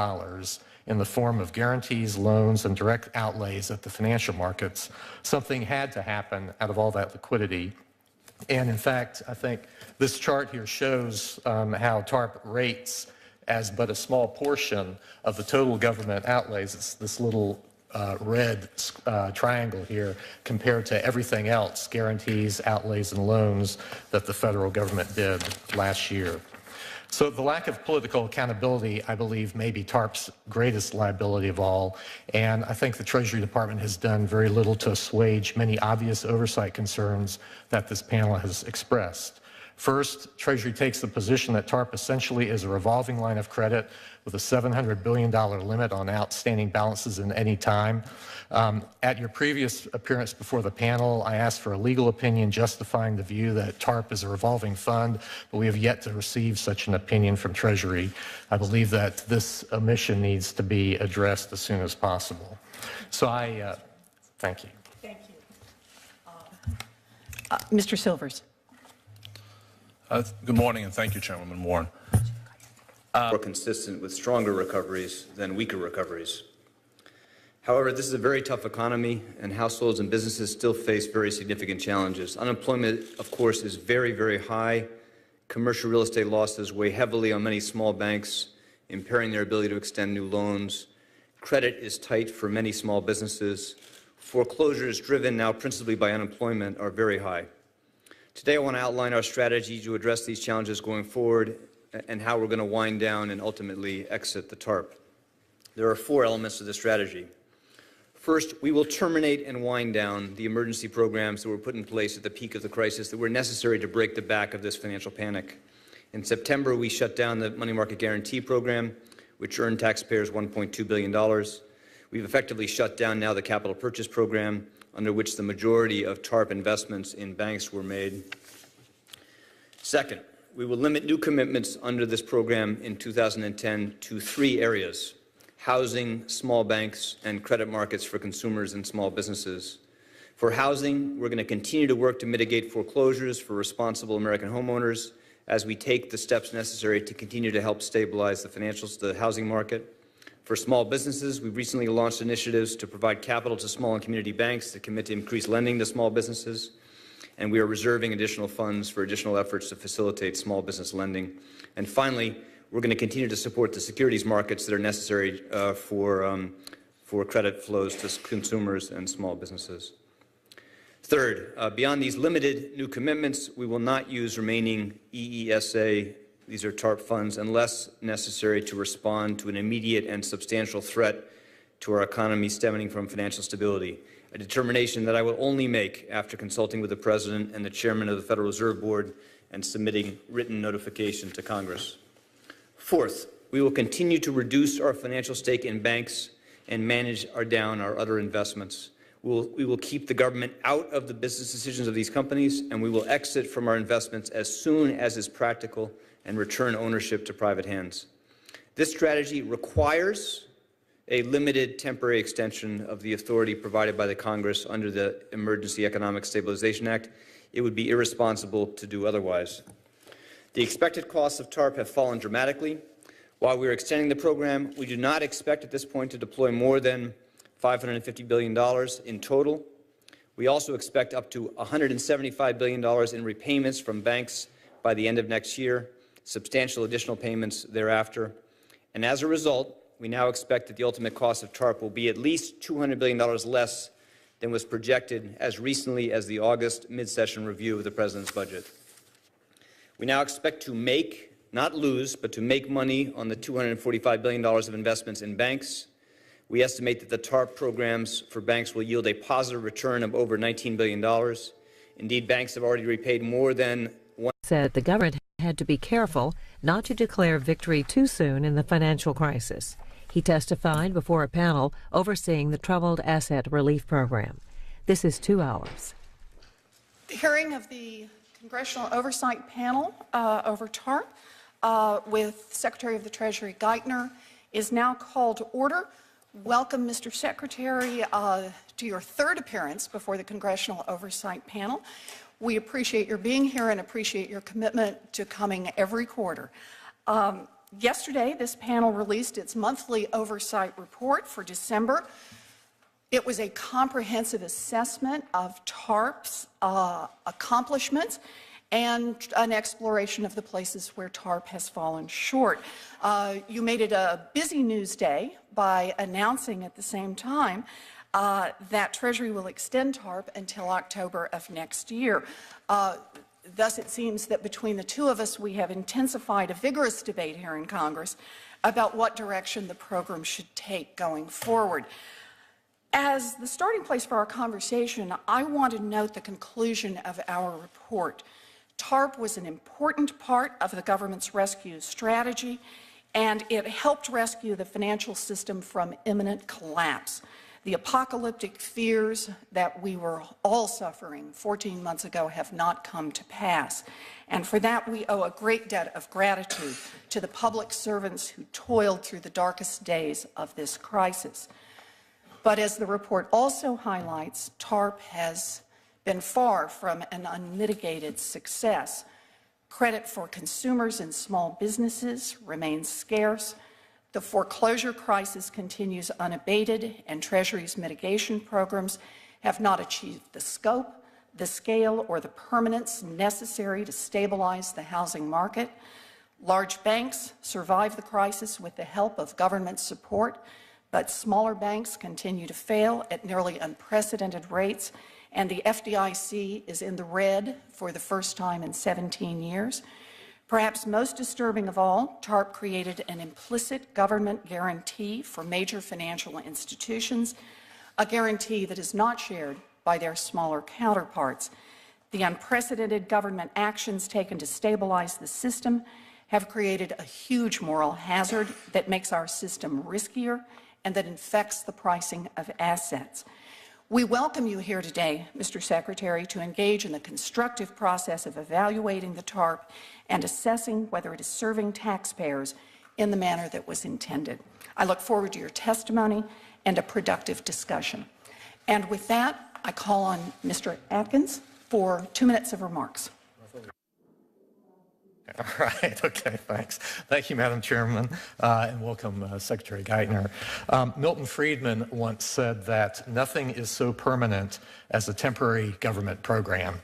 in the form of guarantees, loans, and direct outlays at the financial markets. Something had to happen out of all that liquidity. And in fact, I think this chart here shows how TARP rates as but a small portion of the total government outlays. It's this little red triangle here compared to everything else, guarantees, outlays, and loans that the federal government did last year. So the lack of political accountability, I believe, may be TARP's greatest liability of all, and I think the Treasury Department has done very little to assuage many obvious oversight concerns that this panel has expressed. First, Treasury takes the position that TARP essentially is a revolving line of credit with a $700 billion limit on outstanding balances in any time. At your previous appearance before the panel, I asked for a legal opinion justifying the view that TARP is a revolving fund, but we have yet to receive such an opinion from Treasury. I believe that this omission needs to be addressed as soon as possible. So thank you. Thank you. Mr. Silvers. Good morning, and thank you, Chairwoman Warren. More consistent with stronger recoveries than weaker recoveries. However, this is a very tough economy, and households and businesses still face very significant challenges. Unemployment, of course, is very, very high. Commercial real estate losses weigh heavily on many small banks, impairing their ability to extend new loans. Credit is tight for many small businesses. Foreclosures, driven now principally by unemployment, are very high. Today, I want to outline our strategy to address these challenges going forward and how we're going to wind down and ultimately exit the TARP. There are 4 elements to the strategy. First, we will terminate and wind down the emergency programs that were put in place at the peak of the crisis that were necessary to break the back of this financial panic. In September, we shut down the money market guarantee program, which earned taxpayers $1.2 billion. We've effectively shut down now the capital purchase program, under which the majority of TARP investments in banks were made. Second, we will limit new commitments under this program in 2010 to 3 areas: housing, small banks, and credit markets for consumers and small businesses. For housing, we're going to continue to work to mitigate foreclosures for responsible American homeowners as we take the steps necessary to continue to help stabilize the housing market. For small businesses, we've recently launched initiatives to provide capital to small and community banks that commit to increase lending to small businesses, and we are reserving additional funds for additional efforts to facilitate small business lending. And finally, we're going to continue to support the securities markets that are necessary for credit flows to consumers and small businesses. Third, beyond these limited new commitments, we will not use remaining EESA, these are TARP funds, unless necessary to respond to an immediate and substantial threat to our economy stemming from financial stability, a determination that I will only make after consulting with the President and the Chairman of the Federal Reserve Board and submitting written notification to Congress. Fourth, we will continue to reduce our financial stake in banks and manage down our other investments. We will keep the government out of the business decisions of these companies, and we will exit from our investments as soon as is practical and return ownership to private hands. This strategy requires a limited temporary extension of the authority provided by the Congress under the Emergency Economic Stabilization Act. It would be irresponsible to do otherwise. The expected costs of TARP have fallen dramatically. While we are extending the program, we do not expect at this point to deploy more than $550 billion in total. We also expect up to $175 billion in repayments from banks by the end of next year, substantial additional payments thereafter. And as a result, we now expect that the ultimate cost of TARP will be at least $200 billion less than was projected as recently as the August mid-session review of the President's budget. We now expect to make, not lose, but to make money on the $245 billion of investments in banks. We estimate that the TARP programs for banks will yield a positive return of over $19 billion. Indeed, banks have already repaid more than said the government had to be careful not to declare victory too soon in the financial crisis. He testified before a panel overseeing the Troubled Asset Relief Program. This is 2 hours. The hearing of the Congressional Oversight Panel over TARP with Secretary of the Treasury Geithner is now called to order. Welcome, Mr. Secretary, to your third appearance before the Congressional Oversight Panel. We appreciate your being here and appreciate your commitment to coming every quarter. Yesterday, this panel released its monthly oversight report for December. It was a comprehensive assessment of TARP's accomplishments and an exploration of the places where TARP has fallen short. You made it a busy news day by announcing at the same time that Treasury will extend TARP until October of next year. Thus, it seems that between the two of us, we have intensified a vigorous debate here in Congress about what direction the program should take going forward. As the starting place for our conversation, I want to note the conclusion of our report. TARP was an important part of the government's rescue strategy, and it helped rescue the financial system from imminent collapse. The apocalyptic fears that we were all suffering 14 months ago have not come to pass. And for that, we owe a great debt of gratitude to the public servants who toiled through the darkest days of this crisis. But as the report also highlights, TARP has been far from an unmitigated success. Credit for consumers and small businesses remains scarce. The foreclosure crisis continues unabated, and Treasury's mitigation programs have not achieved the scope, the scale, or the permanence necessary to stabilize the housing market. Large banks survive the crisis with the help of government support, but smaller banks continue to fail at nearly unprecedented rates, and the FDIC is in the red for the first time in 17 years. Perhaps most disturbing of all, TARP created an implicit government guarantee for major financial institutions, a guarantee that is not shared by their smaller counterparts. The unprecedented government actions taken to stabilize the system have created a huge moral hazard that makes our system riskier and that infects the pricing of assets. We welcome you here today, Mr. Secretary, to engage in the constructive process of evaluating the TARP and assessing whether it is serving taxpayers in the manner that was intended. I look forward to your testimony and a productive discussion. And with that, I call on Mr. Atkins for 2 minutes of remarks. All right, okay, thanks. Thank you, Madam Chairman, and welcome, Secretary Geithner. Milton Friedman once said that nothing is so permanent as a temporary government program.